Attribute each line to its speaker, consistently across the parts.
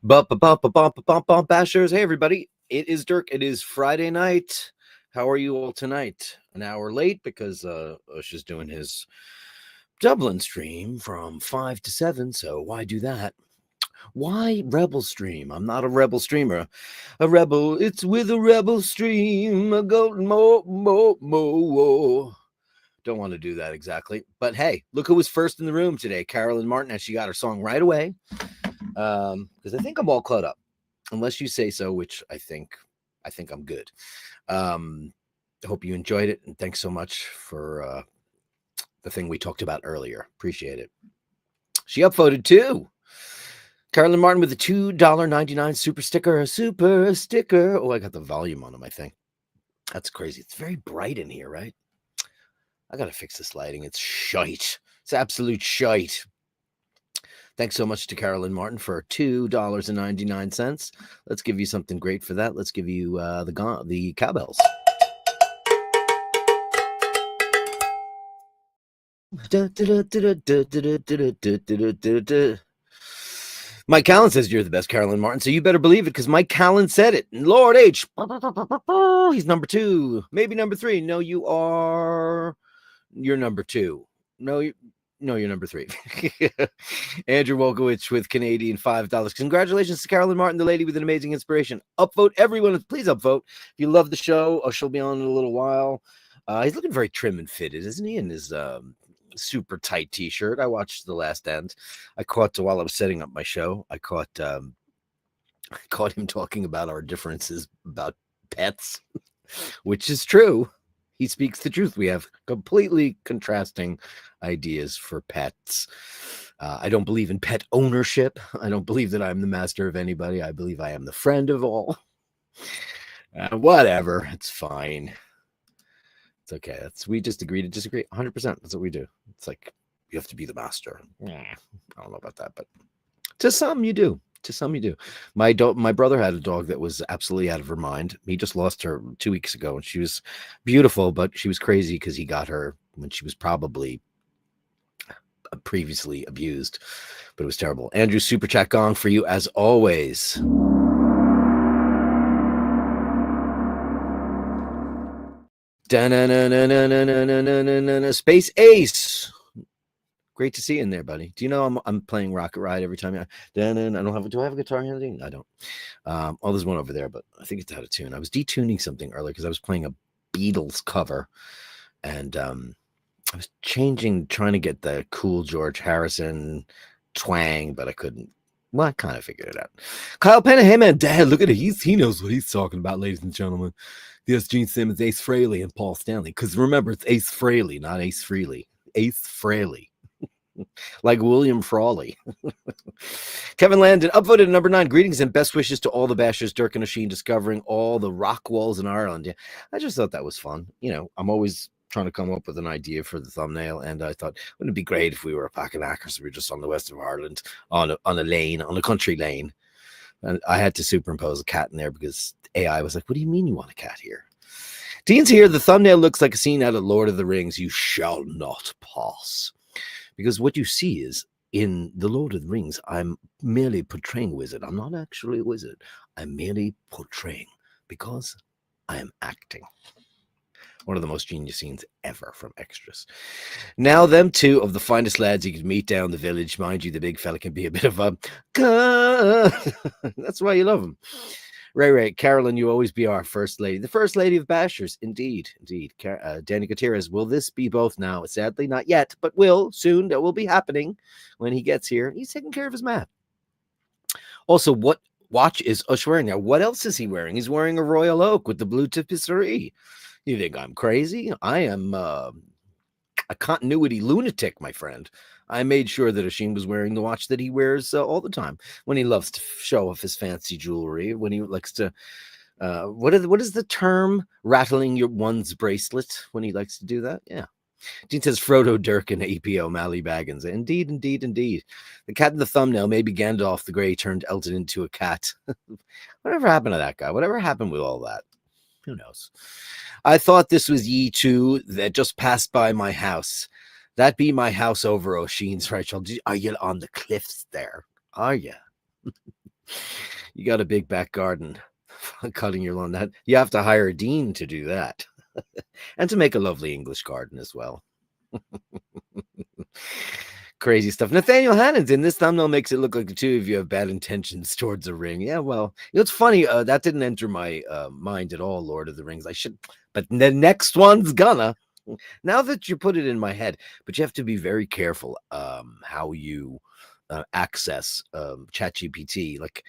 Speaker 1: Bashers. Hey, everybody. It is Dirk. It is Friday night. How are you all tonight? An hour late because Ush is doing his Dublin stream from 5 to 7. So why do that? Why rebel stream? I'm not a rebel streamer. A rebel, it's with a rebel stream. A golden mo. Don't want to do that exactly. But hey, look who was first in the room today. Carolyn Martin, and she got her song right away. Because I think I'm all caught up, unless you say so, which I think I'm good. I hope you enjoyed it, and thanks so much for the thing we talked about earlier. Appreciate it. She upvoted too. Carolyn Martin with a $2.99 super sticker. Oh, I got the volume on my thing. That's crazy. It's very bright in here, right? I gotta fix this lighting. It's shite. It's absolute shite. Thanks so much to Carolyn Martin for $2.99. Let's give you something great for that. Let's give you the cowbells. Mike Callan says you're the best, Carolyn Martin, so you better believe it, because Mike Callan said it. Lord H, he's number 2, maybe number 3. No, you're number 2. No, you're number 3. Andrew Wolkowicz with Canadian $5. Congratulations to Carolyn Martin, the lady with an amazing inspiration. Upvote, everyone. Please upvote. If you love the show, she'll be on in a little while. He's looking very trim and fitted, isn't he? In his super tight t-shirt. I watched The Last End. I caught, while I was setting up my show, I caught him talking about our differences about pets, which is true. He speaks the truth. We have completely contrasting ideas for pets. I don't believe in pet ownership. I don't believe that I'm the master of anybody. I believe I am the friend of all. Whatever. It's fine. It's okay. We just agree to disagree. 100%. That's what we do. It's like, you have to be the master. I don't know about that, but to some you do. To some you do. My brother had a dog that was absolutely out of her mind. He just lost her 2 weeks ago, and she was beautiful, but she was crazy because he got her when she was probably previously abused, but it was terrible. Andrew, super chat gong for you as always. Space Ace. Great to see you in there, buddy. Do you know I'm playing Rocket Ride every time? I don't have. Do I have a guitar handy? I don't. There's one over there, but I think it's out of tune. I was detuning something earlier because I was playing a Beatles cover, and I was trying to get the cool George Harrison twang, but I couldn't. Well, I kind of figured it out. Kyle Penna, hey man, Dad, look at it. He knows what he's talking about, ladies and gentlemen. Yes, Gene Simmons, Ace Frehley, and Paul Stanley. Because remember, it's Ace Frehley, not Ace Frehley. Ace Frehley. Like William Frawley. Kevin Landon, upvoted at number 9. Greetings and best wishes to all the bashers, Dirk and Oisin, discovering all the rock walls in Ireland. Yeah, I just thought that was fun. You know, I'm always trying to come up with an idea for the thumbnail, and I thought, wouldn't it be great if we were a pack of knackers? We were just on the west of Ireland, on a country lane. And I had to superimpose a cat in there because AI was like, what do you mean you want a cat here? Dean's here. The thumbnail looks like a scene out of Lord of the Rings. You shall not pass. Because what you see is, in The Lord of the Rings, I'm merely portraying a wizard. I'm not actually a wizard. I'm merely portraying, because I am acting. One of the most genius scenes ever from Extras. Now, them two of the finest lads you could meet down the village. Mind you, the big fella can be a bit of a... That's why you love him. Ray, Carolyn, you always be our first lady. The first lady of Bashers. Indeed. Danny Gutierrez, will this be both now? Sadly, not yet, but will soon. That will be happening when he gets here. He's taking care of his map. Also, what watch is Ush wearing now? What else is he wearing? He's wearing a Royal Oak with the blue tapisserie. You think I'm crazy? I am a continuity lunatic, my friend. I made sure that Oisin was wearing the watch that he wears all the time when he loves to show off his fancy jewelry, when he likes to, what is the term? Rattling your one's bracelet, when he likes to do that? Yeah. Dean says Frodo, Dirk, and APO Mally Baggins. Indeed. The cat in the thumbnail, maybe Gandalf the Grey turned Elton into a cat. Whatever happened to that guy? Whatever happened with all that? Who knows? I thought this was ye two that just passed by my house. That be my house over Oisin's, right? Are you on the cliffs there? Are you? You got a big back garden. Cutting your lawn. That you have to hire a dean to do that. And to make a lovely English garden as well. Crazy stuff. Nathaniel Hannon's in this thumbnail makes it look like the two of you have bad intentions towards a ring. Yeah, well, it's funny. That didn't enter my mind at all, Lord of the Rings. I should, but the next one's gonna. Now that you put it in my head, but you have to be very careful how you access ChatGPT. Like,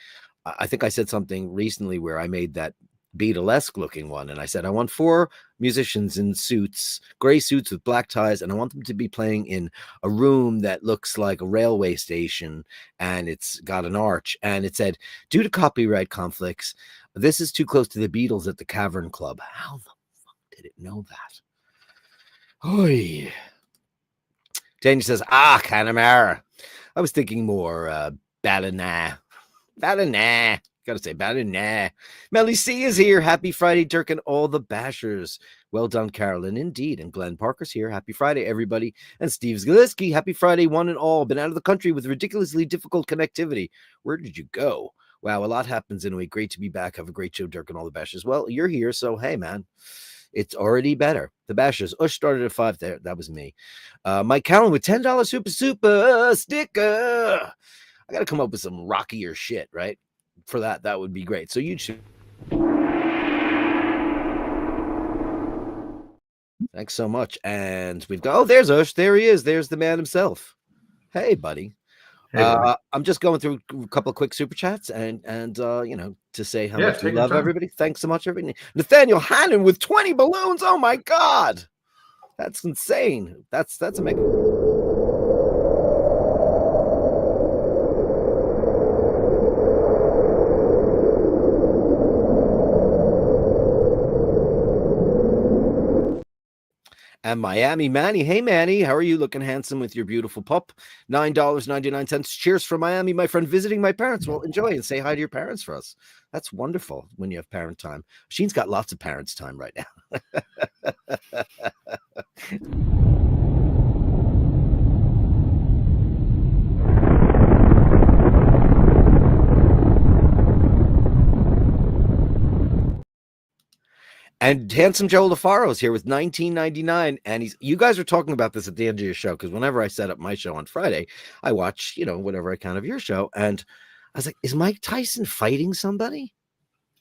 Speaker 1: I think I said something recently where I made that Beatlesque looking one, and I said I want 4 musicians in suits, gray suits with black ties, and I want them to be playing in a room that looks like a railway station, and it's got an arch, and it said, due to copyright conflicts, this is too close to the Beatles at the Cavern Club. How the fuck did it know that? Oy. Daniel says, Connemara. I was thinking more Ballina. Gotta say Ballina. Melly C is here. Happy Friday, Dirk and all the bashers. Well done, Carolyn. Indeed. And Glenn Parker's here. Happy Friday, everybody. And Steve Zgaliski. Happy Friday, one and all. Been out of the country with ridiculously difficult connectivity. Where did you go? Wow, a lot happens in a week. Great to be back. Have a great show, Dirk and all the bashers. Well, you're here, so hey, man. It's already better. The Bashers. Ush started at 5 there. That was me. Mike Callan with $10 super sticker. I got to come up with some rockier shit, right? For that would be great. So you should. Thanks so much. And we've got, there's Ush. There he is. There's the man himself. Hey, buddy. Hey, I'm just going through a couple of quick super chats and to say how much we love everybody. Thanks so much, everybody. Nathaniel Hannon with 20 balloons. Oh my God, that's insane. That's amazing. And Miami Manny. Hey, Manny, how are you? Looking handsome with your beautiful pup. $9.99. Cheers from Miami, my friend, visiting my parents. Well, enjoy and say hi to your parents for us. That's wonderful when you have parent time. Sheen's got lots of parents' time right now. And handsome Joe LaFaro is here with $19.99, and you guys are talking about this at the end of your show, because whenever I set up my show on Friday, I watch whatever I can of your show, and I was like, is Mike Tyson fighting somebody?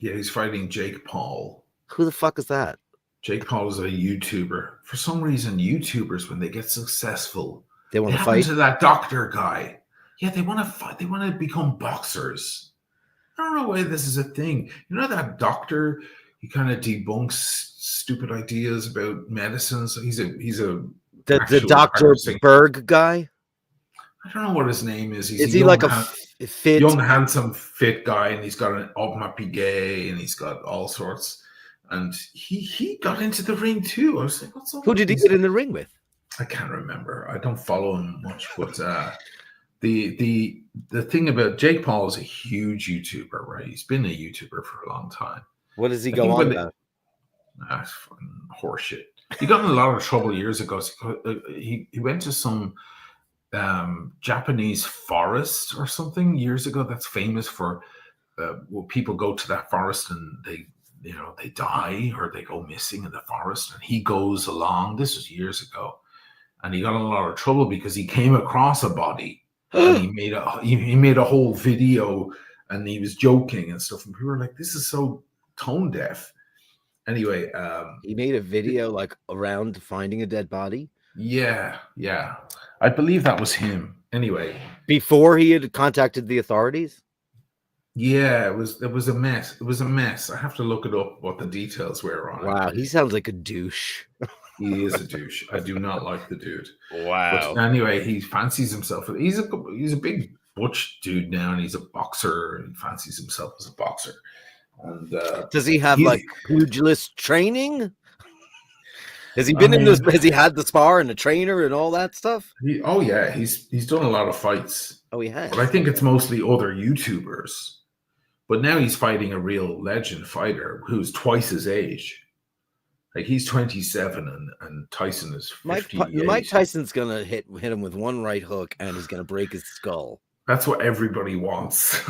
Speaker 2: Yeah, he's fighting Jake Paul.
Speaker 1: Who the fuck is that?
Speaker 2: Jake Paul is a YouTuber. For some reason, YouTubers, when they get successful,
Speaker 1: they want to fight.
Speaker 2: To that doctor guy. Yeah, they want to fight. They want to become boxers. I don't know why this is a thing. You know that doctor? He kind of debunks stupid ideas about medicines. He's a
Speaker 1: the Dr. Berg guy.
Speaker 2: I don't know what his name is.
Speaker 1: Is he like a fit,
Speaker 2: young, handsome, fit guy, and he's got an Obma gay, and he's got all sorts. And he got into the ring too. I was like, what's up?
Speaker 1: Who did he get in the ring with?
Speaker 2: I can't remember. I don't follow him much, but the thing about Jake Paul is a huge YouTuber, right? He's been a YouTuber for a long time.
Speaker 1: What does he go on about?
Speaker 2: That's horseshit. He got in a lot of trouble years ago. He went to some Japanese forest or something years ago that's famous for well, people go to that forest and they die or they go missing in the forest, and he goes along. This was years ago, and he got in a lot of trouble because he came across a body and he made a whole video, and he was joking and stuff, and people were like, this is so tone deaf. Anyway,
Speaker 1: he made a video like around finding a dead body.
Speaker 2: Yeah, I believe that was him. Anyway,
Speaker 1: before he had contacted the authorities.
Speaker 2: Yeah, it was a mess. It was a mess. I have to look it up what the details were on.
Speaker 1: Wow, he sounds like a douche.
Speaker 2: He is a douche. I do not like the dude.
Speaker 1: Wow.
Speaker 2: But anyway, he fancies himself. He's a big butch dude now, and he's a boxer, and he fancies himself as a boxer. And
Speaker 1: does he have like pugilist training? Has he been in this? Has he had the spar and the trainer and all that stuff?
Speaker 2: Yeah, he's done a lot of fights.
Speaker 1: Oh, he has.
Speaker 2: But I think it's mostly other YouTubers. But now he's fighting a real legend fighter who's twice his age. Like, he's 27 and Tyson is 58.
Speaker 1: Mike Tyson's gonna hit him with one right hook and he's gonna break his skull.
Speaker 2: That's what everybody wants.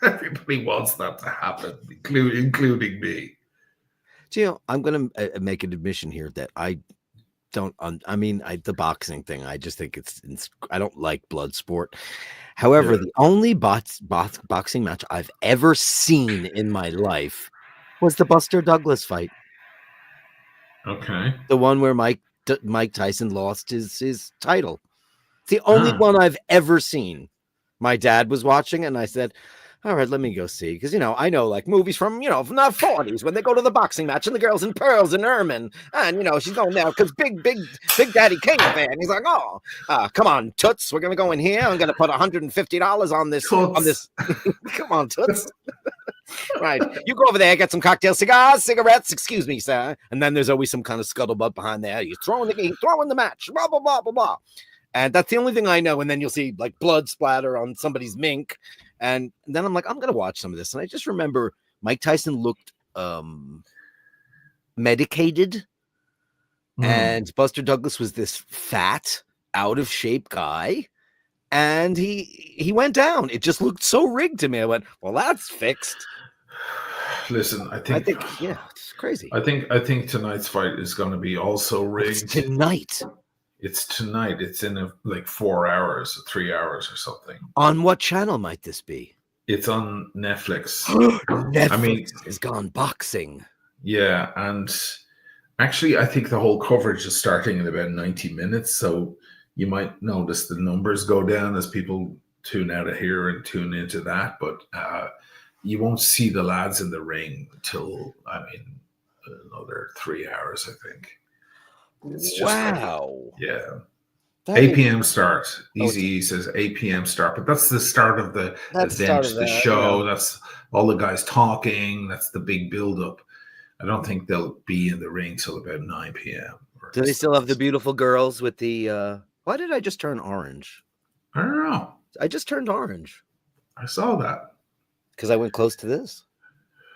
Speaker 2: Everybody wants that to happen, including me.
Speaker 1: Do you know, I'm going to make an admission here that I don't, the boxing thing, I just think I don't like blood sport. However, the only boxing match I've ever seen in my life was the Buster Douglas fight.
Speaker 2: Okay.
Speaker 1: The one where Mike Tyson lost his title. It's the only one I've ever seen. My dad was watching, and I said, all right, let me go see. Because, I know like movies from the 40s when they go to the boxing match and the girl's in pearls and ermine. And, she's going there because Big Daddy King there. And he's like, oh, come on, Toots. We're going to go in here. I'm going to put $150 on this. Come on, Toots. Right. You go over there, get some cocktails, cigars, cigarettes. Excuse me, sir. And then there's always some kind of scuttlebutt behind there. You're throwing the match. Blah, blah, blah, blah, blah. And that's the only thing I know. And then you'll see like blood splatter on somebody's mink. And then I'm like, I'm going to watch some of this. And I just remember Mike Tyson looked medicated. And Buster Douglas was this fat, out of shape guy. And he went down. It just looked so rigged to me. I went, well, that's fixed.
Speaker 2: Listen, I think
Speaker 1: yeah, it's crazy.
Speaker 2: I think tonight's fight is going to be also rigged.
Speaker 1: It's tonight.
Speaker 2: It's tonight. It's in like 4 hours, 3 hours or something.
Speaker 1: On what channel might this be?
Speaker 2: It's on Netflix.
Speaker 1: Netflix has gone boxing.
Speaker 2: Yeah, and actually, I think the whole coverage is starting in about 90 minutes. So you might notice the numbers go down as people tune out of here and tune into that. But you won't see the lads in the ring until, another 3 hours, I think. It's just yeah. 8 p.m. start. Easy says 8 p.m. start, but that's the start of the event, the show. Yeah. That's all the guys talking. That's the big build-up. I don't think they'll be in the ring till about 9 p.m.
Speaker 1: Do they still have the beautiful girls with the... Why did I just turn orange?
Speaker 2: I don't know.
Speaker 1: I just turned orange.
Speaker 2: I saw that.
Speaker 1: Because I went close to this.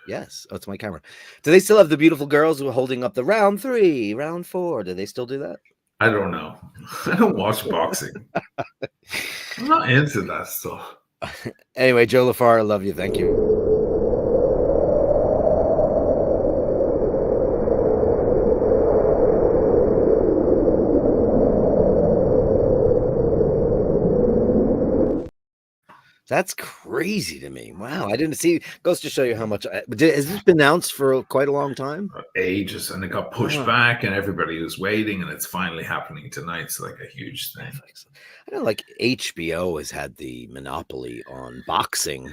Speaker 1: Yes. Oh, it's my camera. Do they still have the beautiful girls who are holding up the round 3, round 4? Do they still do that?
Speaker 2: I don't know. I don't watch boxing. I'm not into that stuff.
Speaker 1: Anyway, Joe LaFar, I love you. Thank you. That's crazy to me. Wow, I didn't see. Goes to show you how much. Has this been announced for quite a long time?
Speaker 2: Ages, and it got pushed back, and everybody was waiting, and it's finally happening tonight. It's like a huge thing.
Speaker 1: I know, like HBO has had the monopoly on boxing,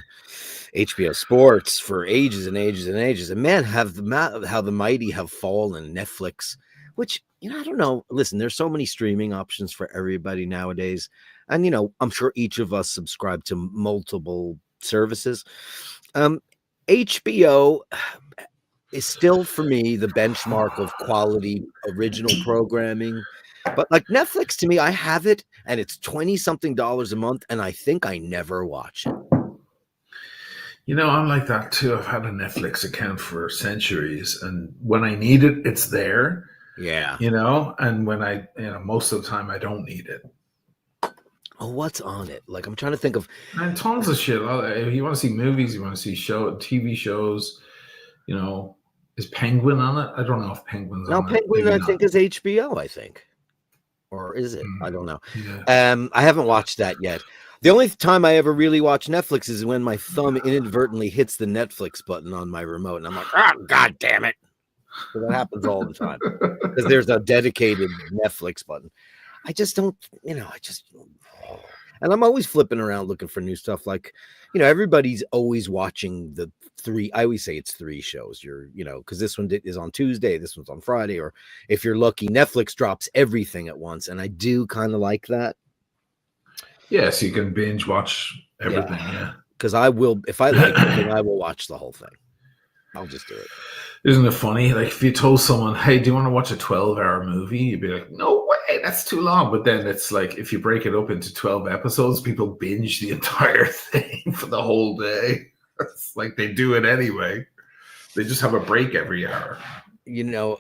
Speaker 1: HBO Sports for ages and ages and ages. And man, how the mighty have fallen. Netflix, which I don't know. Listen, there's so many streaming options for everybody nowadays. And, I'm sure each of us subscribe to multiple services. HBO is still, for me, the benchmark of quality original programming. But like Netflix, to me, I have it, and it's $20-something a month, and I think I never watch it.
Speaker 2: I'm like that, too. I've had a Netflix account for centuries, and when I need it, it's there.
Speaker 1: Yeah.
Speaker 2: And when I, most of the time, I don't need it.
Speaker 1: Oh, what's on it? Like, I'm trying to think of...
Speaker 2: And tons of shit. If you want to see movies, you want to see TV shows, is Penguin on it? I don't know if Penguin's on it.
Speaker 1: No, Penguin, I think, is HBO, I think. Or is it? I don't know. Yeah. I haven't watched that yet. The only time I ever really watch Netflix is when my thumb inadvertently hits the Netflix button on my remote. And I'm like, God damn it. So that happens all the time. Because there's a dedicated Netflix button. I just don't, and I'm always flipping around looking for new stuff. Like, everybody's always watching the 3. I always say it's 3 shows. Because this one is on Tuesday, this one's on Friday, or if you're lucky, Netflix drops everything at once. And I do kind of like that.
Speaker 2: Yes, you can binge watch everything. Yeah.
Speaker 1: Because I will, if I like it, I will watch the whole thing. I'll just do it.
Speaker 2: Isn't it funny? Like if you told someone, hey, do you want to watch a 12-hour movie? You'd be like, no way, that's too long. But then it's like, if you break it up into 12 episodes, people binge the entire thing for the whole day. It's like they do it anyway. They just have a break every hour.
Speaker 1: You know,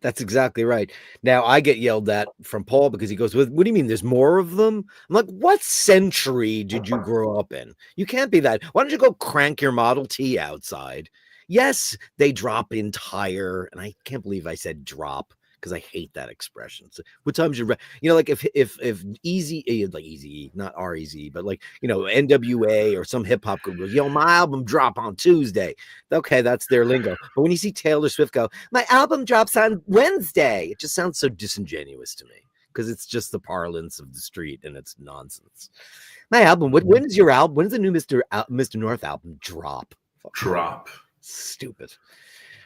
Speaker 1: that's exactly right. Now I get yelled at from Paul because he goes, "What do you mean? There's more of them?" I'm like, "What century did you grow up in? You can't be that. Why don't you go crank your Model T outside?" Yes, they drop entire, and I can't believe I said drop because I hate that expression. So what time's your, you know, like if Easy, like Easy, not R-Easy, but like, you know, NWA or some hip hop group goes, "Yo, my album drop on Tuesday." Okay, that's their lingo. But when you see Taylor Swift go, "My album drops on Wednesday," it just sounds so disingenuous to me because it's just the parlance of the street and it's nonsense. My album, when is your album? When does the new Mr. North album drop?
Speaker 2: Drop.
Speaker 1: Stupid.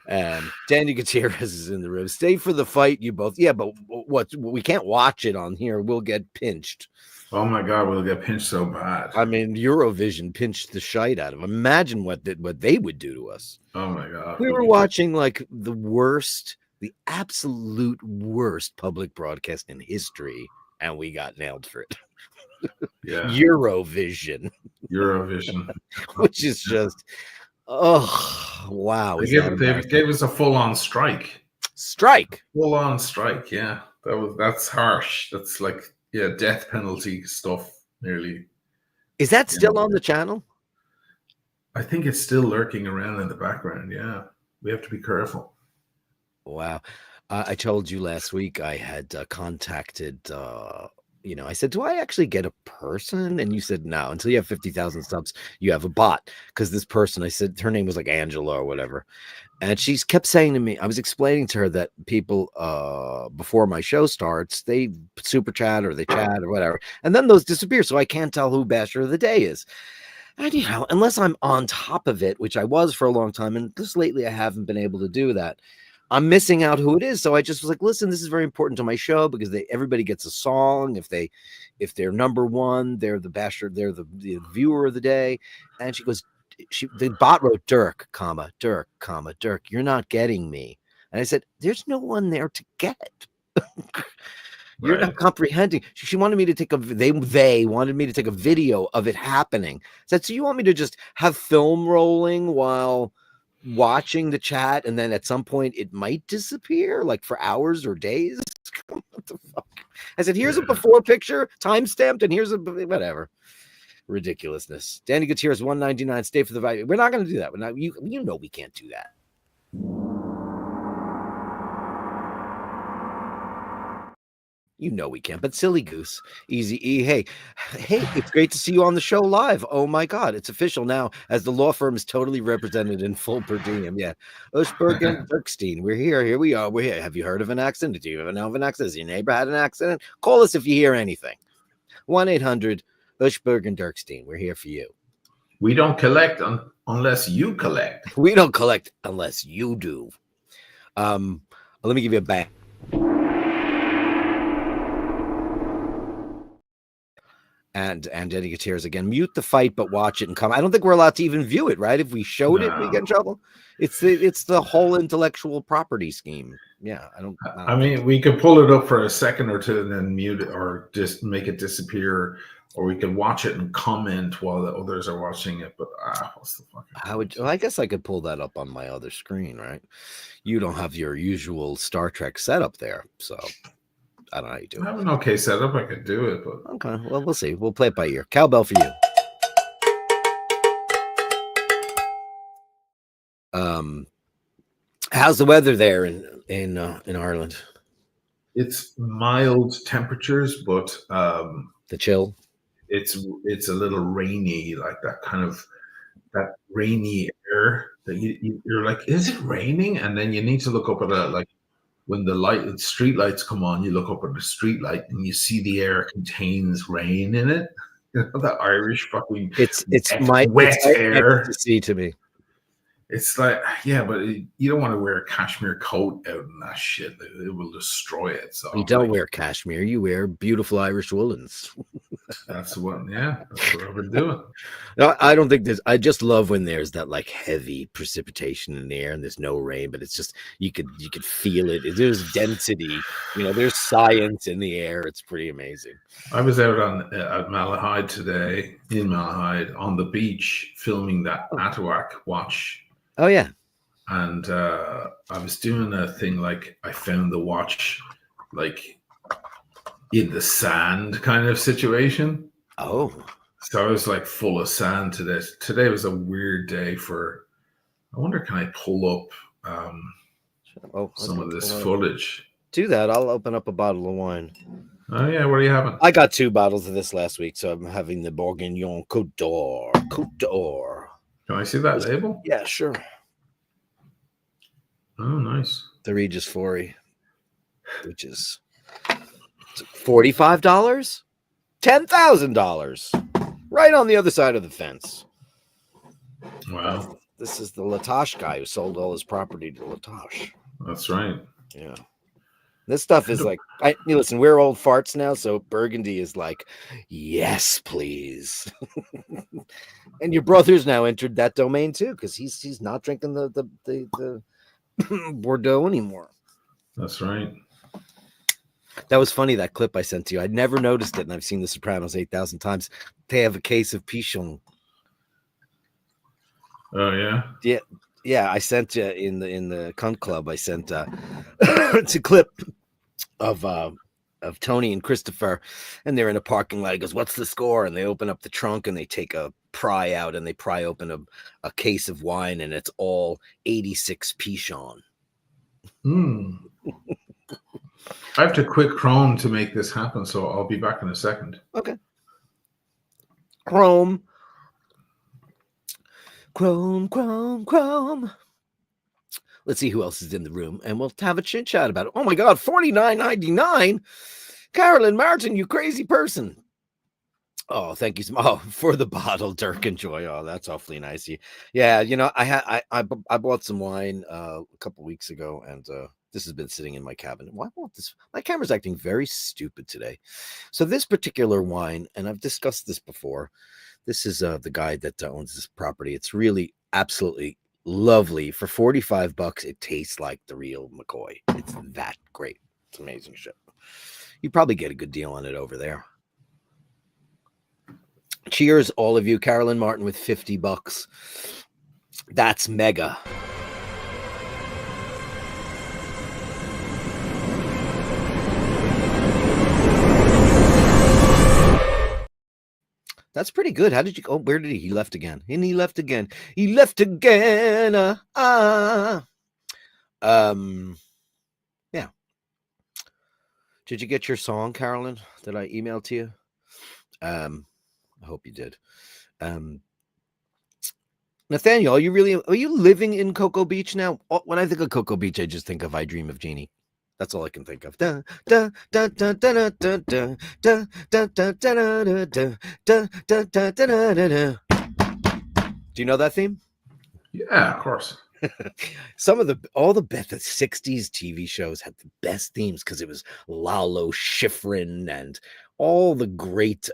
Speaker 1: Danny Gutierrez is in the room. Stay for the fight, you both. Yeah, but what? We can't watch it on here. We'll get pinched.
Speaker 2: Oh my God, we'll get pinched so bad.
Speaker 1: I mean, Eurovision pinched the shite out of them. Imagine what they would do to us.
Speaker 2: Oh my God.
Speaker 1: We were watching like the worst, the absolute worst public broadcast in history, and we got nailed for it.
Speaker 2: Yeah.
Speaker 1: Eurovision,
Speaker 2: Which
Speaker 1: is just, oh wow.
Speaker 2: They gave us a full-on strike. Full-on strike, yeah. That's harsh. That's like, yeah, death penalty stuff nearly.
Speaker 1: Is that still on the channel?
Speaker 2: I think it's still lurking around in the background. Yeah, we have to be careful.
Speaker 1: Wow. I told you last week I had contacted, you know, I said, "Do I actually get a person?" And you said, "No, until you have 50,000 subs, you have a bot." Because this person, I said, her name was like Angela or whatever. And she kept saying to me, I was explaining to her that people, before my show starts, they super chat or they chat or whatever. And then those disappear. So I can't tell who Basher of the Day is. And, you know, unless I'm on top of it, which I was for a long time. And just lately, I haven't been able to do that. I'm missing out who it is. So I just was like, listen, this is very important to my show because everybody gets a song. If they're number one, they're the Basher, they're the viewer of the day. And she goes, the bot wrote Dirk, Dirk, Dirk, you're not getting me. And I said, there's no one there to get. You're not comprehending. She wanted me to take they wanted me to take a video of it happening. I said, so you want me to just have film rolling while watching the chat, and then at some point it might disappear, like for hours or days? What the fuck? I said, here's a before picture, time stamped, and here's a whatever. Ridiculousness. Danny Gutierrez 199. Stay for the value. We're not going to do that. We're not. You know we can't do that. You know we can't. But silly goose, Easy E. Hey, it's great to see you on the show live. Oh my God, it's official now, as the law firm is totally represented in full per diem. Yeah, UshBerg and Dirkstein. We're here. Here we are. We're here. Have you heard of an accident? Do you ever know of an accident? Has your neighbor had an accident? Call us if you hear anything. 1-800 UshBerg and Dirkstein. We're here for you.
Speaker 2: We don't collect unless you collect.
Speaker 1: We don't collect unless you do. Let me give you a bang. And Danny Gutierrez again. Mute the fight, but watch it and come. I don't think we're allowed to even view it, right? If we showed it, we get in trouble. It's the whole intellectual property scheme. Yeah, I
Speaker 2: mean, we could pull it up for a second or two and then mute it, or just make it disappear, or we could watch it and comment while the others are watching it. But what's the fucking?
Speaker 1: I guess I could pull that up on my other screen, right? You don't have your usual Star Trek setup there, so I don't know how you do it.
Speaker 2: I have an okay setup. I could do it, but
Speaker 1: okay. Well, we'll see. We'll play it by ear. Cowbell for you. How's the weather there in Ireland?
Speaker 2: It's mild temperatures, but
Speaker 1: the chill.
Speaker 2: It's a little rainy, like that rainy air that you're like, is it raining? And then you need to look up at like when the street lights come on, you look up at the street light and you see the air contains rain in it. You know, that Irish fucking
Speaker 1: it's wet
Speaker 2: air
Speaker 1: to me.
Speaker 2: It's like, yeah, but you don't want to wear a cashmere coat out in that shit. It will destroy it. So
Speaker 1: you don't wear cashmere. You wear beautiful Irish woolens.
Speaker 2: That's what I've been doing.
Speaker 1: No, I don't think I just love when there's that like heavy precipitation in the air and there's no rain, but it's just, you could feel it. There's density, there's science in the air. It's pretty amazing.
Speaker 2: I was out at Malahide today, in Malahide, on the beach, filming that Atawak watch.
Speaker 1: Oh, yeah.
Speaker 2: and I was doing a thing like I found the watch like in the sand kind of situation.
Speaker 1: Oh,
Speaker 2: So I was like full of sand today. Today was a weird day for. I wonder, can I pull up some of this footage?
Speaker 1: Do that. I'll open up a bottle of wine.
Speaker 2: Oh yeah, what are you having?
Speaker 1: I got 2 bottles of this last week, so I'm having the Bourguignon Côte d'Or. Côte d'Or.
Speaker 2: Can I see that label?
Speaker 1: Yeah, sure.
Speaker 2: Oh, nice.
Speaker 1: The Regis Fori, which is $45, $10,000, right on the other side of the fence.
Speaker 2: Wow.
Speaker 1: This is the Latoche guy who sold all his property to Latoche.
Speaker 2: That's right.
Speaker 1: Yeah. This stuff is like, listen, we're old farts now, so Burgundy is like, yes, please. And your brother's now entered that domain too, because he's not drinking the Bordeaux anymore.
Speaker 2: That's right.
Speaker 1: That was funny, that clip I sent to you. I'd never noticed it, and I've seen The Sopranos 8,000 times. They have a case of Pichon.
Speaker 2: Oh yeah.
Speaker 1: Yeah. I sent you in the Cunt Club. I sent it's a clip of Tony and Christopher, and they're in a parking lot. He goes, "What's the score?" And they open up the trunk and they take a pry out and they pry open a case of wine, and it's all 86 Pichon.
Speaker 2: I have to quit Chrome to make this happen, so I'll be back in a second.
Speaker 1: Okay. Chrome. Let's see who else is in the room, and we'll have a chit chat about it. Oh my God, $49.99. Carolyn Martin, you crazy person. Oh, thank you. Oh, for the bottle, Dirk. Enjoy. Oh, that's awfully nice of you. Yeah, I bought some wine a couple weeks ago, and this has been sitting in my cabinet. Why won't this? My camera's acting very stupid today. So this particular wine, and I've discussed this before. This is the guy that owns this property. It's really absolutely lovely. For $45, it tastes like the real McCoy. It's that great. It's amazing shit. You probably get a good deal on it over there. Cheers, all of you. Carolyn Martin with $50. That's mega. That's pretty good. How did you go? Where did he left again? And he left again. He left again. Yeah. Did you get your song, Carolyn, that I emailed to you? I hope you did. Nathaniel, are you living in Cocoa Beach now? When I think of Cocoa Beach, I just think of I Dream of Jeannie. That's all I can think of. Do you know that theme?
Speaker 2: Yeah, of course.
Speaker 1: All the best 60s TV shows had the best themes because it was Lalo Schifrin and all the great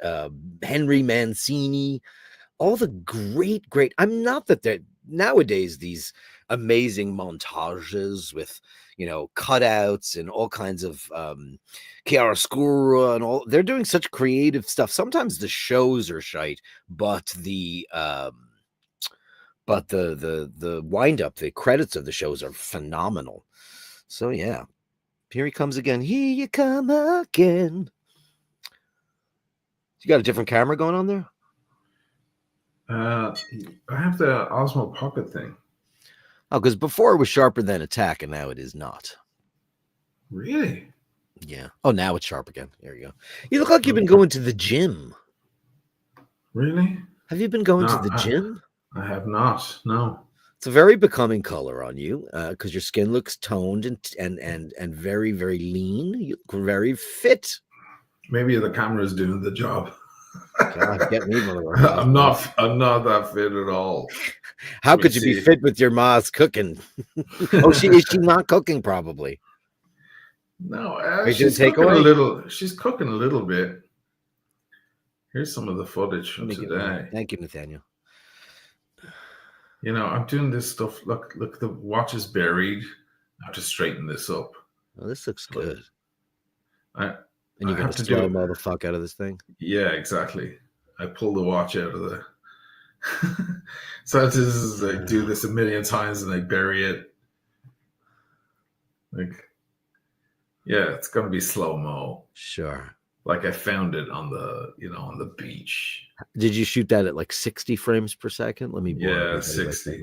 Speaker 1: Henry Mancini, all the great. I'm not that they're nowadays these amazing montages with cutouts and all kinds of chiaroscuro and all. They're doing such creative stuff. Sometimes the shows are shite, but the wind up, the credits of the shows are phenomenal. So yeah, here he comes again. Here you come again. You got a different camera going on there?
Speaker 2: I have the Osmo Pocket thing.
Speaker 1: Oh, because before it was sharper than attack, and now it is not.
Speaker 2: Really?
Speaker 1: Yeah. Oh, now it's sharp again. There you go. You look like you've been going to the gym.
Speaker 2: Really?
Speaker 1: Have you been going to the gym?
Speaker 2: I have not. No.
Speaker 1: It's a very becoming color on you because your skin looks toned and very, very lean. You look very fit.
Speaker 2: Maybe the camera is doing the job.
Speaker 1: God, get me, mother.
Speaker 2: I'm not that fit at all.
Speaker 1: How could you be fit with your ma's cooking? Oh, is she not cooking? Probably.
Speaker 2: No, she's cooking a little. She's cooking a little bit. Here's some of the footage from today.
Speaker 1: Thank you, Nathaniel.
Speaker 2: I'm doing this stuff. Look, the watch is buried. I have to straighten this up.
Speaker 1: Oh, this looks good.
Speaker 2: And
Speaker 1: you're going to slow-mo the fuck out of this thing?
Speaker 2: Yeah, exactly. I pulled the watch out of the... Scientists is like do this a million times and they bury it. Like, yeah, it's gonna be slow-mo.
Speaker 1: Sure.
Speaker 2: Like I found it on the, on the beach.
Speaker 1: Did you shoot that at like 60 frames per second? Let me bore
Speaker 2: Yeah,
Speaker 1: everybody by
Speaker 2: 60.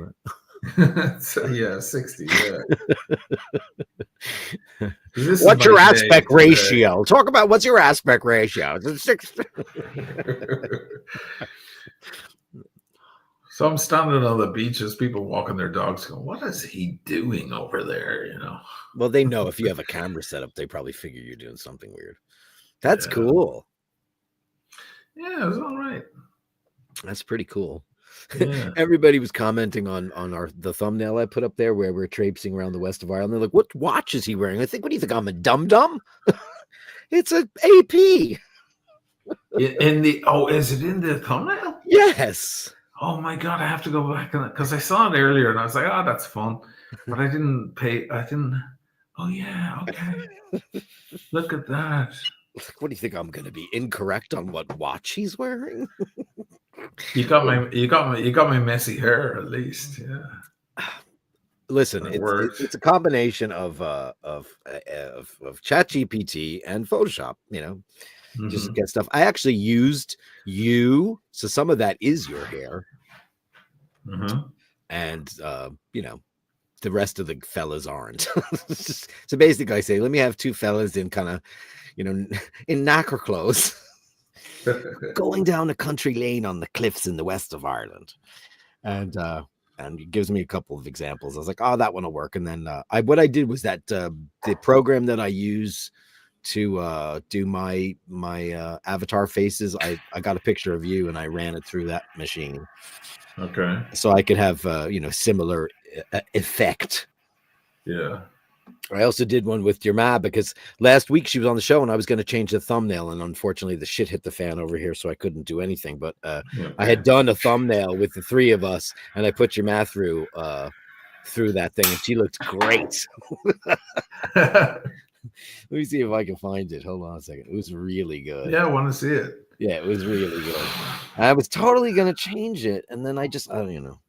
Speaker 1: saying
Speaker 2: So, yeah, 60. Yeah.
Speaker 1: that.
Speaker 2: This is
Speaker 1: What's your
Speaker 2: my day
Speaker 1: aspect
Speaker 2: today.
Speaker 1: ratio? Talk about what's your aspect ratio. It's 60.
Speaker 2: So I'm standing on the beach, there's people walking their dogs going, what is he doing over there?
Speaker 1: Well, they know if you have a camera set up, they probably figure you're doing something weird. That's
Speaker 2: Yeah.
Speaker 1: cool.
Speaker 2: Yeah, it was all right.
Speaker 1: That's pretty cool.
Speaker 2: Yeah.
Speaker 1: Everybody was commenting on the thumbnail I put up there where we're traipsing around the west of Ireland. They're like, what watch is he wearing? I think, what do you think? I'm a dum-dum? It's an AP.
Speaker 2: Is it in the thumbnail?
Speaker 1: Yes.
Speaker 2: Oh my God, I have to go back because I saw it earlier and I was like, oh, that's fun. But I didn't. Oh yeah, okay. Look at that.
Speaker 1: What do you think? I'm going to be incorrect on what watch he's wearing?
Speaker 2: You got my messy hair at least. Yeah.
Speaker 1: Listen, it's a combination of ChatGPT and Photoshop. Just to get stuff. I actually used you, so some of that is your hair, and the rest of the fellas aren't. So basically, I say, let me have two fellas in kind of, in knacker clothes, going down a country lane on the cliffs in the west of Ireland, and it gives me a couple of examples. I was like, oh, that one will work. And then what I did was that the program that I use to do my avatar faces, I got a picture of you and I ran it through that machine.
Speaker 2: Okay.
Speaker 1: So I could have similar effect.
Speaker 2: Yeah.
Speaker 1: I also did one with your ma because last week she was on the show and I was going to change the thumbnail, and unfortunately the shit hit the fan over here, so I couldn't do anything. But I had done a thumbnail with the three of us, and I put your ma through that thing, and she looked great. Let me see if I can find it. Hold on a second. It was really good.
Speaker 2: Yeah, I want to see it.
Speaker 1: Yeah, it was really good. I was totally going to change it, and then I don't know.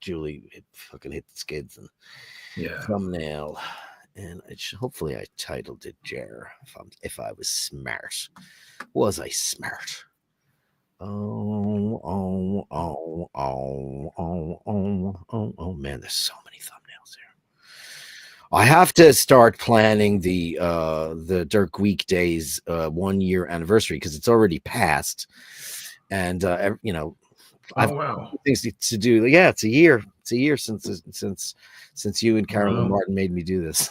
Speaker 1: Julie fucking hit the skids and thumbnail. And hopefully I titled it Jer. If I was smart. Was I smart? Oh, man, there's so many thumbnails here. I have to start planning the Dirk Weekdays 1 year anniversary because it's already passed, and I've things to do. Yeah, it's a year. It's a year since you and Carolyn Martin made me do this.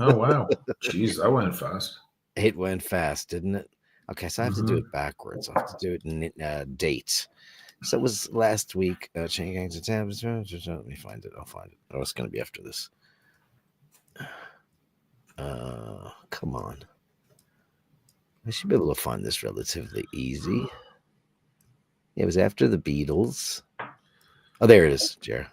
Speaker 2: Oh wow, jeez, that went fast.
Speaker 1: It went fast, didn't it? Okay, so I have to do it backwards. I have to do it in date. So it was last week. Changing to tabs. Let me find it. I'll find it. Oh, it's going to be after this. Come on. I should be able to find this relatively easy. It was after the Beatles. Oh, there it is, Jer.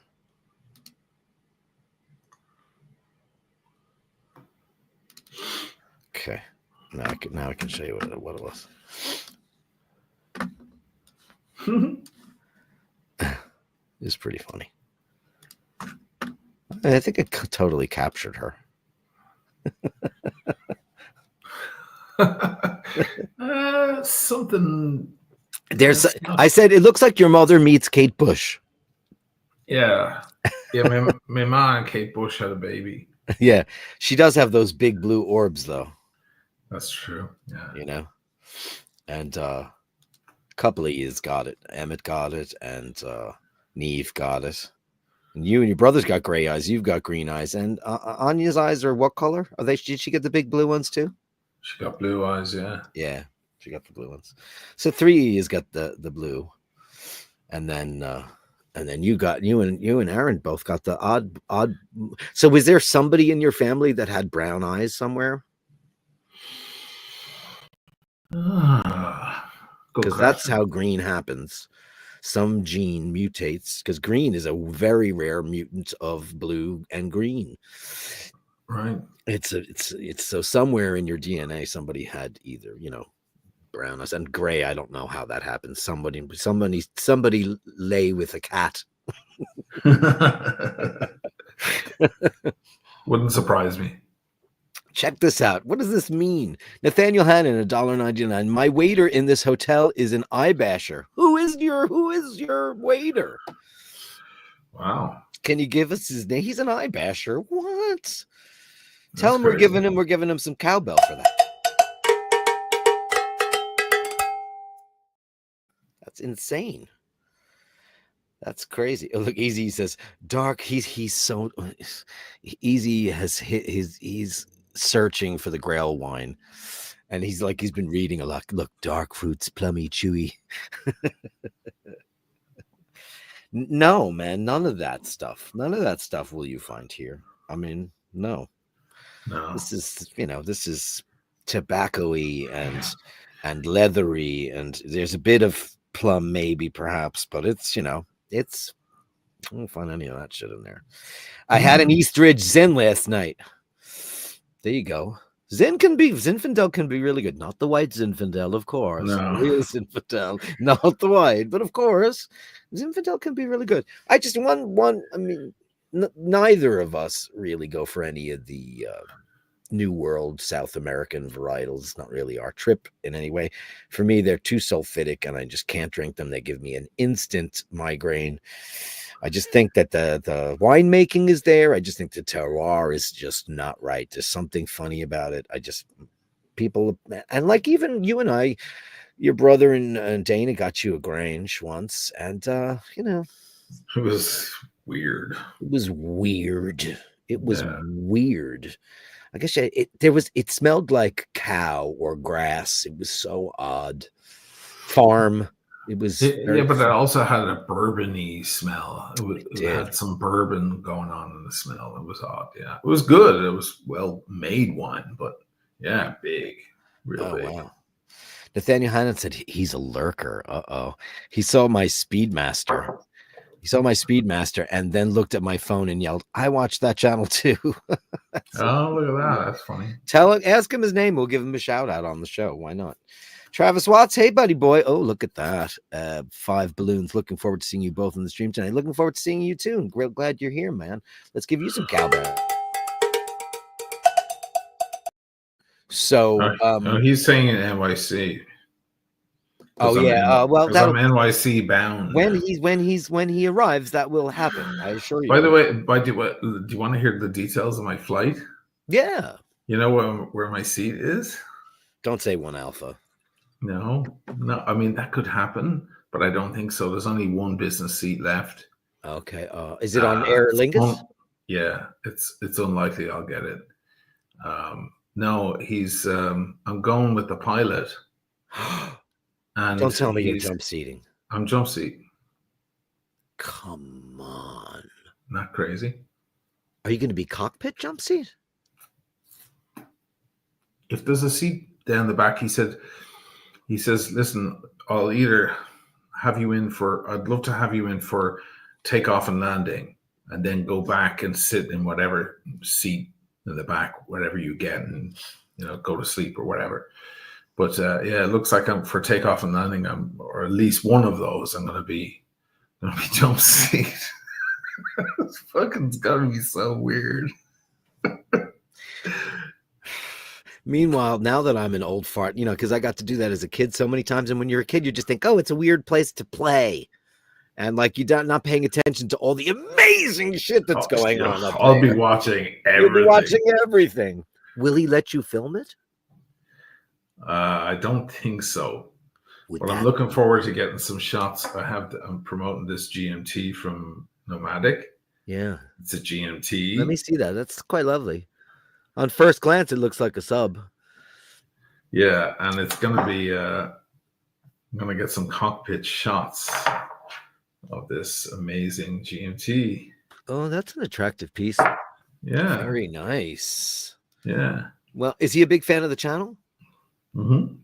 Speaker 1: Okay. Now I can show you what it was. It's pretty funny. I think it totally captured her.
Speaker 2: Something.
Speaker 1: I said it looks like your mother meets Kate Bush.
Speaker 2: Yeah. My mom and Kate Bush had a baby.
Speaker 1: Yeah, she does have those big blue orbs, though.
Speaker 2: That's true. Yeah.
Speaker 1: And a couple of yous got it. Emmett got it, and Neve got it. And you and your brother's got gray eyes. You've got green eyes. And Anya's eyes are what color? Are they? Did she get the big blue ones too?
Speaker 2: She got blue eyes. Yeah.
Speaker 1: Yeah, she got the blue ones. So 3 of yous got the blue, and then you and Aaron both got the odd. So was there somebody in your family that had brown eyes somewhere? Because that's how green happens. Some gene mutates because green is a very rare mutant of blue and green.
Speaker 2: Right.
Speaker 1: It's so somewhere in your DNA somebody had either brown eyes and gray. I don't know how that happens. Somebody lay with a cat
Speaker 2: Wouldn't surprise me.
Speaker 1: Check this out. What does this mean? Nathaniel Hannon, $1.99. My waiter in this hotel is an iBasher. Who is your waiter?
Speaker 2: Wow.
Speaker 1: Can you give us his name? He's an iBasher. What?
Speaker 2: That's
Speaker 1: Tell him
Speaker 2: crazy.
Speaker 1: we're giving him some cowbell for that. That's insane. That's crazy. Oh, look, Easy says, Dark, he's so Easy has hit he's searching for the Grail wine. And he's been reading a lot. Look, dark fruits, plummy, chewy. No, man, none of that stuff. None of that stuff will you find here. I mean, no. This is tobacco-y and leathery, and there's a bit of plum, maybe, perhaps, but it's, I won't find any of that shit in there. I had an Eastridge Zin last night. There you go. Zinfandel can be really good. Not the white Zinfandel, of course.
Speaker 2: No.
Speaker 1: Real Zinfandel, not the white, but of course, Zinfandel can be really good. I just neither of us really go for any of the New World South American varietals. It's not really our trip in any way. For me, they're too sulfitic, and I just can't drink them. They give me an instant migraine. I just think that the winemaking is there. I just think the terroir is just not right. There's something funny about it. People, and like even you and I, your brother and Dana got you a Grange once, and
Speaker 2: it was weird.
Speaker 1: It was weird. It was
Speaker 2: Yeah.
Speaker 1: weird. I guess it smelled like cow or grass. It was so odd. Farm. It was
Speaker 2: but it also had a bourbon-y smell. It
Speaker 1: did.
Speaker 2: had some bourbon going on in the smell. It was odd. Yeah, it was good. It was well-made wine, but yeah, big, real big.
Speaker 1: Wow. Nathaniel Hannon said he's a lurker. He saw my Speedmaster. And then looked at my phone and yelled, "I watched that channel too."
Speaker 2: Oh, look at that. That's funny.
Speaker 1: Ask him his name. We'll give him a shout out on the show. Why not? Travis Watts, hey buddy boy. Oh, look at that. 5 balloons. Looking forward to seeing you both on the stream tonight. Looking forward to seeing you too. Real glad you're here, man. Let's give you some cowbell. So
Speaker 2: he's saying in NYC.
Speaker 1: Oh yeah. Well,
Speaker 2: I'm NYC bound.
Speaker 1: When he arrives, that will happen. I assure you.
Speaker 2: By the way, do you want to hear the details of my flight?
Speaker 1: Yeah.
Speaker 2: You know where my seat is?
Speaker 1: Don't say 1 Alpha.
Speaker 2: No. I mean, that could happen, but I don't think so. There's only one business seat left.
Speaker 1: Okay. Is it on Aer Lingus?
Speaker 2: Yeah, it's unlikely I'll get it. No, he's. I'm going with the pilot. And
Speaker 1: don't tell me you're jump seating.
Speaker 2: I'm jump seat.
Speaker 1: Come on.
Speaker 2: Not crazy.
Speaker 1: Are you going to be cockpit jump seat?
Speaker 2: If there's a seat down the back, he says, listen, I'll either have you in I'd love to have you in for takeoff and landing, and then go back and sit in whatever seat in the back, whatever you get, and go to sleep or whatever. But it looks like I'm for takeoff and landing, or at least one of those, I'm gonna be jump seat. It's gonna be so weird.
Speaker 1: Meanwhile, now that I'm an old fart, because I got to do that as a kid so many times, and when you're a kid, you just think, oh, it's a weird place to play, and like you're not paying attention to all the amazing shit that's going on up
Speaker 2: I'll
Speaker 1: there.
Speaker 2: be watching everything.
Speaker 1: You'll be watching everything. Will he let you film it?
Speaker 2: I don't think so. But I'm looking forward to getting some shots. I'm promoting this GMT from Nomadic.
Speaker 1: Yeah.
Speaker 2: It's a GMT.
Speaker 1: Let me see that. That's quite lovely. On first glance, it looks like a sub.
Speaker 2: Yeah, and it's going to be, I'm going to get some cockpit shots of this amazing GMT.
Speaker 1: Oh, that's an attractive piece.
Speaker 2: Yeah.
Speaker 1: Very nice.
Speaker 2: Yeah.
Speaker 1: Well, is he a big fan of the channel?
Speaker 2: Mm-hmm.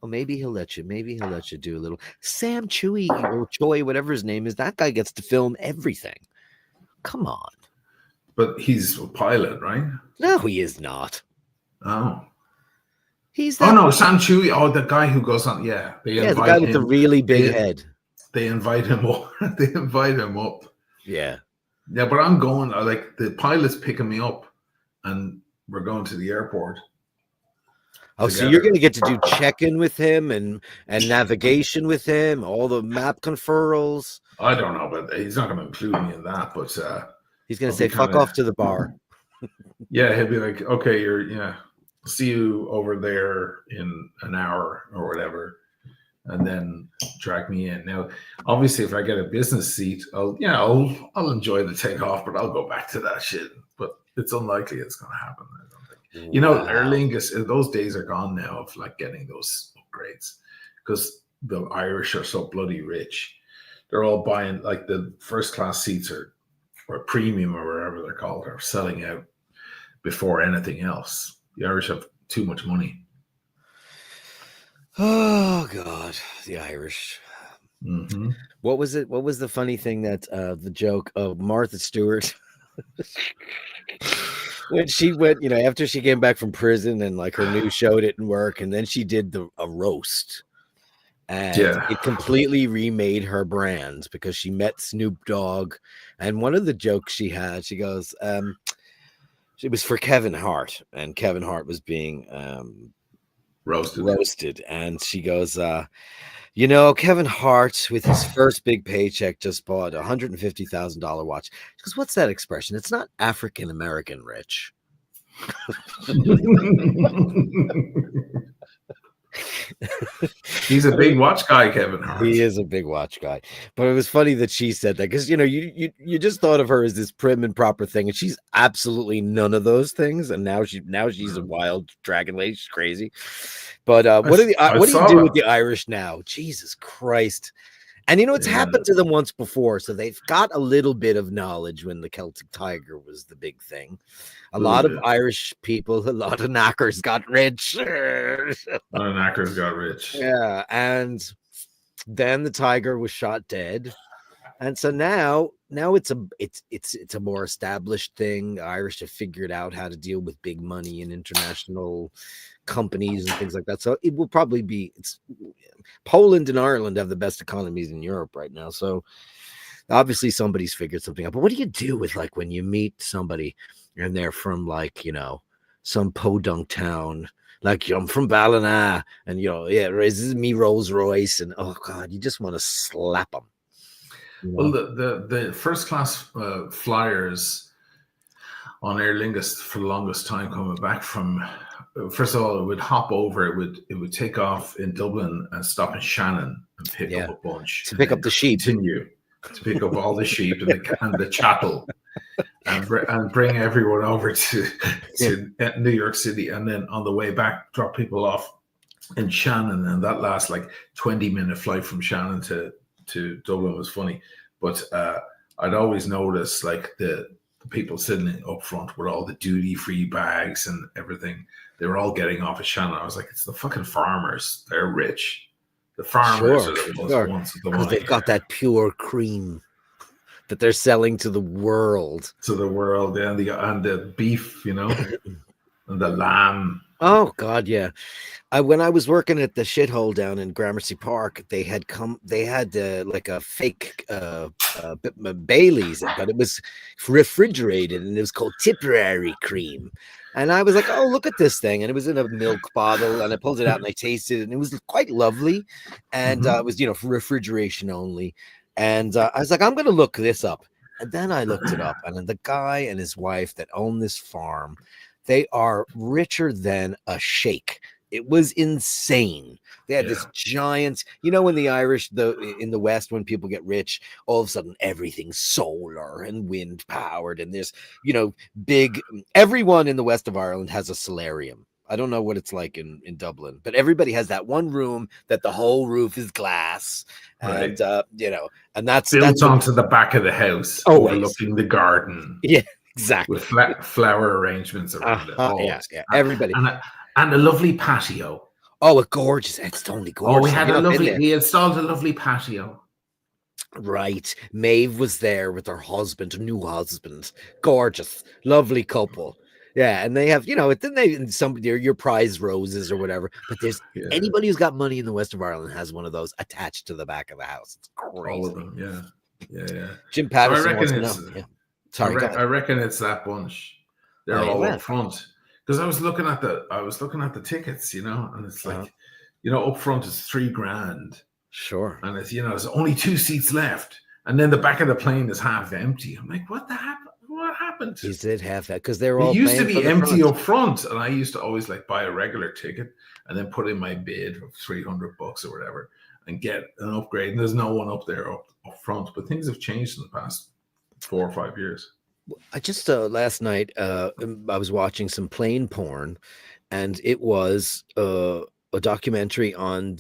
Speaker 1: Well, maybe he'll let you. Maybe he'll let you do a little. Sam Chewy or Choi, whatever his name is, that guy gets to film everything. Come on.
Speaker 2: But he's a pilot, right?
Speaker 1: No, he is not.
Speaker 2: Oh.
Speaker 1: He's
Speaker 2: that. Oh, no, Sam Chewy. Oh, the guy who goes on. Yeah.
Speaker 1: The guy with the really big head.
Speaker 2: They invite him up. They invite him up
Speaker 1: Yeah.
Speaker 2: Yeah, but I'm going, like, the pilot's picking me up and we're going to the airport.
Speaker 1: Oh, so you're going to get to do check-in with him and navigation with him, all the map conferrals.
Speaker 2: I don't know, but he's not going to include me in that. But
Speaker 1: he's going to say, "Fuck off to the bar."
Speaker 2: Yeah, he'll be like, "Okay, see you over there in an hour or whatever," and then drag me in. Now, obviously, if I get a business seat, I'll enjoy the takeoff, but I'll go back to that shit. But it's unlikely it's going to happen. I don't think.
Speaker 1: Wow.
Speaker 2: Aer Lingus, those days are gone now of like getting those upgrades because the Irish are so bloody rich. They're all buying, like, the first class seats or premium or whatever they're called are selling out before anything else. The Irish have too much money.
Speaker 1: Oh God, the Irish.
Speaker 2: Mm-hmm.
Speaker 1: What was it? What was the funny thing that the joke of Martha Stewart when she went, after she came back from prison and like her new show didn't work, and then she did a roast, and it completely remade her brand because she met Snoop Dogg, and one of the jokes she had, she goes, it was for Kevin Hart, and Kevin Hart was being roasted, and she goes, Kevin Hart with his first big paycheck just bought a $150,000 watch. She goes, "What's that expression? It's not African American rich."
Speaker 2: He's a big watch guy, Kevin Hart.
Speaker 1: He is a big watch guy. But it was funny that she said that because you just thought of her as this prim and proper thing, and she's absolutely none of those things. And now she's a wild dragon lady. She's crazy. But what do you do with the Irish now? Jesus Christ. And it's happened to them once before, so they've got a little bit of knowledge when the Celtic Tiger was the big thing. A lot of Irish people, a lot of knackers got rich.
Speaker 2: A lot of knackers got rich.
Speaker 1: Yeah, and then the tiger was shot dead, and so now it's a more established thing. The Irish have figured out how to deal with big money and international companies and things like that. So it will probably be Poland and Ireland have the best economies in Europe right now. So obviously somebody's figured something out. But what do you do with, like, when you meet somebody and they're from, like, some podunk town, like, I'm from Ballina, and this is me Rolls Royce, and oh God, you just want to slap them.
Speaker 2: Well, the first class flyers on Aer Lingus for the longest time coming back from, first of all, it would hop over, it would take off in Dublin and stop in Shannon and pick up a bunch
Speaker 1: to pick up the sheep,
Speaker 2: continue to pick up all the sheep and the chattel, and bring everyone over to New York City, and then on the way back drop people off in Shannon, and that last like 20-minute flight from Shannon to Dublin was funny. But I'd always notice, like, the people sitting up front with all the duty-free bags and everything, they were all getting off at Shannon. I was like, it's the fucking farmers. They're rich. The farmers are the ones with the money.
Speaker 1: They've got that pure cream that they're selling to the world.
Speaker 2: To the world, yeah, and the beef, and the lamb.
Speaker 1: Oh God, yeah. When I was working at the shithole down in Gramercy Park, they had like a fake Bailey's, but it was refrigerated, and it was called Tipperary cream. And I was like, "Oh, look at this thing!" And it was in a milk bottle, and I pulled it out and I tasted it, and it was quite lovely. And it was, for refrigeration only. And I was like, "I'm going to look this up." And then I looked it up, and the guy and his wife that own this farm, they are richer than a sheikh. It was insane. They had this giant, when the Irish, in the West, when people get rich, all of a sudden everything's solar and wind powered. And there's, everyone in the west of Ireland has a solarium. I don't know what it's like in Dublin, but everybody has that one room that the whole roof is glass. And, and that's
Speaker 2: built onto the back of the house, overlooking the garden.
Speaker 1: Yeah, exactly.
Speaker 2: With flower arrangements around it.
Speaker 1: Yeah, everybody.
Speaker 2: And a lovely patio.
Speaker 1: Oh, gorgeous. It's totally gorgeous.
Speaker 2: We installed a lovely patio.
Speaker 1: Right. Maeve was there with her husband, new husband. Gorgeous. Lovely couple. Yeah, and they have, your prize roses or whatever. But there's anybody who's got money in the west of Ireland has one of those attached to the back of the house. It's crazy.
Speaker 2: All of them, yeah. Yeah.
Speaker 1: Jim
Speaker 2: So I
Speaker 1: Patterson wants
Speaker 2: reckon
Speaker 1: to
Speaker 2: it's
Speaker 1: know. Yeah. Sorry, go ahead.
Speaker 2: I reckon it's that bunch.
Speaker 1: Oh,
Speaker 2: They're
Speaker 1: yeah,
Speaker 2: all
Speaker 1: well,
Speaker 2: up front. Because I was looking at the tickets, and it's
Speaker 1: uh-huh.
Speaker 2: like, up front is $3,000.
Speaker 1: Sure.
Speaker 2: And it's, there's only 2 seats left. And then the back of the plane is half empty. I'm like, what happened?
Speaker 1: Is it half that? Because they're
Speaker 2: It
Speaker 1: all
Speaker 2: used to
Speaker 1: paying for
Speaker 2: be
Speaker 1: the
Speaker 2: empty
Speaker 1: front.
Speaker 2: up front. And I used to always like buy a regular ticket and then put in my bid of $300 or whatever and get an upgrade. And there's no one up there up front. But things have changed in the past 4 or 5 years.
Speaker 1: I just last night I was watching some plane porn, and it was a documentary on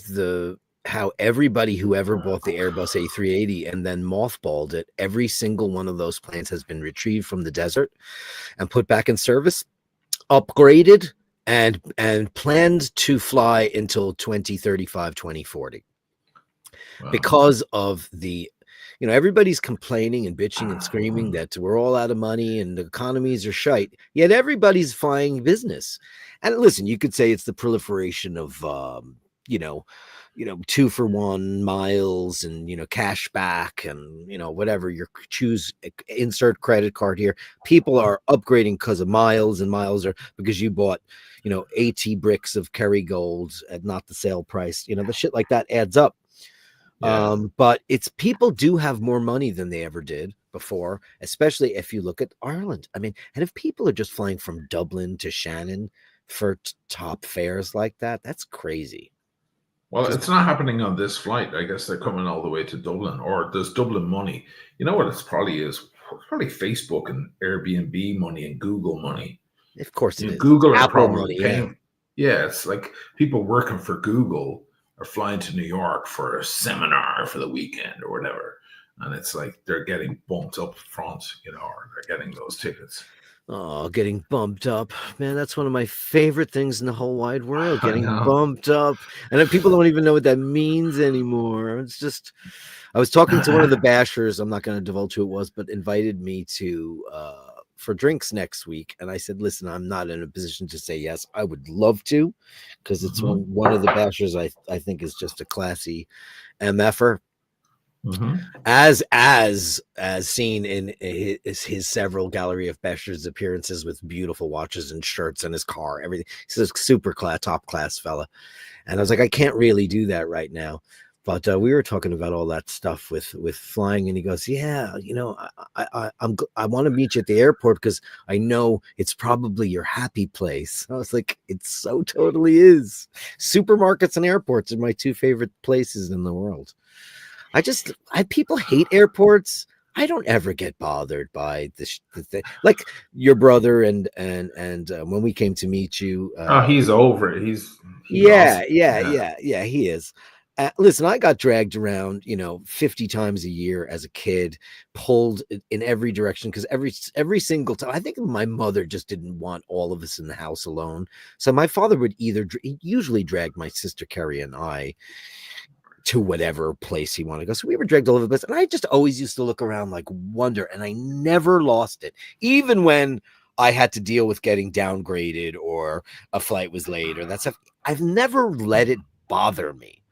Speaker 1: how everybody who ever bought the Airbus A380 and then mothballed it, every single one of those planes has been retrieved from the desert and put back in service, upgraded, and planned to fly until 2035, 2040.
Speaker 2: Wow.
Speaker 1: Because of the everybody's complaining and bitching and screaming that we're all out of money and the economies are shite, yet everybody's flying business. And listen, you could say it's the proliferation of 2-for-1 miles and cash back and whatever you choose, insert credit card here. People are upgrading because of miles, and miles are because you bought 80 bricks of Kerrygold at not the sale price. The shit like that adds up.
Speaker 2: Yeah.
Speaker 1: But it's people do have more money than they ever did before, especially if you look at Ireland. I mean, and if people are just flying from Dublin to Shannon for top fares like that, that's crazy.
Speaker 2: Well, it's not happening on this flight. I guess they're coming all the way to Dublin, or there's Dublin money. You know what it's probably is? It's probably Facebook and Airbnb money and Google money.
Speaker 1: Of course it is.
Speaker 2: Google are
Speaker 1: Apple
Speaker 2: probably
Speaker 1: money,
Speaker 2: paying. Yeah, it's like people working for Google are flying to New York for a seminar for the weekend or whatever. And it's like they're getting bumped up front, or they're getting those tickets.
Speaker 1: Oh, getting bumped up. Man, that's one of my favorite things in the whole wide world,
Speaker 2: I
Speaker 1: getting
Speaker 2: know.
Speaker 1: bumped up. And then people don't even know what that means anymore. It's just, I was talking to one of the bashers, I'm not going to divulge who it was, but invited me to for drinks next week. And I said, listen, I'm not in a position to say yes. I would love to, because it's one of the bashers I think is just a classy MFer. As seen in his several Gallery of Bashtards appearances with beautiful watches and shirts and his car, everything. He's a super top class fella. And I was like, I can't really do that right now. But we were talking about all that stuff with flying, and he goes, yeah, I want to meet you at the airport because I know it's probably your happy place. I was like, it so totally is. Supermarkets and airports are my 2 favorite places in the world. People hate airports. I don't ever get bothered by the thing. Like your brother and when we came to meet you.
Speaker 2: He's over it. He's
Speaker 1: yeah,
Speaker 2: awesome.
Speaker 1: yeah, he is. Listen, I got dragged around, 50 times a year as a kid, pulled in every direction because every single time, I think my mother just didn't want all of us in the house alone. So my father would usually drag my sister Carrie and I to whatever place he wanted to go. So we were dragged all over the place. And I just always used to look around like wonder, and I never lost it. Even when I had to deal with getting downgraded or a flight was late or that stuff, I've never let it bother me.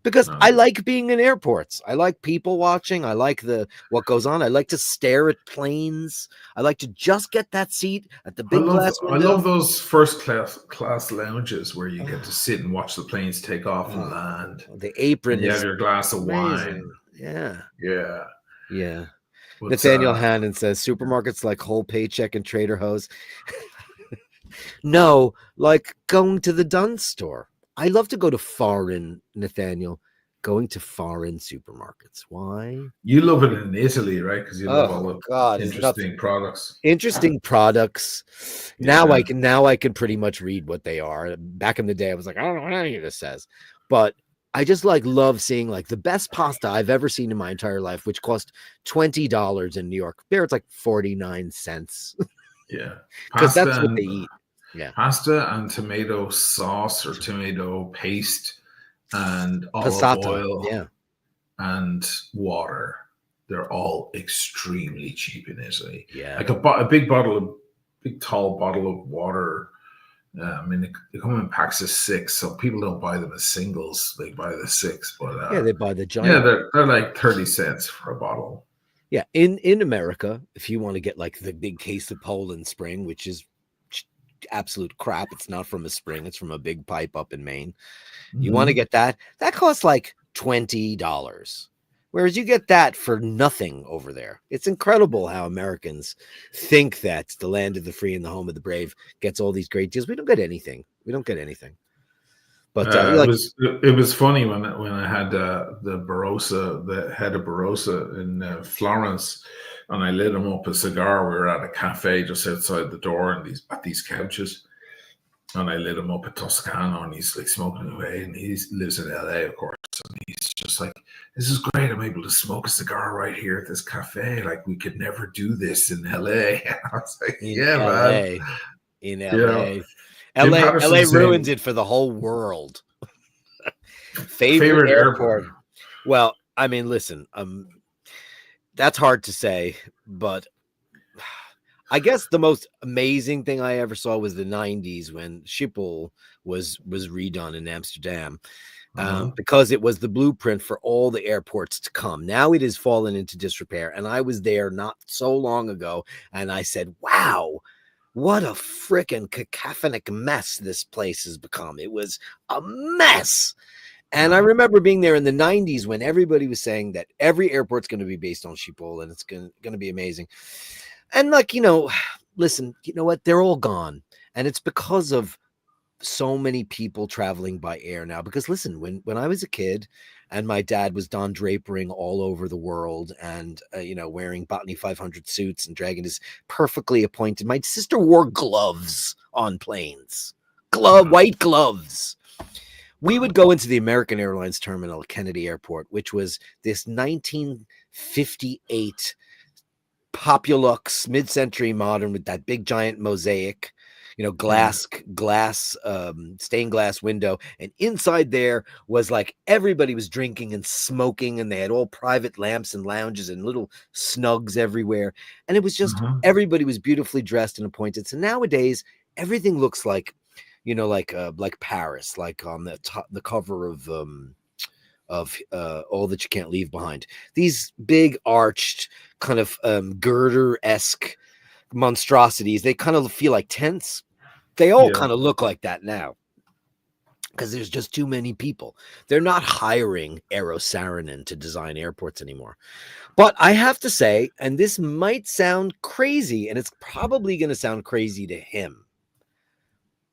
Speaker 1: Because I like being in airports. I like people watching. I like what goes on. I like to stare at planes. I like to just get that seat at the big glass window.
Speaker 2: I love those first class lounges where you get to sit and watch the planes take off and land.
Speaker 1: The apron,
Speaker 2: and you have your glass of
Speaker 1: amazing.
Speaker 2: wine.
Speaker 1: Yeah.
Speaker 2: But,
Speaker 1: Nathaniel Hannon says supermarkets like Whole Paycheck and Trader Joe's. No, like going to the Dunn store. I love to go to foreign, Nathaniel, going to foreign supermarkets. Why?
Speaker 2: You love it in Italy, right? Because you love all the interesting products.
Speaker 1: Interesting products.
Speaker 2: Yeah.
Speaker 1: Now I can pretty much read what they are. Back in the day, I was like, I don't know what any of this says. But I just love seeing the best pasta I've ever seen in my entire life, which cost $20 in New York. There it's 49 cents.
Speaker 2: Yeah.
Speaker 1: Because that's what they eat. Yeah.
Speaker 2: Pasta and tomato sauce or tomato paste and olive oil and water. They're all extremely cheap in Italy.
Speaker 1: Yeah.
Speaker 2: Like a big tall bottle of water. They come in packs of 6, so people don't buy them as singles. They buy the 6, but
Speaker 1: they buy the giant.
Speaker 2: Yeah, they're like 30 cents for a bottle.
Speaker 1: Yeah, in America, if you want to get like the big case of Poland Spring, which is absolute crap, it's not from a spring, it's from a big pipe up in Maine. You want to get that costs like $20. Whereas you get that for nothing over there. It's incredible how Americans think that the land of the free and the home of the brave gets all these great deals. We don't get anything. We don't get anything. But
Speaker 2: it was funny when I had the Barossa, the head of Barossa in Florence, and I lit him up a cigar. We were at a cafe just outside the door, and at these couches, and I lit him up a Toscano, and he's like smoking away, and he lives in LA, of course, and he's just like, "This is great. I'm able to smoke a cigar right here at this cafe. Like we could never do this in LA." And I was like, "Yeah, man,
Speaker 1: in LA."
Speaker 2: You know,
Speaker 1: LA ruins it for the whole world. Favorite airport. Well, I mean, listen, that's hard to say, but I guess the most amazing thing I ever saw was the 90s when Schiphol was redone in Amsterdam. Because it was the blueprint for all the airports to come. Now it has fallen into disrepair. And I was there not so long ago, and I said, wow, what a freaking cacophonic mess this place has become. It was a mess. And I remember being there in the 90s when everybody was saying that every airport's going to be based on Schiphol and it's going to be amazing. And like, you know, listen, you know what? They're all gone. And it's because of so many people traveling by air now. Because listen, when I was a kid and my dad was Don Drapering all over the world and, you know, wearing Botany 500 suits and dragging his perfectly appointed, my sister wore gloves on planes, white gloves. We would go into the American Airlines terminal at Kennedy Airport, which was this 1958 Populux mid-century modern with that big giant mosaic, you know, stained glass window. And inside there was like everybody was drinking and smoking, and they had all private lamps and lounges and little snugs everywhere. And it was just everybody was beautifully dressed and appointed. So nowadays, everything looks like, you know, like Paris, like on the cover of All That You Can't Leave Behind. These big arched kind of girder-esque monstrosities. They kind of feel like tents. They all kind of look like that now because there's just too many people. They're not hiring Eero Saarinen to design airports anymore. But I have to say, and this might sound crazy, and it's probably going to sound crazy to him,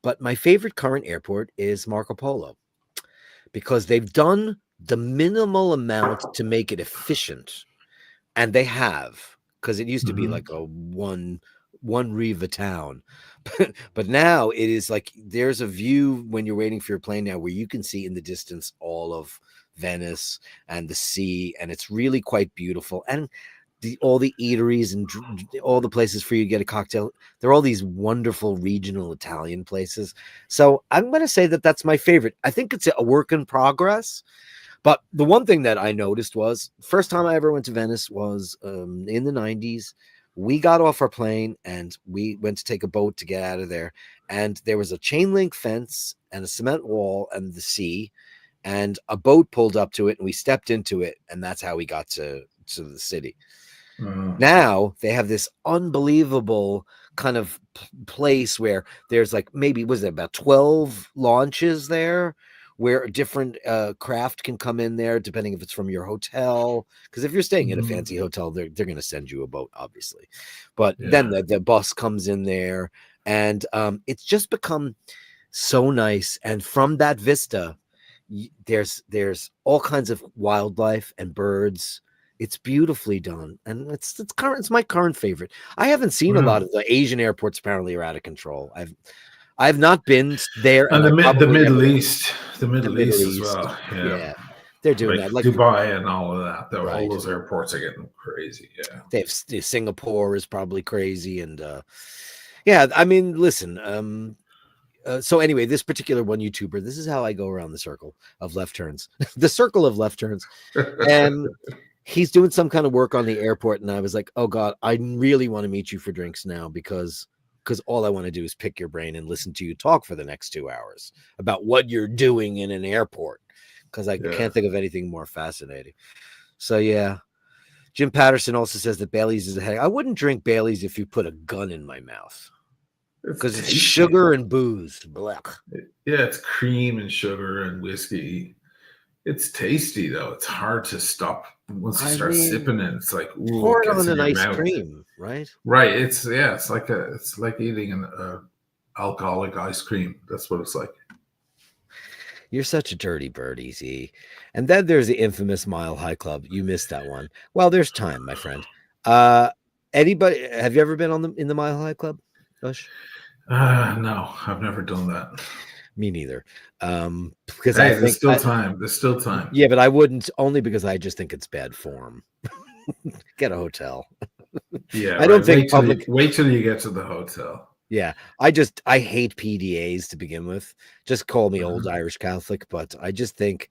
Speaker 1: but my favorite current airport is Marco Polo because they've done the minimal amount to make it efficient. And they have, because it used to be like a one Riva town. But now it is like there's a view when you're waiting for your plane now where you can see in the distance all of Venice and the sea. And it's really quite beautiful. And all the eateries and all the places for you to get a cocktail, they're all these wonderful regional Italian places. So I'm going to say that that's my favorite. I think it's a work in progress. But the one thing that I noticed was first time I ever went to Venice was in the 90s. We got off our plane and we went to take a boat to get out of there. And there was a chain link fence and a cement wall and the sea, and a boat pulled up to it and we stepped into it. And that's how we got to the city. Now they have this unbelievable kind of place where there's like maybe was it about 12 launches there where a different craft can come in there depending if it's from your hotel, because if you're staying in a fancy hotel they're going to send you a boat obviously, but then the bus comes in there and it's just become so nice. And from that vista there's all kinds of wildlife and birds. It's beautifully done, and it's my current favorite. I haven't seen a lot of the Asian airports. Apparently, are out of control. I've not been there.
Speaker 2: And the Middle East as well.
Speaker 1: Yeah, they're doing
Speaker 2: like
Speaker 1: that, like
Speaker 2: Dubai and all of that.
Speaker 1: Right.
Speaker 2: All those airports are getting crazy. Yeah,
Speaker 1: they have Singapore is probably crazy, and yeah. I mean, listen. So anyway, this particular one YouTuber, this is how I go around the circle of left turns, the circle of left turns, and. He's doing some kind of work on the airport, and I was like, oh God, I really want to meet you for drinks now because all I want to do is pick your brain and listen to you talk for the next 2 hours about what you're doing in an airport, because I can't think of anything more fascinating. So yeah, Jim Patterson also says that Bailey's is a headache. I wouldn't drink Bailey's if you put a gun in my mouth because it's sugar and booze. Blech.
Speaker 2: Yeah, it's cream and sugar and whiskey. It's tasty though. It's hard to stop once you start sipping it. It's like, ooh,
Speaker 1: pour
Speaker 2: it
Speaker 1: it on
Speaker 2: in
Speaker 1: an
Speaker 2: your
Speaker 1: ice
Speaker 2: mouth.
Speaker 1: cream, right?
Speaker 2: Right. It's like eating an alcoholic ice cream. That's what it's like.
Speaker 1: You're such a dirty bird, Easy. And then there's the infamous Mile High Club. You missed that one. Well, there's time, my friend. Anybody? Have you ever been in the Mile High Club, Ush?
Speaker 2: No, I've never done that.
Speaker 1: Me neither. Because
Speaker 2: there's still time. There's still time.
Speaker 1: Yeah, but I wouldn't, only because I just think it's bad form. Get a hotel.
Speaker 2: Yeah,
Speaker 1: I don't think
Speaker 2: wait till you get to the hotel.
Speaker 1: Yeah, I hate PDAs to begin with. Just call me old Irish Catholic, but I think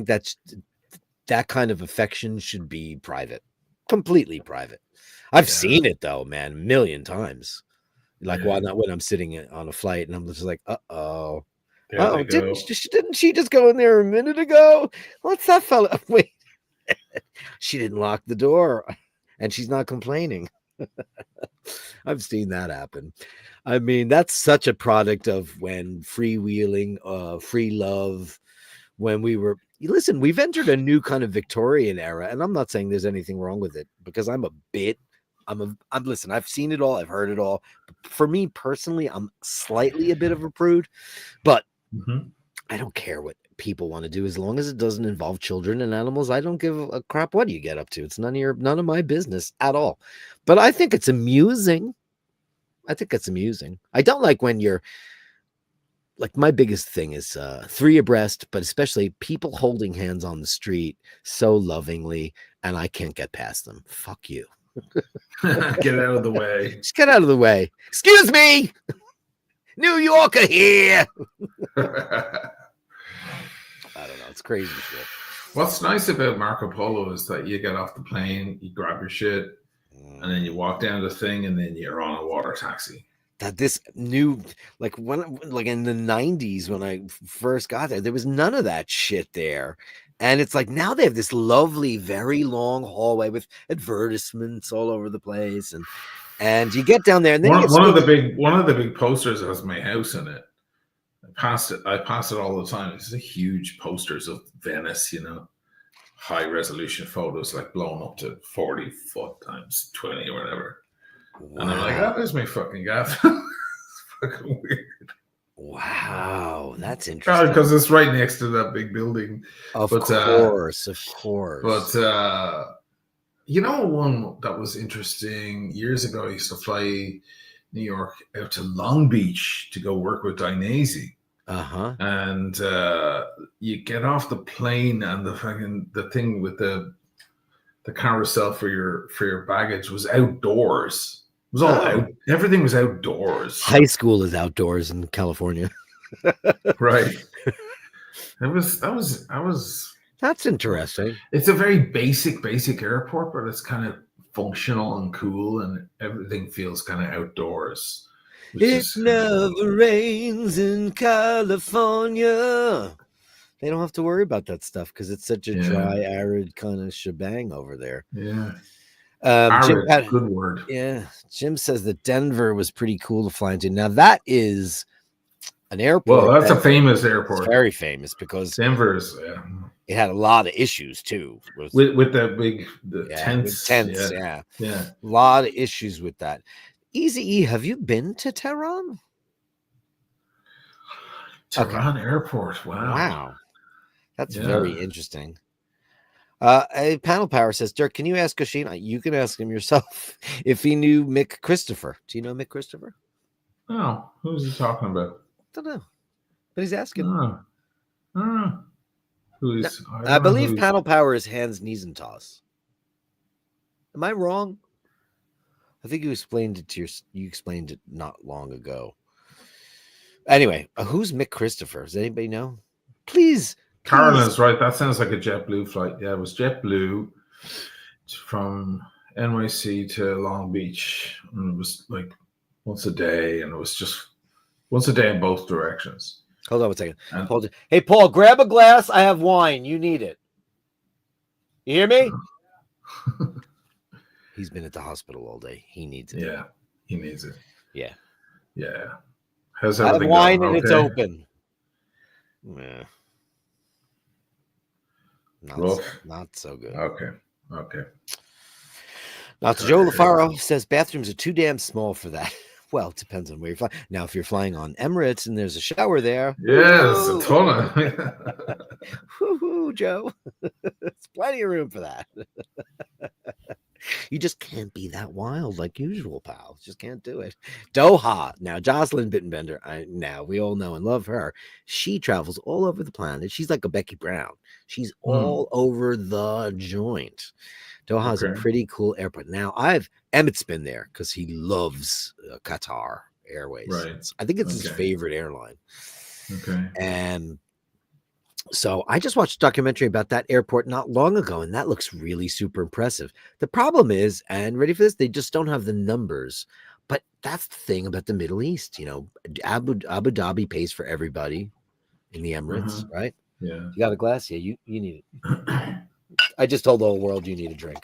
Speaker 1: that kind of affection should be private, completely private. I've seen it though, man, a million times. Like why not when I'm sitting on a flight and I'm just like, didn't she just go in there a minute ago? What's that fella? Wait, she didn't lock the door, and she's not complaining. I've seen that happen. I mean, that's such a product of when freewheeling, free love, when we've entered a new kind of Victorian era, and I'm not saying there's anything wrong with it because listen, I've seen it all. I've heard it all. For me personally, I'm slightly a bit of a prude, but I don't care what people want to do as long as it doesn't involve children and animals. I don't give a crap what you get up to. It's none of my business at all. But I think it's amusing. I don't like when you're like, my biggest thing is 3 abreast, but especially people holding hands on the street so lovingly, and I can't get past them. Fuck you.
Speaker 2: Get out of the way.
Speaker 1: Just get out of the way. Excuse me. New Yorker here. I don't know. It's crazy shit.
Speaker 2: What's nice about Marco Polo is that you get off the plane, you grab your shit, and then you walk down the thing, and then you're on a water taxi.
Speaker 1: That this new, like in the 90s when I first got there was none of that shit there. And it's like now they have this lovely, very long hallway with advertisements all over the place, and you get down there, and then
Speaker 2: one of the big posters has my house in it. I pass it all the time. It's a huge posters of Venice, high resolution photos, like blown up to 40 foot times 20 or whatever. Wow. And I'm like, that is my fucking gaff. It's fucking weird.
Speaker 1: Wow, that's interesting.
Speaker 2: Because it's right next to that big building.
Speaker 1: Of course.
Speaker 2: But one that was interesting years ago, I used to fly New York out to Long Beach to go work with Dainese. And you get off the plane, and the thing with the carousel for your baggage was outdoors. It was all out. Everything was outdoors.
Speaker 1: High school is outdoors in California.
Speaker 2: Right. That was.
Speaker 1: That's interesting.
Speaker 2: It's a very basic airport, but it's kind of functional and cool, and everything feels kind of outdoors.
Speaker 1: It never rains in California. They don't have to worry about that stuff because it's such a dry, arid kind of shebang over there.
Speaker 2: Yeah.
Speaker 1: Jim
Speaker 2: good word.
Speaker 1: Yeah. Jim says that Denver was pretty cool to fly into. Now that is an airport.
Speaker 2: Well, that's a famous airport.
Speaker 1: Very famous because
Speaker 2: Denver's.
Speaker 1: It had a lot of issues too.
Speaker 2: With the tents.
Speaker 1: Yeah. A lot of issues with that. Easy E, have you been to Tehran?
Speaker 2: Tehran Airport. Wow.
Speaker 1: That's very interesting. A panel power says, Dirk, can you ask Oisin? You can ask him yourself if he knew Mick Christopher. Do you know Mick Christopher?
Speaker 2: No. Who's he talking about?
Speaker 1: Don't know. But he's asking. I believe panel power is hands, knees, and toss. Am I wrong? I think you explained it not long ago. Anyway, who's Mick Christopher? Does anybody know? Please.
Speaker 2: Carolyn's right. That sounds like a JetBlue flight. Yeah, it was JetBlue from NYC to Long Beach. And it was like once a day, and it was just once a day in both directions.
Speaker 1: Hold on one second. Hey, Paul, grab a glass. I have wine. You need it. You hear me? He's been at the hospital all day. He needs it.
Speaker 2: Yeah, he needs it.
Speaker 1: Yeah.
Speaker 2: Yeah. How's
Speaker 1: I have
Speaker 2: everything
Speaker 1: wine
Speaker 2: going?
Speaker 1: and it's
Speaker 2: Okay.
Speaker 1: open. Yeah.
Speaker 2: Rough.
Speaker 1: Not so good.
Speaker 2: Okay.
Speaker 1: Now, Joe LaFaro says bathrooms are too damn small for that. Well, it depends on where you're flying. Now, if you're flying on Emirates and there's a shower there.
Speaker 2: Yeah, there's a ton of
Speaker 1: Woo-hoo, Joe. There's plenty of room for that. You just can't be that wild like usual, pal. Just can't do it. Doha. Now, Jocelyn Bittenbender, now we all know and love her. She travels all over the planet. She's like a Becky Brown. She's all over the joint. Doha's a pretty cool airport. Now, Emmett's been there because he loves Qatar Airways.
Speaker 2: Right.
Speaker 1: I think it's his favorite airline.
Speaker 2: Okay.
Speaker 1: And so I just watched a documentary about that airport not long ago, and that looks really super impressive. The problem is, and ready for this, they just don't have the numbers. But that's the thing about the Middle East. You know, Abu Dhabi pays for everybody in the Emirates, right?
Speaker 2: Yeah.
Speaker 1: You got a glass? Yeah, you need it. I just told the whole world you need a drink.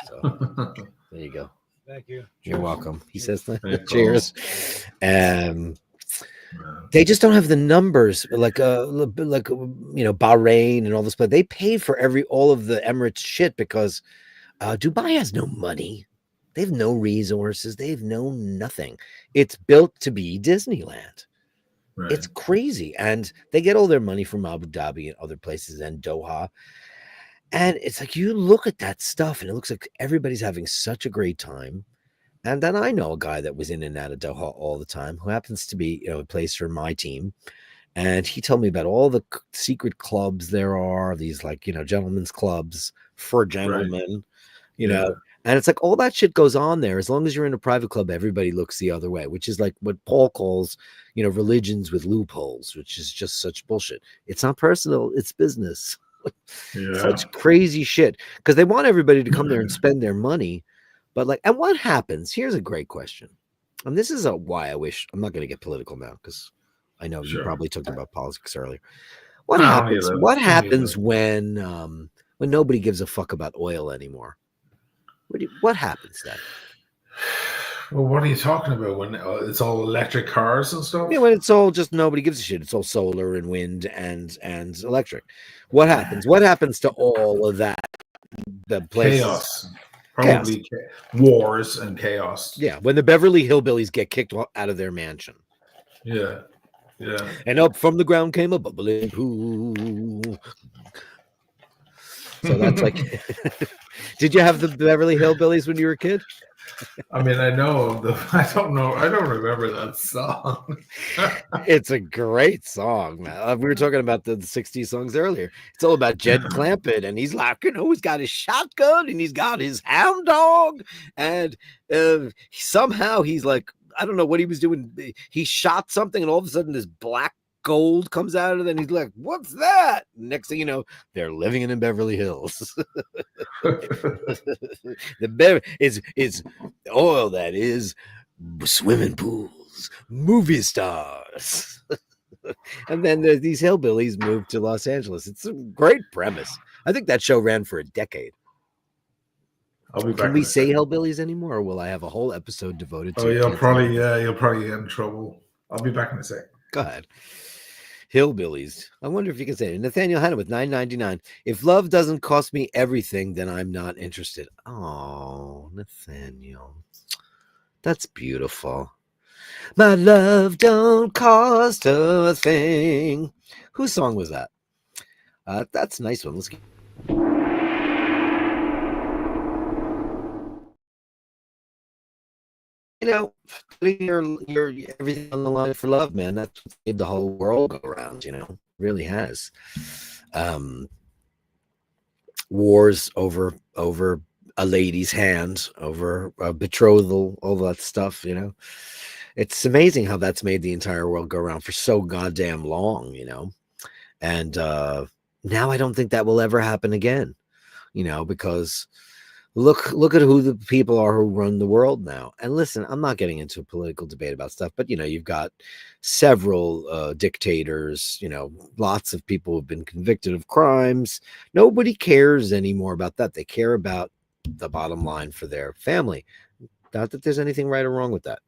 Speaker 1: So there you go.
Speaker 3: Thank you.
Speaker 1: You're welcome. He says that.
Speaker 2: Hey,
Speaker 1: Cheers. They just don't have the numbers like Bahrain and all this, but they pay for all of the Emirates shit because Dubai has no money. They have no resources. They have nothing. It's built to be Disneyland. Right. It's crazy. And they get all their money from Abu Dhabi and other places and Doha. And it's like you look at that stuff and it looks like everybody's having such a great time. And then I know a guy that was in and out of Doha all the time who happens to be, plays for my team. And he told me about all the secret clubs there are, these gentlemen's clubs for gentlemen, know. And it's like all that shit goes on there. As long as you're in a private club, everybody looks the other way, which is like what Paul calls, religions with loopholes, which is just such bullshit. It's not personal, it's business. Such crazy shit. Because they want everybody to come there and spend their money. But and what happens? Here's a great question. And this is why I wish I'm not going to get political now, because I know you probably talked about politics earlier. What happens? What happens when nobody gives a fuck about oil anymore? What happens then?
Speaker 2: Well, what are you talking about? When it's all electric cars and stuff?
Speaker 1: Yeah, when it's all just nobody gives a shit. It's all solar and wind and electric. What happens? What happens to all of that? The places?
Speaker 2: Chaos. Probably wars and chaos.
Speaker 1: Yeah, when the Beverly Hillbillies get kicked out of their mansion.
Speaker 2: Yeah.
Speaker 1: And up from the ground came a bubbling pool. So that's like, did you have the Beverly Hillbillies when you were a kid?
Speaker 2: I mean, I don't remember that song.
Speaker 1: It's a great song, man. We were talking about the 60s songs earlier. It's all about Jed Clampett, and he's like, he's got his shotgun and he's got his hound dog, and somehow he's like, I don't know what he was doing. He shot something, and all of a sudden this black gold comes out of it, and he's like, what's that? Next thing you know, they're living in Beverly Hills. It's oil that is swimming pools, movie stars. And then these hillbillies moved to Los Angeles. It's a great premise. I think that show ran for a decade. Can we say hillbillies anymore, or will I have a whole episode devoted to it?
Speaker 2: You'll probably get in trouble. I'll be back in a sec.
Speaker 1: Go ahead. Hillbillies. I wonder if you can say it. Nathaniel Hanna with $9.99. If love doesn't cost me everything, then I'm not interested. Oh, Nathaniel. That's beautiful. My love don't cost a thing. Whose song was that? That's a nice one. Let's get. Putting your everything on the line for love, man. That's what made the whole world go around, really has. Wars over a lady's hand, over a betrothal, all that stuff, It's amazing how that's made the entire world go around for so goddamn long, And now I don't think that will ever happen again, because look at who the people are who run the world now. And listen, I'm not getting into a political debate about stuff, but you've got several dictators, lots of people who've been convicted of crimes. Nobody cares anymore about that. They care about the bottom line for their family. Not that there's anything right or wrong with that.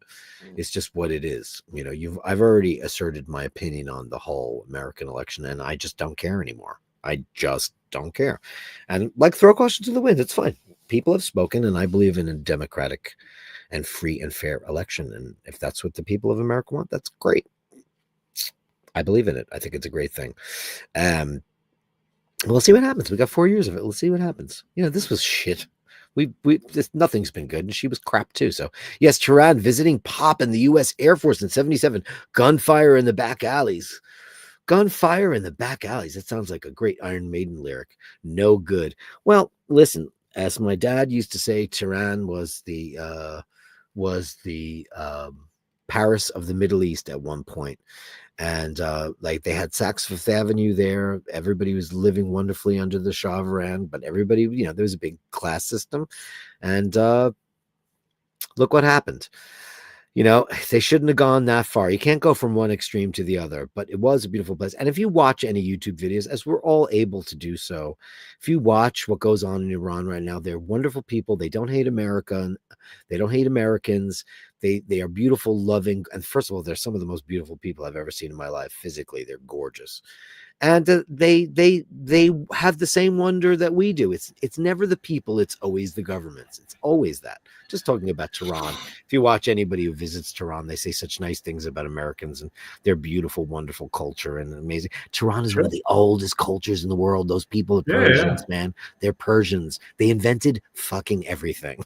Speaker 1: It's just what it is. You know, I've already asserted my opinion on the whole American election, and I just don't care anymore. I just don't care. And like, throw caution to the wind. It's fine. People have spoken, and I believe in a democratic and free and fair election. And if that's what the people of America want, that's great. I believe in it. I think it's a great thing. We'll see what happens. We got 4 years of it. Let's see what happens. You know, this was shit. Nothing's been good, and she was crap too. So yes, Turan visiting Pop in the U.S. Air Force in '77. Gunfire in the back alleys. Gunfire in the back alleys. That sounds like a great Iron Maiden lyric. No good. Well, listen, as my dad used to say, Tehran was the Paris of the Middle East at one point. And like, they had Saks Fifth Avenue there. Everybody was living wonderfully under the Shah of Iran, but everybody, you know, there was a big class system. And look what happened. You know, they shouldn't have gone that far. You can't go from one extreme to the other, but it was a beautiful place. And if you watch any YouTube videos, as we're all able to do so, if you watch what goes on in Iran right now, they're wonderful people. They don't hate America. They don't hate Americans. They are beautiful, loving. And first of all, they're some of the most beautiful people I've ever seen in my life. Physically, they're gorgeous. And they have the same wonder that we do. It's never the people. It's always the governments. It's always that. Just talking about Tehran. If you watch anybody who visits Tehran, they say such nice things about Americans and their beautiful, wonderful culture and amazing. Tehran is one of the oldest cultures in the world. Those people are Persians, man. They're Persians. They invented fucking everything.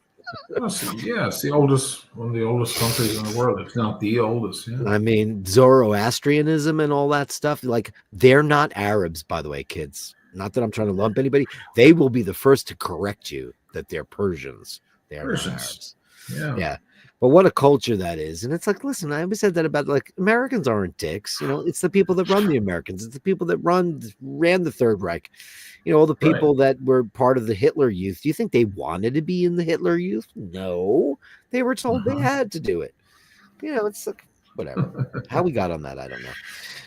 Speaker 2: It's the oldest, one of the oldest countries in the world, if not the oldest. Yeah.
Speaker 1: I mean, Zoroastrianism and all that stuff. Like, they're not Arabs, by the way, kids. Not that I'm trying to lump anybody. They will be the first to correct you that they're Persians. They're not Arabs. Yeah. But what a culture that is. And it's like, listen, I always said that about, like, Americans aren't dicks. You know, it's the people that run the Americans. It's the people that ran the Third Reich. You know, all the people that were part of the Hitler Youth. Do you think they wanted to be in the Hitler Youth? No. They were told they had to do it. You know, it's like, whatever. How we got on that, I don't know.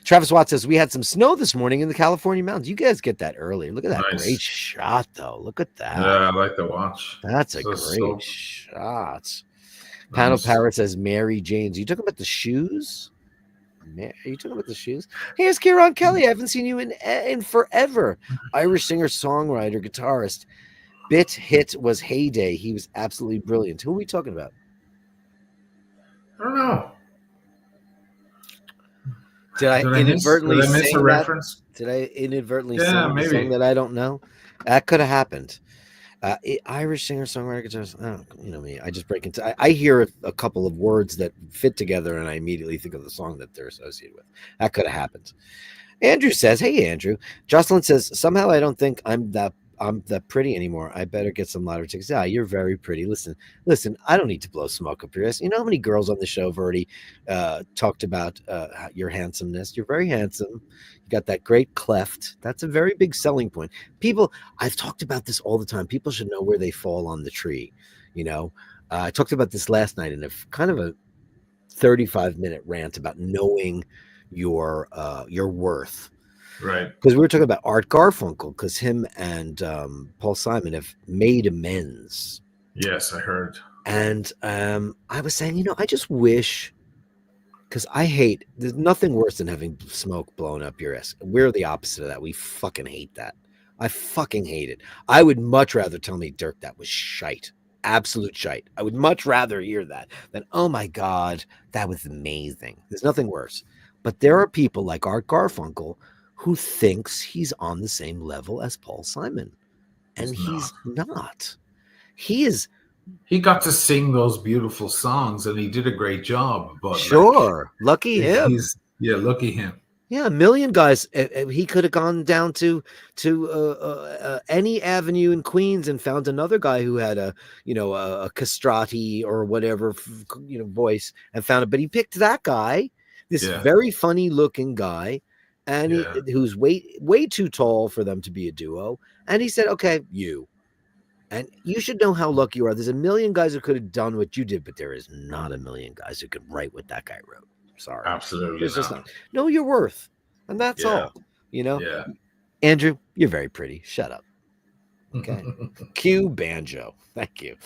Speaker 1: Travis Watts says, we had some snow this morning in the California mountains. You guys get that early. Look at that great shot, though. Look at that.
Speaker 2: Yeah, I like the watch.
Speaker 1: That's a great shot. Panel Power says, Mary Janes. Are you talking about the shoes? Are you talking about the shoes? Hey, it's Kieran Kelly. I haven't seen you in forever. Irish singer, songwriter, guitarist. Bit hit was heyday. He was absolutely brilliant. Who are we talking about?
Speaker 2: I don't know.
Speaker 1: Did I inadvertently
Speaker 2: miss a reference?
Speaker 1: Did I inadvertently sing a song that I don't know? That could have happened. Irish singer, songwriter, guitarist. Oh, you know me. I just break into. I hear a couple of words that fit together, and I immediately think of the song that they're associated with. That could have happened. Andrew says, "Hey, Andrew." Jocelyn says, "Somehow I don't think I'm that pretty anymore. I better get some lottery tickets." Yeah, you're very pretty. Listen. I don't need to blow smoke up your ass. You know how many girls on the show have already talked about your handsomeness? You're very handsome. You got that great cleft. That's a very big selling point. People, I've talked about this all the time. People should know where they fall on the tree. You know, I talked about this last night in a kind of a 35-minute rant about knowing your worth.
Speaker 2: Right.
Speaker 1: Because we were talking about Art Garfunkel, because him and Paul Simon have made amends.
Speaker 2: Yes, I heard.
Speaker 1: And I was saying, you know, I just wish, because there's nothing worse than having smoke blown up your ass. We're the opposite of that. We fucking hate that. I fucking hate it. I would much rather tell me, Dirk, that was shite. Absolute shite. I would much rather hear that than, oh my God, that was amazing. There's nothing worse. But there are people like Art Garfunkel who thinks he's on the same level as Paul Simon. And he's not. He
Speaker 2: got to sing those beautiful songs, and he did a great job. But
Speaker 1: sure, lucky him.
Speaker 2: Lucky him.
Speaker 1: Yeah, a million guys. He could have gone down to any avenue in Queens and found another guy who had a castrati or whatever voice and found it. But he picked that guy, this very funny looking guy, and who's way too tall for them to be a duo. And he said, "Okay, you." And you should know how lucky you are. There's a million guys who could have done what you did, but there is not a million guys who could write what that guy wrote. Sorry.
Speaker 2: Absolutely not.
Speaker 1: Know your worth. And that's all. You know?
Speaker 2: Yeah.
Speaker 1: Andrew, you're very pretty. Shut up. Okay. Cue banjo. Thank you.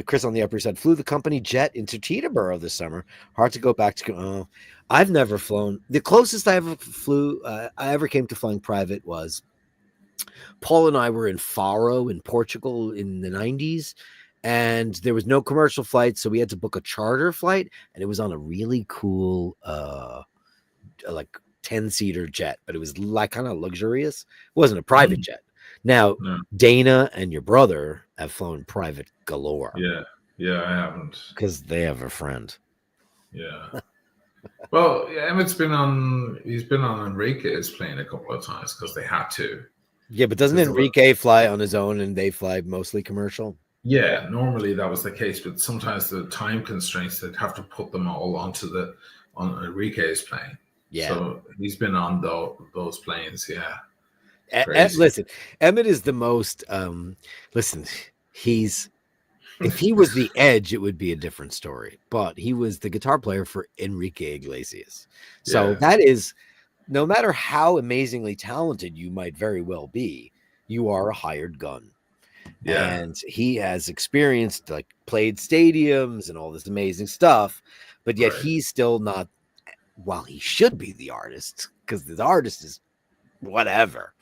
Speaker 1: Chris on the Upper Side flew the company jet into Teterboro this summer. Hard to go back to. Oh, I've never flown. The closest I ever flew, I ever came to flying private was Paul and I were in Faro in Portugal in the 90s, and there was no commercial flight, so we had to book a charter flight, and it was on a really cool, like 10-seater jet, but it was like kind of luxurious. It wasn't a private jet. Now,
Speaker 2: No.
Speaker 1: Dana and your brother have flown private galore.
Speaker 2: Yeah, I haven't.
Speaker 1: Because they have a friend.
Speaker 2: Yeah. Well, yeah, Emmett's been on. He's been on Enrique's plane a couple of times because they had to.
Speaker 1: Yeah, but doesn't Enrique fly on his own and they fly mostly commercial?
Speaker 2: Yeah, normally that was the case, but sometimes the time constraints, they'd have to put them all on Enrique's plane.
Speaker 1: Yeah.
Speaker 2: So he's been on those planes. Yeah.
Speaker 1: Listen, Emmett is the most. Listen, if he was the Edge, it would be a different story. But he was the guitar player for Enrique Iglesias. So that is, no matter how amazingly talented you might very well be, you are a hired gun. Yeah. And he has experienced, like, played stadiums and all this amazing stuff, but yet he's still not. Well, he should be the artist, because the artist is whatever.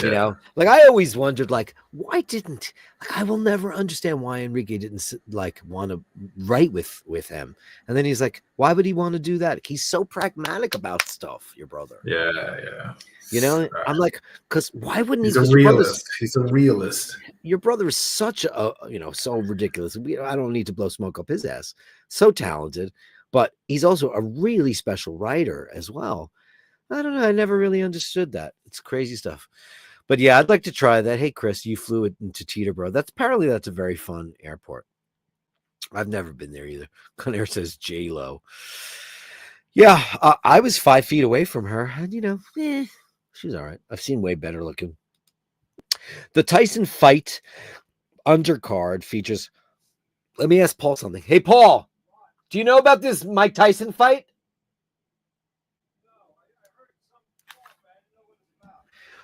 Speaker 1: You know, like, I always wondered, like, why didn't, like, I will never understand why Enrique didn't, like, want to write with him. And then he's like, why would he want to do that? He's so pragmatic about stuff, your brother.
Speaker 2: Yeah.
Speaker 1: You know, I'm like, because why wouldn't he?
Speaker 2: He's a realist. He's a realist.
Speaker 1: Your brother is such a, so ridiculous. I don't need to blow smoke up his ass. So talented, but he's also a really special writer as well. I don't know. I never really understood that. It's crazy stuff. But yeah, I'd like to try that. Hey, Chris, you flew it into Teterboro. That's a very fun airport. I've never been there either. Conair says J-Lo. Yeah, I was 5 feet away from her, and she's all right. I've seen way better looking. The Tyson fight undercard features. Let me ask Paul something. Hey, Paul, do you know about this Mike Tyson fight?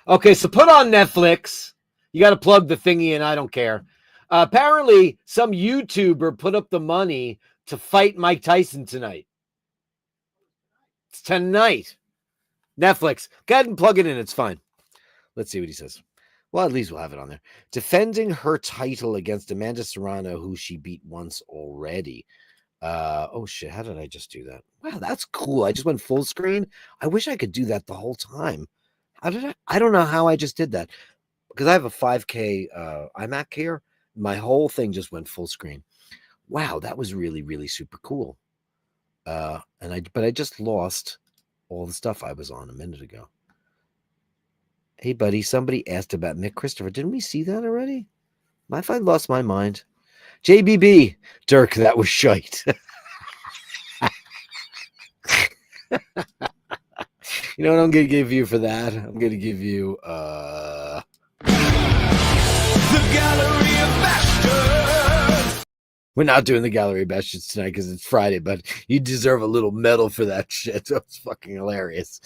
Speaker 1: Okay, so put on Netflix. You got to plug the thingy, and I don't care. Apparently, some YouTuber put up the money to fight Mike Tyson tonight. It's tonight. Netflix. Go ahead and plug it in. It's fine. Let's see what he says. Well, at least we'll have it on there. Defending her title against Amanda Serrano, who she beat once already. Oh, shit. How did I just do that? Wow, that's cool. I just went full screen. I wish I could do that the whole time. I don't know how I just did that, because I have a 5K iMac here. My whole thing just went full screen. Wow, that was really, really super cool. But I just lost all the stuff I was on a minute ago. Hey, buddy, somebody asked about Mick Christopher. Didn't we see that already? If I lost my mind. JBB, Dirk, that was shite. You know what I'm going to give you for that? I'm going to give you the Gallery of Bashtards. We're not doing the Gallery of Bashtards tonight because it's Friday, but you deserve a little medal for that shit. That's fucking hilarious.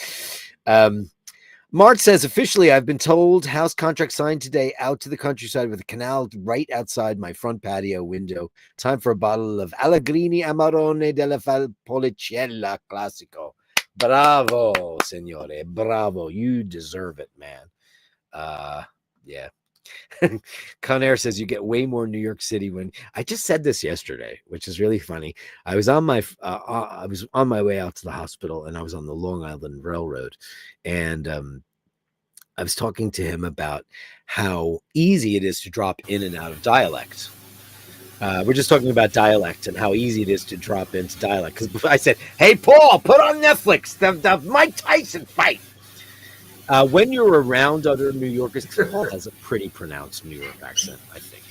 Speaker 1: Mart says, officially, I've been told house contract signed today, out to the countryside with a canal right outside my front patio window. Time for a bottle of Allegrini Amarone della Valpolicella Classico. Bravo, signore. Bravo. You deserve it, man. Yeah. Conair says you get way more New York City when I just said this yesterday, which is really funny. I was on my way out to the hospital, and I was on the Long Island Railroad, and I was talking to him about how easy it is to drop in and out of dialect. We're just talking about dialect and how easy it is to drop into dialect. Because I said, hey, Paul, put on Netflix the Mike Tyson fight. When you're around other New Yorkers, Paul has a pretty pronounced New York accent, I think.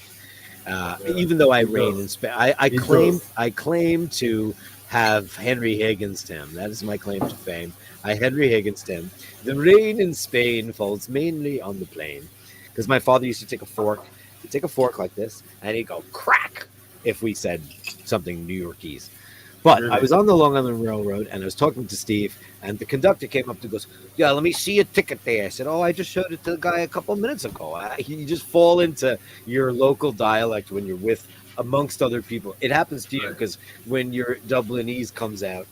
Speaker 1: Even though I reign in Spain, I claim to have Henry Higgins him. That is my claim to fame. I Henry Higgins him. The rain in Spain falls mainly on the plain. Because my father used to take a fork. He'd take a fork like this, and he'd go crack if we said something New Yorkese. But
Speaker 2: Really?
Speaker 1: I was on the Long Island Railroad and I was talking to Steve, and the conductor came up and goes, "Yeah, let me see your ticket there." I said, "Oh, I just showed it to the guy a couple of minutes ago." You just fall into your local dialect when you're with amongst other people. It happens to you because when your Dublinese comes out,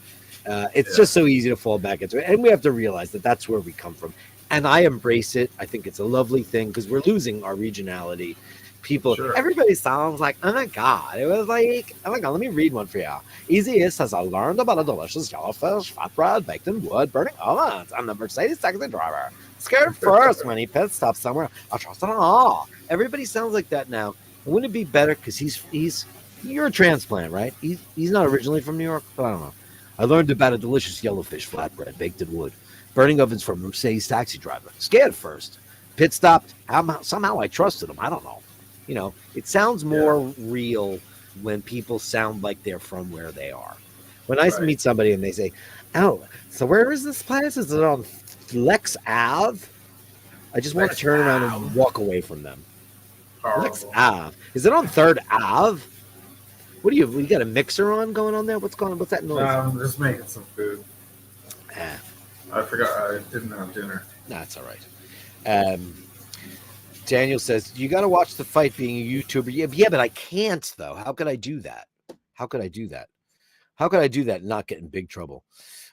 Speaker 1: it's just so easy to fall back into it. And we have to realize that that's where we come from. And I embrace it. I think it's a lovely thing because we're losing our regionality. People, everybody sounds like, oh my God. It was like, oh my God, let me read one for you. Easy is says, I learned about a delicious yellowfish, flatbread, baked in wood, burning ovens, and the Mercedes taxi driver. Scared first when he pit stops somewhere. I trust it all. Everybody sounds like that now. Wouldn't it be better? Because you're a transplant, right? He's not originally from New York, but I don't know. I learned about a delicious yellowfish flatbread baked in wood. Burning ovens for a Mercedes taxi driver. Scared first. Pit stopped. Somehow I trusted him. I don't know. You know, it sounds more real when people sound like they're from where they are. When I meet somebody and they say, "Oh, so where is this place? Is it on Lex Ave?" I just want to turn around and walk away from them.
Speaker 2: Horrible.
Speaker 1: Lex Ave. Is it on 3rd Ave? What do you got a mixer on going on there? What's going on? What's that noise?
Speaker 2: I'm just making some food. I forgot I didn't have dinner.
Speaker 1: That's all right. Daniel says, you got to watch the fight being a YouTuber. Yeah, but I can't, though. How could I do that? How could I do that and not get in big trouble?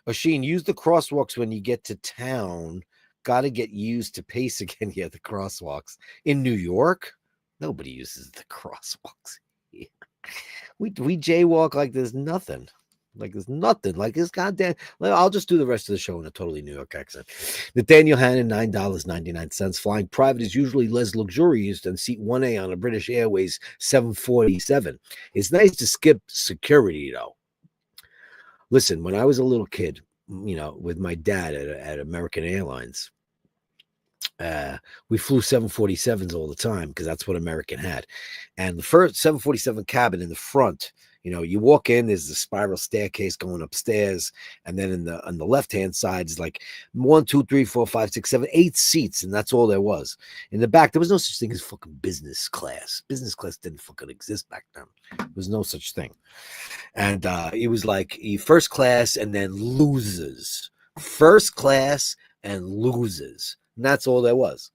Speaker 1: Oisin, use the crosswalks when you get to town. Got to get used to pace again. Yeah, the crosswalks. In New York, nobody uses the crosswalks. We jaywalk like there's nothing. Like there's nothing. Like this goddamn. I'll just do the rest of the show in a totally New York accent. Nathaniel Hannon, $9.99. Flying private is usually less luxurious than seat 1A on a British Airways 747. It's nice to skip security though. Listen, when I was a little kid, you know, with my dad at American Airlines, we flew 747s all the time because that's what American had. And the first 747 cabin in the front, you know, you walk in, there's the spiral staircase going upstairs, and then on the left-hand side is like 1, 2, 3, 4, 5, 6, 7, 8 seats, and that's all there was. In the back, there was no such thing as fucking business class. Business class didn't fucking exist back then. There was no such thing. And it was like first class and then losers. First class and losers. And that's all there was.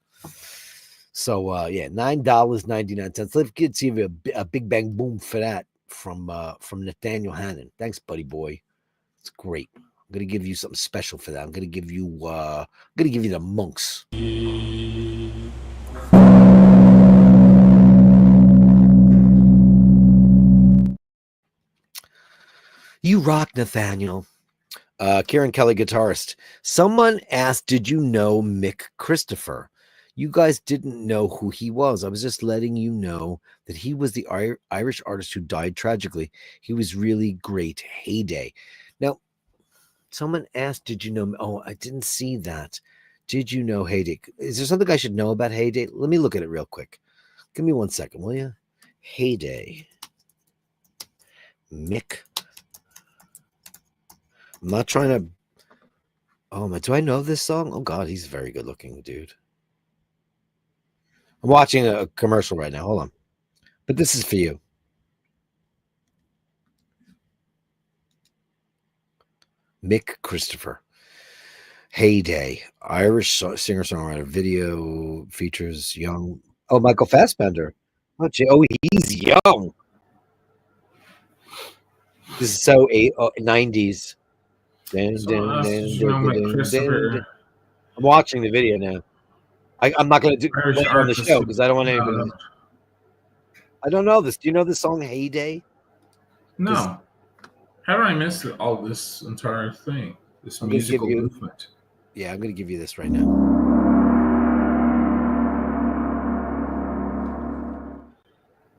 Speaker 1: So yeah, $9.99. Let's give a big bang boom for that from Nathaniel Hannon. Thanks, buddy boy. It's great. I'm gonna give you something special for that. I'm gonna give you the monks. You rock, Nathaniel. Kieran Kelly, guitarist. Someone asked, did you know Mick Christopher? You guys didn't know who he was. I was just letting you know that he was the Irish artist who died tragically. He was really great. Heyday. Now, someone asked, did you know? Oh, I didn't see that. Did you know Heyday? Is there something I should know about Heyday? Let me look at it real quick. Give me 1 second, will you? Heyday. Mick. I'm not trying to. Oh my! Do I know this song? Oh God, he's a very good looking dude. I'm watching a commercial right now. Hold on, but this is for you. Mick Christopher. Heyday, Irish singer-songwriter. Video features young. Oh, Michael Fassbender. Oh, he's young. This is so 90s. I'm watching the video now. I'm not going to play it on the show because I don't want anybody. I don't know this. Do you know the song Heyday?
Speaker 2: No. How did I miss all this entire thing? This musical movement.
Speaker 1: Yeah, I'm going to give you this right now.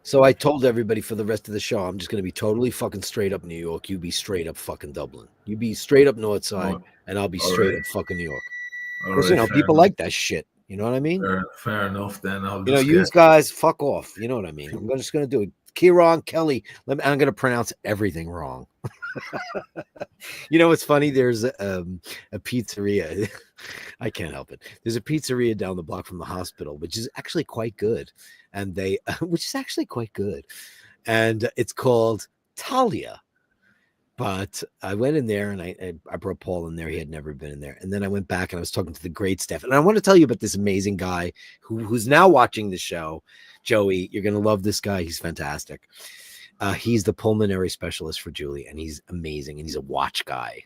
Speaker 1: So I told everybody for the rest of the show, I'm just going to be totally fucking straight up New York. You be straight up fucking Dublin. You be straight up North Side, and I'll be straight up fucking New York. Because, you know, people like that shit. You know what I mean?
Speaker 2: Fair enough, then.
Speaker 1: You guys, fuck off. You know what I mean? I'm just going to do it. Kieran Kelly. I'm going to pronounce everything wrong. You know what's funny? There's a pizzeria. I can't help it. There's a pizzeria down the block from the hospital, which is actually quite good. And which is actually quite good. And it's called Talia. But I went in there and I brought Paul in there. He had never been in there. And then I went back and I was talking to the great staff. And I want to tell you about this amazing guy who's now watching the show. Joey, you're going to love this guy. He's fantastic. He's the pulmonary specialist for Julie, and he's amazing. And he's a watch guy.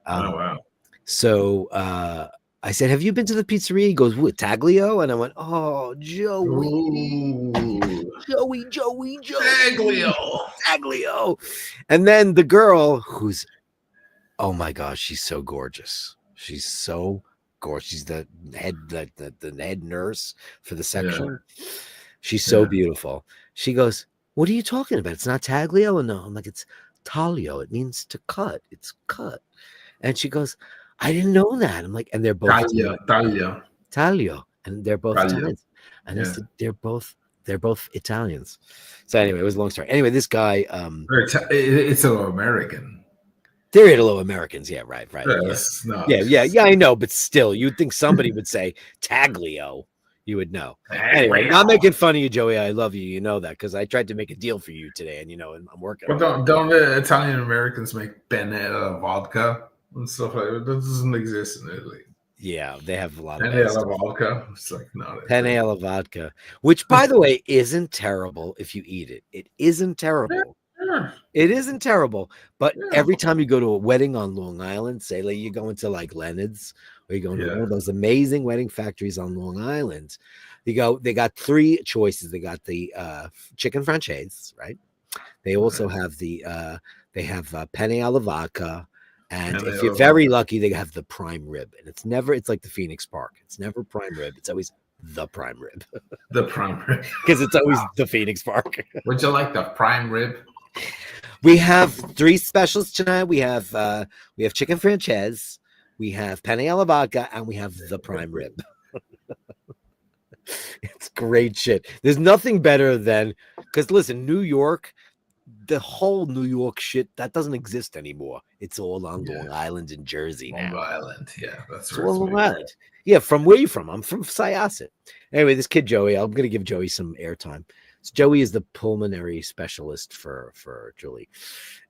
Speaker 2: Oh, wow.
Speaker 1: So I said, have you been to the pizzeria? He goes, what, Taglio? And I went, oh, Joey.
Speaker 2: Ooh.
Speaker 1: Joey.
Speaker 2: Taglio.
Speaker 1: Taglio. And then the girl who's, oh my gosh, she's so gorgeous. She's so gorgeous. She's the head, the head nurse for the section. Yeah. She's so beautiful. She goes, what are you talking about? It's not Taglio? And no, I'm like, it's Taglio. It means to cut. It's cut. And she goes, I didn't know that. I'm like, and they're both Taglio, and they're both Italians. And I said, they're both Italians. So anyway, it was a long story. Anyway, this guy,
Speaker 2: it's a little American.
Speaker 1: They're Italo-Americans, yeah, right.
Speaker 2: Yes,
Speaker 1: yeah, I know, but still, you'd think somebody would say Taglio. You would know. Anyway, not making fun of you, Joey. I love you. You know that because I tried to make a deal for you today, and and I'm working.
Speaker 2: Well, don't the Italian Americans make penne alla vodka and stuff like that? That doesn't exist in Italy.
Speaker 1: Yeah, they have a lot of
Speaker 2: penne alla vodka. It's like not
Speaker 1: penne alla vodka, which, by the way, isn't terrible if you eat it. It isn't terrible.
Speaker 2: Yeah.
Speaker 1: It isn't terrible, but every time you go to a wedding on Long Island, say like you're going to like Leonard's, or you're going to one of those amazing wedding factories on Long Island, they got three choices. They got the chicken franchise, right? They also have the penne alla vodka, and if you're very lucky, they have the prime rib. And it's like the Phoenix Park. It's never prime rib. It's always the prime rib.
Speaker 2: The prime rib.
Speaker 1: Because it's always the Phoenix Park.
Speaker 2: Would you like the prime rib?
Speaker 1: We have three specials tonight. We have chicken franchise, we have penne alla vodka, and we have the prime rib. It's great shit. There's nothing better than, because listen, New York, the whole New York shit that doesn't exist anymore. It's all on Long Island and Jersey now.
Speaker 2: Long Island, yeah, that's
Speaker 1: right. Long Island. Yeah, from where are you from? I'm from Syosset. Anyway, this kid Joey, I'm gonna give Joey some airtime. So Joey is the pulmonary specialist for Julie,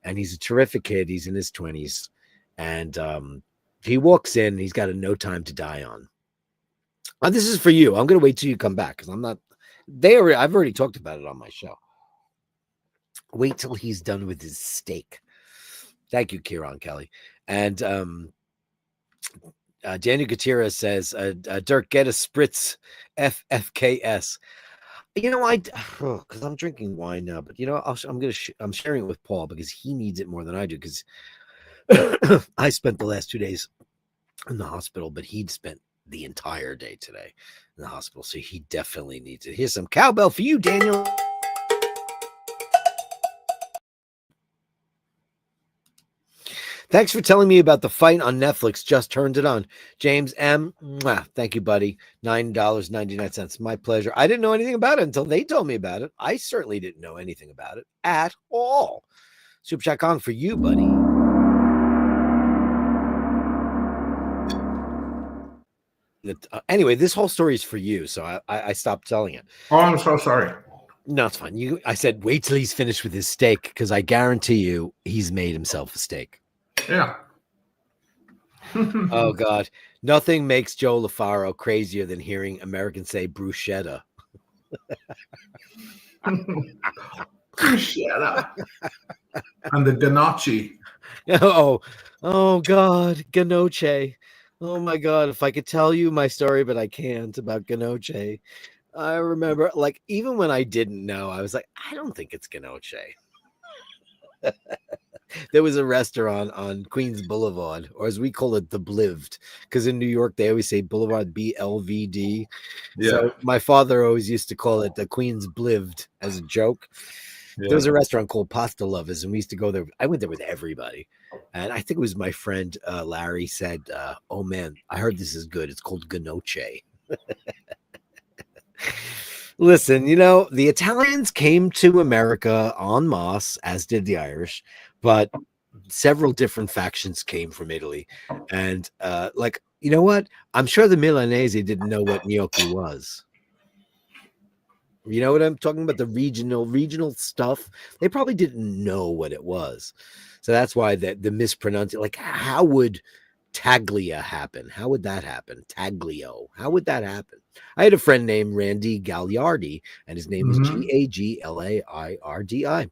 Speaker 1: and he's a terrific kid. He's in his 20s, and he walks in. He's got a no time to die on. This is for you. I'm gonna wait till you come back because I'm not. I've already talked about it on my show. Wait till he's done with his steak. Thank you, Kieran Kelly. And Daniel Gutierrez says, Dirk, get a spritz FFKS. You know, because I'm drinking wine now, but you know, I'm sharing it with Paul because he needs it more than I do. Because I spent the last 2 days in the hospital, but he'd spent the entire day today in the hospital, so he definitely needs it. Here's some cowbell for you, Daniel. Thanks for telling me about the fight on Netflix. Just turned it on. James M. Thank you, buddy. $9.99. My pleasure. I didn't know anything about it until they told me about it. I certainly didn't know anything about it at all. Super Chat Kong for you, buddy. Anyway, this whole story is for you, so I stopped telling it.
Speaker 2: Oh, I'm so sorry.
Speaker 1: No, it's fine. I said, wait till he's finished with his steak, because I guarantee you he's made himself a steak.
Speaker 2: Yeah.
Speaker 1: Oh God, nothing makes Joe LaFaro crazier than hearing Americans say bruschetta.
Speaker 2: Bruschetta. And the gnocchi.
Speaker 1: Oh God, gnocchi. Oh my God, if I could tell you my story, but I can't, about gnocchi. I remember, like, even when I didn't know, I was like, I don't think it's gnocchi. There was a restaurant on Queens Boulevard, or as we call it, the Blivd, because in New York they always say Boulevard, BLVD. Yeah. So my father always used to call it the Queens Blivd as a joke. Yeah. There was a restaurant called Pasta Lovers, and we used to go there. I went there with everybody, and I think it was my friend Larry said, "Oh man, I heard this is good. It's called gnocchi." Listen, you know, the Italians came to America en masse, as did the Irish, but several different factions came from Italy. And like, you know what? I'm sure the Milanese didn't know what gnocchi was. You know what I'm talking about? The regional stuff. They probably didn't know what it was. So that's why the mispronunciation, like how would Taglia happen? How would that happen? Taglio. How would that happen? I had a friend named Randy Gagliardi, and his name was Gagliardi.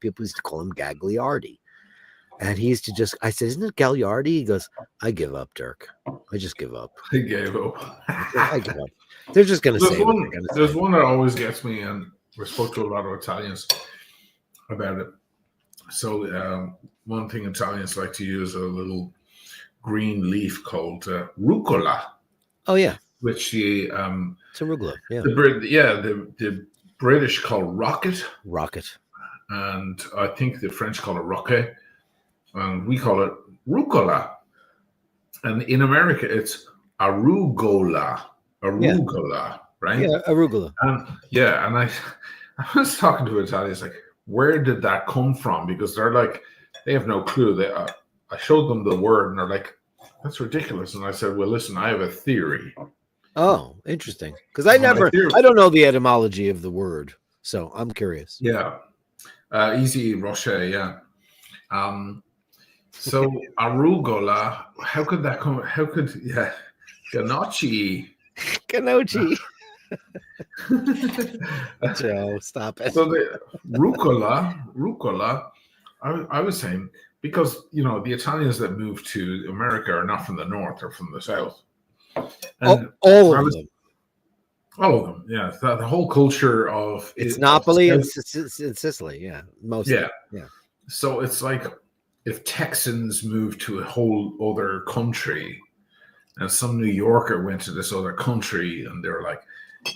Speaker 1: People used to call him Gagliardi. And he used to just, I said, isn't it Gagliardi? He goes, I give up, Dirk. I just give up.
Speaker 2: I gave up.
Speaker 1: I give up. They're just going to say what they're going to say.
Speaker 2: There's one that always gets me, and we spoke to a lot of Italians about it. So one thing Italians like to use a little green leaf called rucola.
Speaker 1: Oh yeah,
Speaker 2: which the
Speaker 1: it's arugula. Yeah,
Speaker 2: the British call rocket, and I think the French call it rocket, and we call it rucola. And in America, it's arugula, right?
Speaker 1: Yeah, arugula.
Speaker 2: And I was talking to Italians like, where did that come from? Because they're like, they have no clue. I showed them the word, and they're like, that's ridiculous. And I said, well, listen, I have a theory.
Speaker 1: Oh, interesting. Because I don't know the etymology of the word, so I'm curious.
Speaker 2: Yeah, easy roche. Yeah. So arugula, how could that come? How could Gnocchi?
Speaker 1: Joe, stop it.
Speaker 2: So the rucola. I was saying, because the Italians that moved to America are not from the north; they're from the south. And
Speaker 1: all of them.
Speaker 2: All of them, yeah. The whole culture of
Speaker 1: it's Napoli and Sicily, yeah, mostly. Yeah.
Speaker 2: So it's like if Texans moved to a whole other country, and some New Yorker went to this other country, and they were like,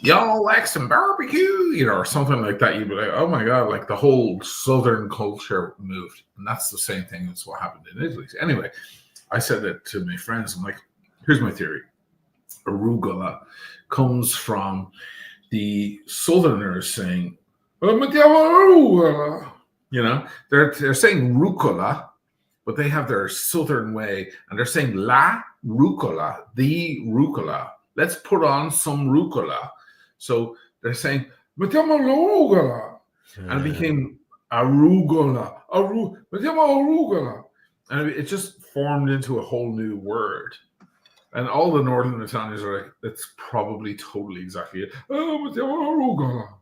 Speaker 2: y'all like some barbecue, or something like that. You'd be like, oh my God, like the whole Southern culture moved. And that's the same thing as what happened in Italy. Anyway, I said that to my friends. I'm like, here's my theory. Arugula comes from the Southerners saying, they're saying rucola, but they have their Southern way, and they're saying la rucola, the rucola. Let's put on some rucola. So they're saying, mettiamo l'arugula. And it became arugula. Mettiamo arugula. And it just formed into a whole new word. And all the Northern Italians are like, that's probably totally exactly it. Mettiamo arugula.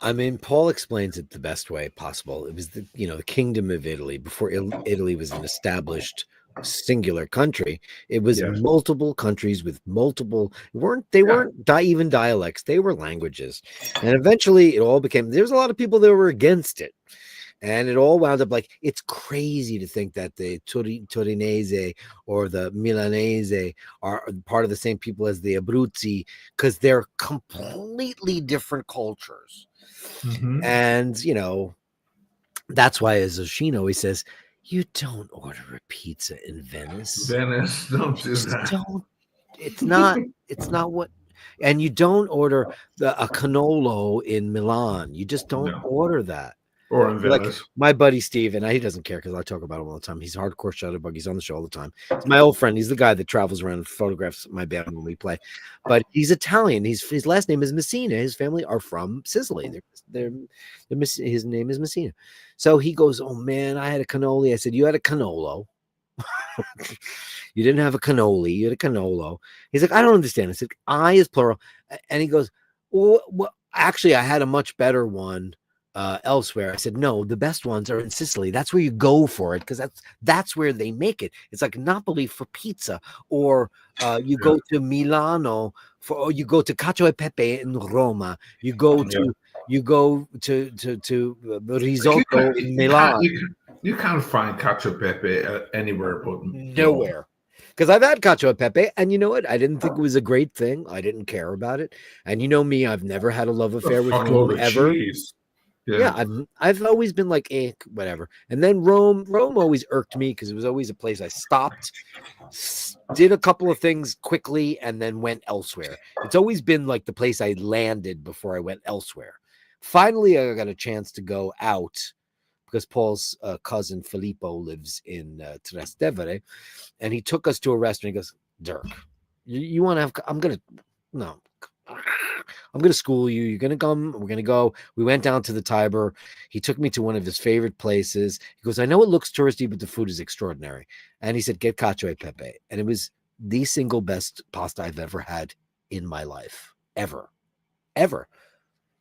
Speaker 1: I mean, Paul explains it the best way possible. It was the Kingdom of Italy before Italy was an established singular country. It was multiple countries with multiple weren't even dialects, they were languages. And eventually it all became, there's a lot of people that were against it, and it all wound up like, it's crazy to think that the Torinese or the Milanese are part of the same people as the Abruzzi, because they're completely different cultures. And that's why, as Oisin always says, you don't order a pizza in Venice.
Speaker 2: Don't do that.
Speaker 1: It's not what, and you don't order a cannolo in Milan. You just don't order that.
Speaker 2: Or in Venice.
Speaker 1: Like my buddy Steve, and he doesn't care because I talk about him all the time. He's hardcore shutterbug. He's on the show all the time. He's my old friend. He's the guy that travels around and photographs my band when we play. But he's Italian. His last name is Messina. His family are from Sicily. His name is Messina. So he goes, oh man, I had a cannoli. I said, you had a cannolo. You didn't have a cannoli. You had a cannolo. He's like, I don't understand. I said, I is plural. And he goes, well, actually, I had a much better one elsewhere. I said, no, the best ones are in Sicily. That's where you go for it, because that's where they make it. It's like Napoli for pizza, or you go to Milano or you go to Cacio e Pepe in Roma. You go to risotto in Milan.
Speaker 2: You can't find Cacio e Pepe anywhere but
Speaker 1: nowhere. Because I've had Cacio e Pepe, and you know what? I didn't think it was a great thing. I didn't care about it. And you know me, I've never had a love affair with food ever. Yeah, I've always been like, whatever. And then Rome always irked me because it was always a place I stopped, did a couple of things quickly, and then went elsewhere. It's always been like the place I landed before I went elsewhere. Finally, I got a chance to go out because Paul's cousin Filippo lives in Trastevere, and he took us to a restaurant. He goes, Dirk, you want to have? No, I'm going to school you. You're going to come. We're going to go. We went down to the Tiber. He took me to one of his favorite places. He goes, I know it looks touristy, but the food is extraordinary. And he said, get Cacio e Pepe. And it was the single best pasta I've ever had in my life. Ever.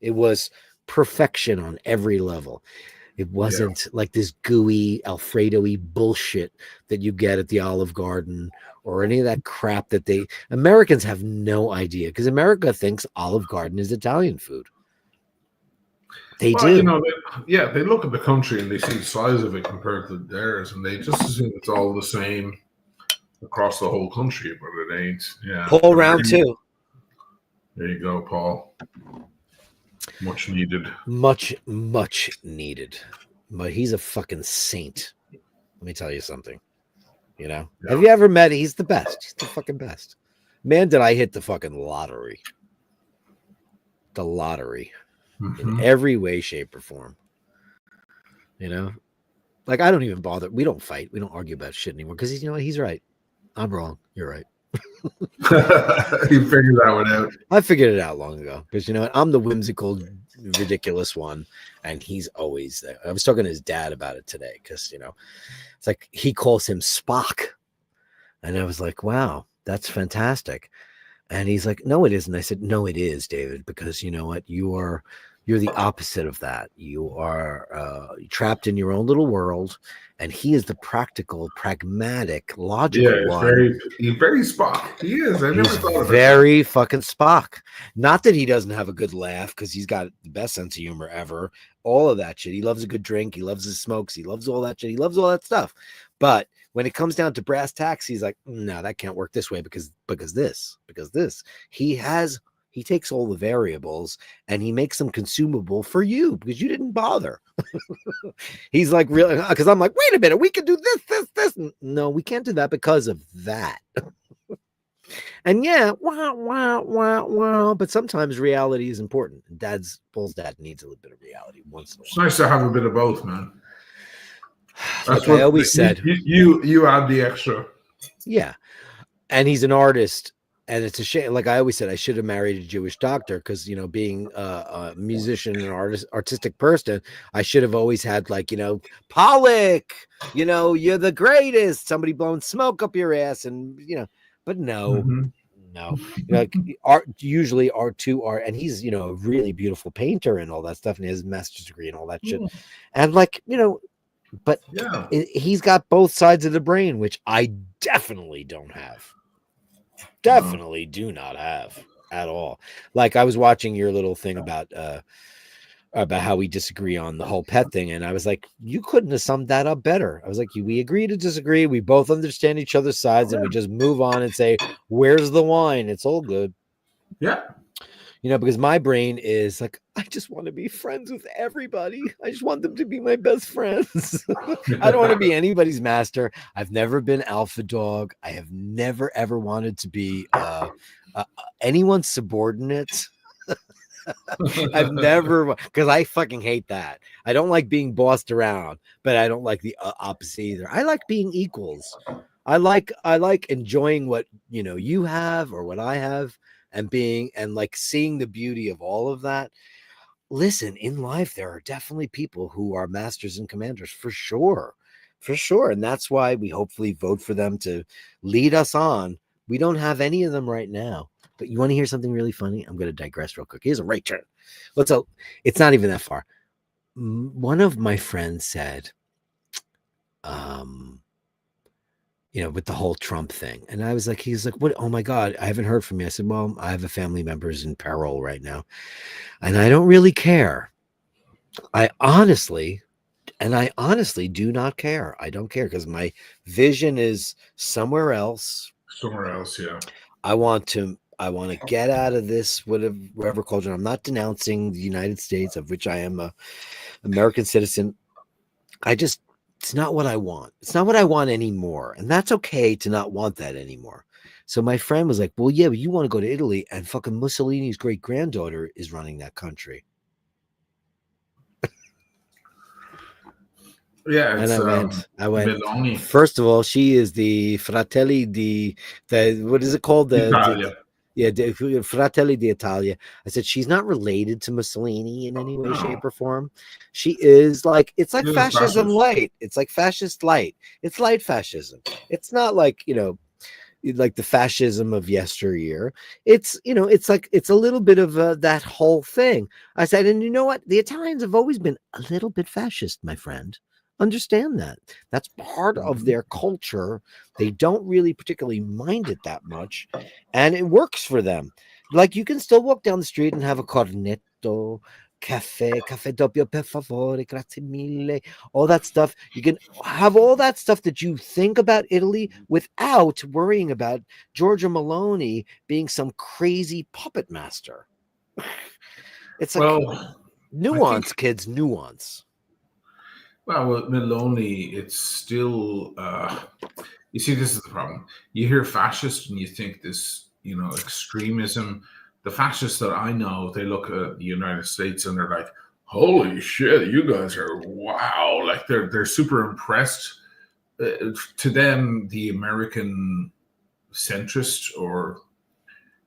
Speaker 1: It was perfection on every level. It wasn't like this gooey Alfredo-y bullshit that you get at the Olive Garden or any of that crap that Americans have no idea, because America thinks Olive Garden is Italian food. They do.
Speaker 2: They look at the country and they see the size of it compared to theirs, and they just assume it's all the same across the whole country, but it ain't. Yeah.
Speaker 1: Paul round two.
Speaker 2: There you go, Paul. Much needed.
Speaker 1: Much needed. But he's a fucking saint. Let me tell you something. Have you ever met him? He's the best. He's the fucking best. Man, did I hit the fucking lottery. The lottery. In every way, shape, or form. Like, I don't even bother. We don't fight. We don't argue about shit anymore, because he's right. I'm wrong. You're right.
Speaker 2: You figured that one out.
Speaker 1: I figured it out long ago, because I'm the whimsical, ridiculous one, and he's always there. I was talking to his dad about it today, because it's like he calls him Spock, and I was like, wow, that's fantastic. And he's like, no, it isn't. I said, no, it is, David, because you know what, you're the opposite of that. You are trapped in your own little world, and he is the practical, pragmatic, logical one.
Speaker 2: He's very Spock. He is. I never thought of it.
Speaker 1: Very fucking Spock. Not that he doesn't have a good laugh, because he's got the best sense of humor ever. All of that shit. He loves a good drink. He loves his smokes. He loves all that shit. He loves all that stuff. But when it comes down to brass tacks, he's like, no, that can't work this way because this. He takes all the variables and he makes them consumable for you because you didn't bother. He's like, really? Because I'm like, wait a minute, we can do this. No, we can't do that because of that. And but sometimes reality is important. Paul's dad needs a little bit of reality once in a while.
Speaker 2: It's nice to have a bit of both, man.
Speaker 1: That's what I always said.
Speaker 2: You add the extra.
Speaker 1: Yeah. And he's an artist. And it's a shame. Like I always said, I should have married a Jewish doctor, because, being a musician and artistic person, I should have always had, like, Pollock, you're the greatest. Somebody blowing smoke up your ass. And, but no. Art, usually art to art. And he's, a really beautiful painter and all that stuff. And he has a master's degree and all that shit. And, like, but he's got both sides of the brain, which I definitely don't have. Definitely do not have at all. Like, I was watching your little thing about how we disagree on the whole pet thing, and I was like, you couldn't have summed that up better. I was like, we agree to disagree. We both understand each other's sides, and we just move on and say, where's the wine? It's all good.
Speaker 2: Yeah.
Speaker 1: Because my brain is like, I just want to be friends with everybody. I just want them to be my best friends. I don't want to be anybody's master. I've never been alpha dog. I have never, ever wanted to be anyone's subordinate. I've never, because I fucking hate that. I don't like being bossed around, but I don't like the opposite either. I like being equals. I like enjoying what, you have or what I have. And like seeing the beauty of all of that. Listen, in life, there are definitely people who are masters and commanders for sure. And that's why we hopefully vote for them to lead us on. We don't have any of them right now, but you want to hear something really funny? I'm going to digress real quick. Here's a right turn. It's not even that far. One of my friends said, with the whole Trump thing. And I was like, he's like, what? Oh my God, I haven't heard from you. I said, well, I have a family member who's in peril right now. And I don't really care. I honestly do not care. I don't care, because my vision is somewhere else.
Speaker 2: Yeah.
Speaker 1: I want to get out of this, whatever culture. I'm not denouncing the United States, of which I am a American citizen. It's not what I want. It's not what I want anymore. And that's okay to not want that anymore. So my friend was like, well, yeah, but you want to go to Italy, and fucking Mussolini's great granddaughter is running that country.
Speaker 2: Yeah.
Speaker 1: And I went, first of all, she is the Fratelli di, what is it called?
Speaker 2: Italia.
Speaker 1: Yeah, Fratelli d'Italia. I said she's not related to Mussolini in any way, shape, or form. She is like, it's like fascism light. It's like fascist light. It's light fascism. It's not like, like the fascism of yesteryear. It's, it's like, it's a little bit of that whole thing. I said, and you know what? The Italians have always been a little bit fascist, my friend. Understand that. That's part of their culture. They don't really particularly mind it that much, and it works for them. Like, you can still walk down the street and have a cornetto, caffè doppio per favore, grazie mille, all that stuff. You can have all that stuff that you think about Italy without worrying about Giorgio Meloni being some crazy puppet master. It's like, nuance, kids, nuance.
Speaker 2: Well, with Meloni, it's still, you see, this is the problem. You hear fascist and you think this, extremism. The fascists that I know, they look at the United States and they're like, holy shit, you guys are, wow. Like they're super impressed. To them, the American centrist, or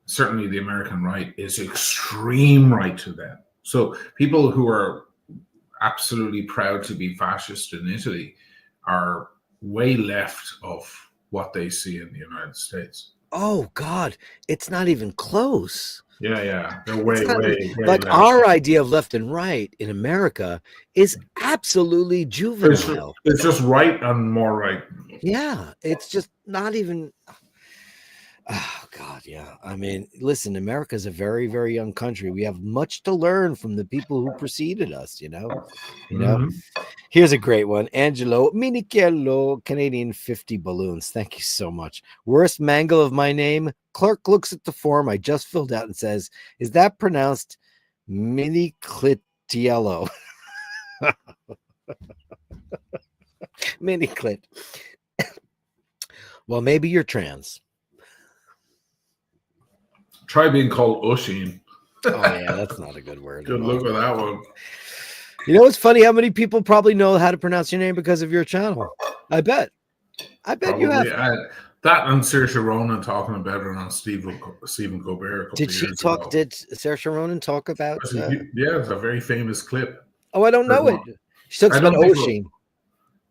Speaker 2: certainly the American right, is extreme right to them. So people who are absolutely proud to be fascist in Italy are way left of what they see in the United States.
Speaker 1: Oh God, it's not even close.
Speaker 2: Yeah, they're way
Speaker 1: like
Speaker 2: left.
Speaker 1: Our idea of left and right in America is absolutely juvenile.
Speaker 2: It's just right and more right.
Speaker 1: Yeah, it's just not even. Oh God, yeah. I mean, listen, America is a very, very young country. We have much to learn from the people who preceded us. Here's a great one. Angelo Minichello, Canadian 50 balloons. Thank you so much. Worst mangle of my name. Clerk looks at the form I just filled out and says, is that pronounced Miniclitiello? Miniclit. Well, maybe you're trans.
Speaker 2: Try being called Oisin.
Speaker 1: Oh yeah, that's not a good word.
Speaker 2: Good luck with that one.
Speaker 1: It's funny how many people probably know how to pronounce your name because of your channel. I bet probably, you have.
Speaker 2: That and Saoirse Ronan talking about it on Stephen Colbert.
Speaker 1: Did Saoirse Ronan talk about?
Speaker 2: Yeah, it's a very famous clip.
Speaker 1: Oh, I don't know it. She talks about Oisin.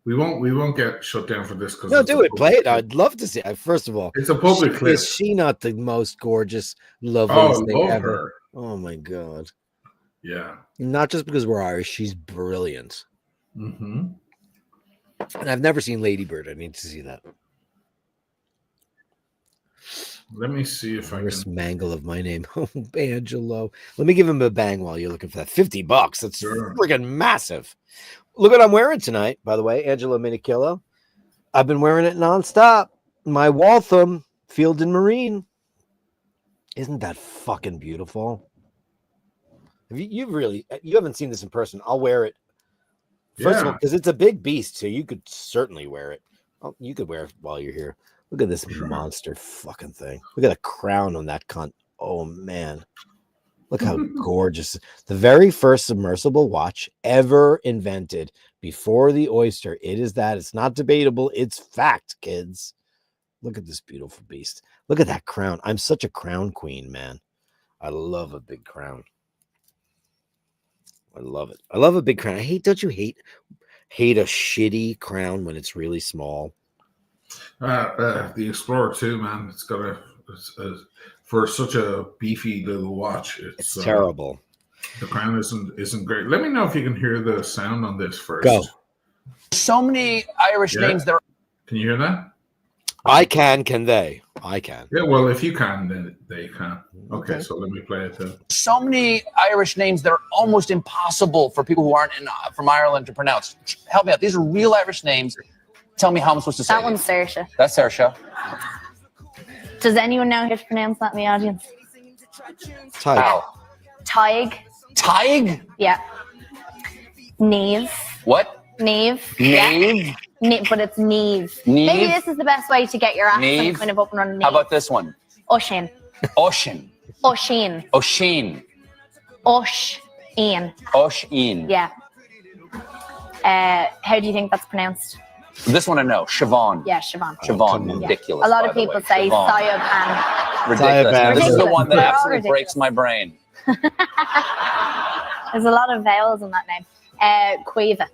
Speaker 2: We won't get shut down for this because
Speaker 1: no, do it. Play it. I'd love to see it. First of all,
Speaker 2: it's a public clip.
Speaker 1: Is she not the most gorgeous, loveliest thing ever?
Speaker 2: Her.
Speaker 1: Oh my God.
Speaker 2: Yeah.
Speaker 1: Not just because we're Irish, she's brilliant.
Speaker 2: Mm-hmm.
Speaker 1: And I've never seen Lady Bird. I need to see that.
Speaker 2: Let me see if I can.
Speaker 1: Mangle of my name. Oh, Angelo. Let me give him a bang while you're looking for that. $50. That's friggin' massive. Look what I'm wearing tonight, by the way. Angelo Minichello. I've been wearing it nonstop. My Waltham Field and Marine. Isn't that fucking beautiful? You haven't seen this in person. I'll wear it. First of all, because it's a big beast, so you could certainly wear it. Oh, you could wear it while you're here. Look at this monster fucking thing. Look at the crown on that cunt. Oh man. Look how gorgeous. The very first submersible watch ever invented before the oyster. It is that. It's not debatable. It's fact, kids. Look at this beautiful beast. Look at that crown. I'm such a crown queen, man. I love a big crown. I love it. I love a big crown. Don't you hate a shitty crown when it's really small?
Speaker 2: The Explorer too, man. It's got for such a beefy little watch. It's
Speaker 1: terrible.
Speaker 2: The crown isn't great. Let me know if you can hear the sound on this first.
Speaker 1: Go.
Speaker 3: So many Irish names there.
Speaker 2: Can you hear that?
Speaker 1: I can. Can they? I can.
Speaker 2: Yeah, well, if you can, then they can. Okay, so let me play it then.
Speaker 3: So many Irish names that are almost impossible for people who aren't from Ireland to pronounce. Help me out. These are real Irish names. Tell me how I'm supposed to say
Speaker 4: that. That one's Saoirse.
Speaker 3: That's Saoirse.
Speaker 4: Does anyone know how to pronounce that in the audience?
Speaker 1: Tig.
Speaker 4: Tig.
Speaker 3: Tig?
Speaker 4: Yeah. Neve.
Speaker 3: What?
Speaker 4: Neve.
Speaker 3: Neve?
Speaker 4: Yeah. But it's Neve.
Speaker 3: Neve.
Speaker 4: Maybe this is the best way to get your accent
Speaker 3: Neve.
Speaker 4: kind of up and running.
Speaker 3: How about this one?
Speaker 4: Oisin.
Speaker 3: Oisin.
Speaker 4: Oisin.
Speaker 3: Oisin.
Speaker 4: Oisin.
Speaker 3: Oisin.
Speaker 4: Yeah. How do you think that's pronounced?
Speaker 3: This one I know. Siobhan.
Speaker 4: Yeah, Siobhan.
Speaker 3: Siobhan. Ridiculous.
Speaker 4: A lot of
Speaker 3: by the
Speaker 4: people
Speaker 3: way.
Speaker 4: say
Speaker 3: Siobhan.
Speaker 4: Sayopan.
Speaker 3: Ridiculous. This is the
Speaker 4: Ridiculous.
Speaker 3: one that
Speaker 4: They're all
Speaker 3: absolutely
Speaker 4: ridiculous.
Speaker 3: breaks my brain.
Speaker 4: There's a lot of vowels in that name. Quiva.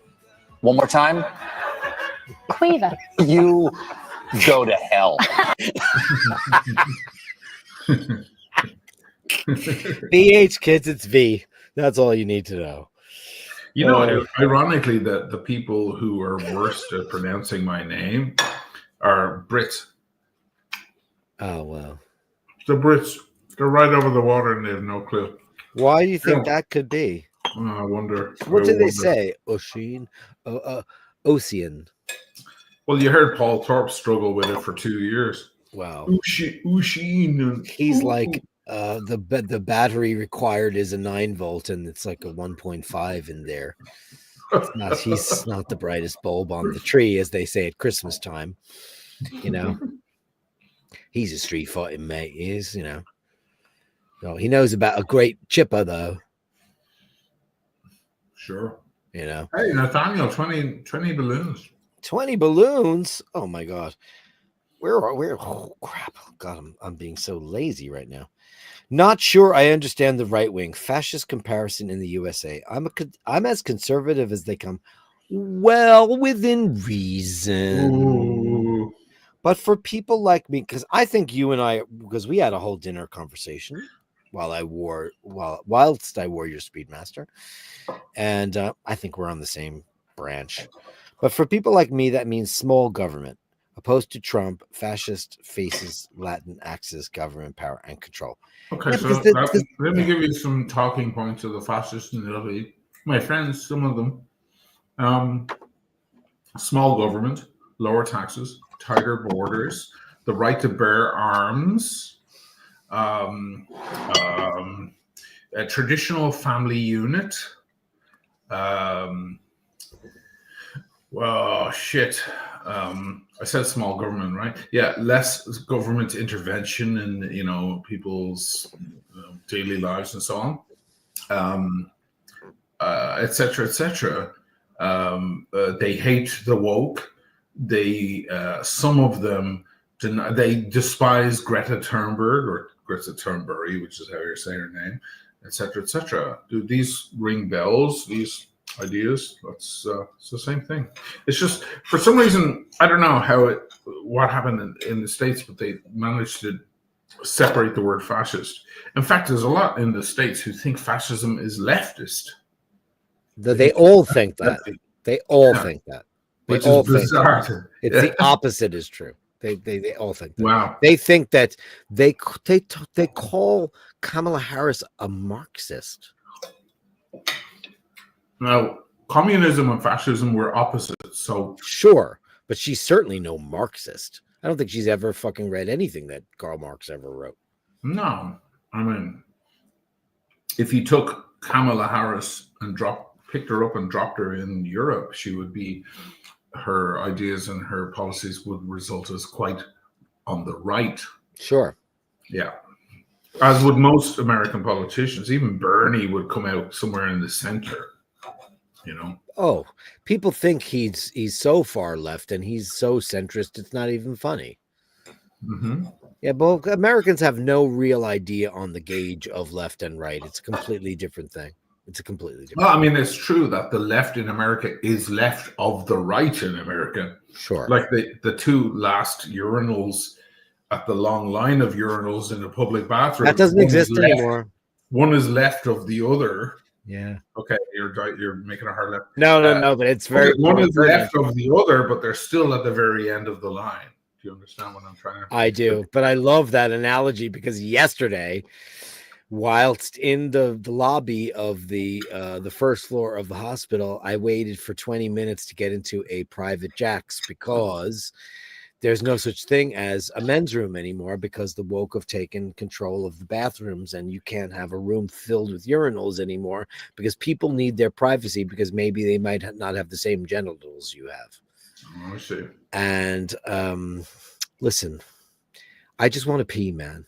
Speaker 3: One more time.
Speaker 4: Quiva.
Speaker 3: You go to hell.
Speaker 1: BH kids, it's V. That's all you need to know.
Speaker 2: You know, ironically, the people who are worst at pronouncing my name are Brits.
Speaker 1: Oh, well.
Speaker 2: The Brits, they're right over the water and they have no clue.
Speaker 1: Why do you think that could be?
Speaker 2: I wonder.
Speaker 1: What did they say? Oisin? Oisin.
Speaker 2: Well, you heard Paul Thorpe struggle with it for 2 years.
Speaker 1: Wow.
Speaker 2: Oisin.
Speaker 1: He's like, the battery required is a 9-volt and it's like a 1.5 in there. He's not the brightest bulb on the tree, as they say at Christmas time. You know, he's a street fighting mate. He is, you know. So he knows about a great chipper, though.
Speaker 2: Sure.
Speaker 1: You know.
Speaker 2: Hey, Nathaniel, 20 balloons.
Speaker 1: 20 balloons. Oh my God. Where? Oh crap! God, I'm being so lazy right now. Not sure I understand the right wing fascist comparison in the USA. I'm as conservative as they come. Well, within reason.
Speaker 2: Ooh.
Speaker 1: But for people like me, because I think you and I, because we had a whole dinner conversation whilst I wore your Speedmaster, and I think we're on the same branch. But for people like me, that means small government. Opposed to Trump, fascist faces Latin axis government power and control.
Speaker 2: Okay,
Speaker 1: Yeah,
Speaker 2: so let me give you some talking points of the fascists in Italy. My friends, some of them. Small government, lower taxes, tighter borders, the right to bear arms, a traditional family unit. Well, shit. I said small government, right? Yeah, less government intervention in people's daily lives and so on, et cetera, et cetera. They hate the woke. They some of them they despise Greta Thunberg or Greta Thunberg, which is how you're saying her name, et cetera, et cetera. Do these ring bells? These ideas? It's the same thing. It's just for some reason I don't know what happened in the States, but they managed to separate the word fascist. In fact, there's a lot in the States who think fascism is leftist.
Speaker 1: They all think that. They all think that. They
Speaker 2: Which
Speaker 1: all
Speaker 2: is
Speaker 1: think
Speaker 2: bizarre.
Speaker 1: that. It's the opposite is true. They all think that.
Speaker 2: Wow.
Speaker 1: They think that they call Kamala Harris a Marxist.
Speaker 2: Now, communism and fascism were opposites. So
Speaker 1: Sure, but she's certainly no Marxist. I don't think she's ever fucking read anything that Karl Marx ever wrote.
Speaker 2: no, I mean, if you took Kamala Harris and picked her up and dropped her in Europe, her ideas and her policies would result as quite on the right.
Speaker 1: Sure.
Speaker 2: Yeah. As would most American politicians. Even Bernie would come out somewhere in the center,
Speaker 1: Oh, people think he's so far left and he's so centrist, it's not even funny.
Speaker 2: Mm-hmm.
Speaker 1: Yeah, but Americans have no real idea on the gauge of left and right. It's a completely different thing. It's a completely different
Speaker 2: Well, I mean, it's true that the left in America is left of the right in America.
Speaker 1: Sure.
Speaker 2: Like the two last urinals at the long line of urinals in a public bathroom.
Speaker 1: That doesn't exist anymore.
Speaker 2: One is left of the other.
Speaker 1: Yeah.
Speaker 2: Okay, you're making a hard left.
Speaker 1: No, but it's very.
Speaker 2: One is left of the other, but they're still at the very end of the line. Do you understand what I'm trying to?
Speaker 1: I do, but I love that analogy because yesterday, whilst in the lobby of the first floor of the hospital, I waited for 20 minutes to get into a private Jack's because there's no such thing as a men's room anymore because the woke have taken control of the bathrooms and you can't have a room filled with urinals anymore because people need their privacy because maybe they might not have the same genitals you have.
Speaker 2: Oh, I see.
Speaker 1: And listen, I just want to pee, man.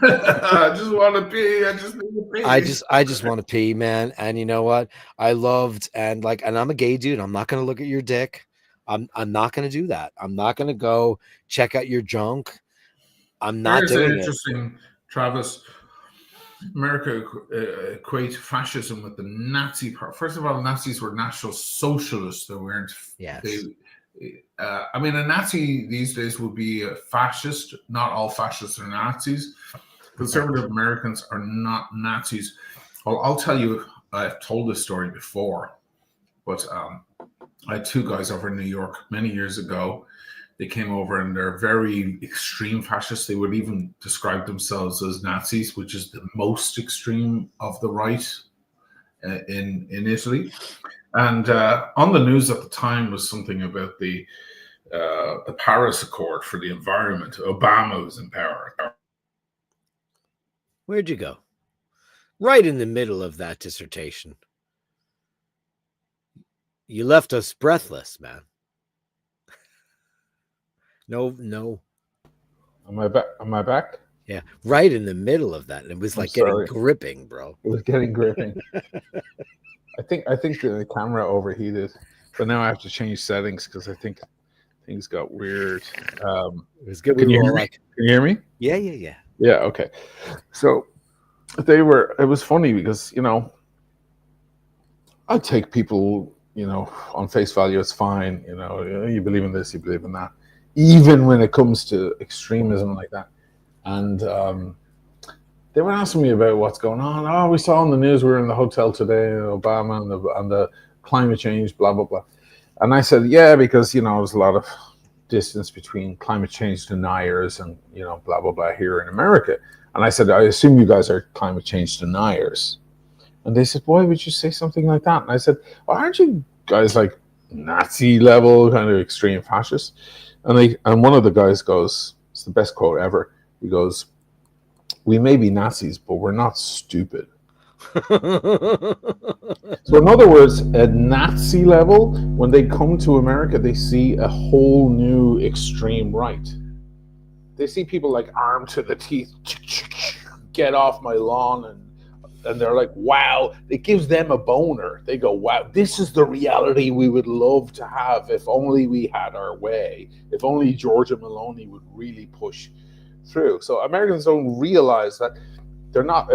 Speaker 2: I just want to pee. I just need to pee.
Speaker 1: I just want to pee, man. And you know what? I loved and I'm a gay dude. I'm not gonna look at your dick. I'm not going to do that. I'm not going to go check out your junk. I'm not
Speaker 2: Here's
Speaker 1: doing
Speaker 2: an
Speaker 1: it.
Speaker 2: interesting, Travis. America equate fascism with the Nazi part. First of all, Nazis were National Socialists. They weren't.
Speaker 1: Yes.
Speaker 2: I mean, a Nazi these days would be a fascist. Not all fascists are Nazis. Conservative Americans are not Nazis. Well, I'll tell you, I've told this story before, but I had two guys over in New York many years ago. They came over and they're very extreme fascists. They would even describe themselves as Nazis, which is the most extreme of the right in Italy. And on the news at the time was something about the Paris Accord for the environment. Obama was in power.
Speaker 1: Where'd you go? Right in the middle of that dissertation. You left us breathless, man. No.
Speaker 5: Am I back? Am I back?
Speaker 1: Yeah, right in the middle of that. It was like getting gripping, bro.
Speaker 5: It was getting gripping. I think the camera overheated, but now I have to change settings because I think things got weird.
Speaker 1: It was good.
Speaker 5: Can you hear me? Can you hear me?
Speaker 1: Yeah.
Speaker 5: Yeah. Okay. So it was funny because, I take people, on face value, it's fine. You believe in this, you believe in that. Even when it comes to extremism like that. And they were asking me about what's going on. Oh, we saw on the news, we were in the hotel today, Obama and the climate change, blah, blah, blah. And I said, yeah, because, there's a lot of distance between climate change deniers and, blah, blah, blah here in America. And I said, I assume you guys are climate change deniers. And they said, why would you say something like that? And I said, well, aren't you guys like Nazi level kind of extreme fascists? And one of the guys goes, it's the best quote ever. He goes, we may be Nazis, but we're not stupid. So in other words, at Nazi level, when they come to America, they see a whole new extreme right. They see people like armed to the teeth, get off my lawn, and they're like, wow, it gives them a boner. They go, wow, this is the reality we would love to have if only we had our way, if only Georgia Maloney would really push through. So Americans don't realize that they're not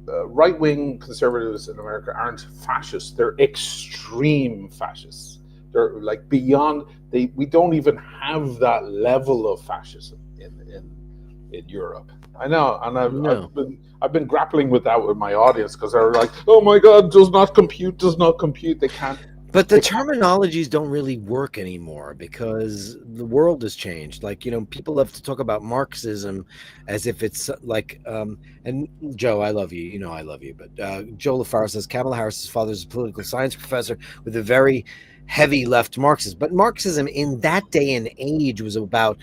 Speaker 5: right-wing conservatives in America aren't fascists. They're extreme fascists. They're like beyond, we don't even have that level of fascism in Europe. I know, and I've been grappling with that with my audience because they're like, "Oh my God, does not compute." They can't.
Speaker 1: But the terminologies don't really work anymore because the world has changed. Like, people love to talk about Marxism as if it's like, and Joe, I love you. I love you. But Joe LaFaro says Kamala Harris's father is a political science professor with a very heavy left Marxist. But Marxism in that day and age was about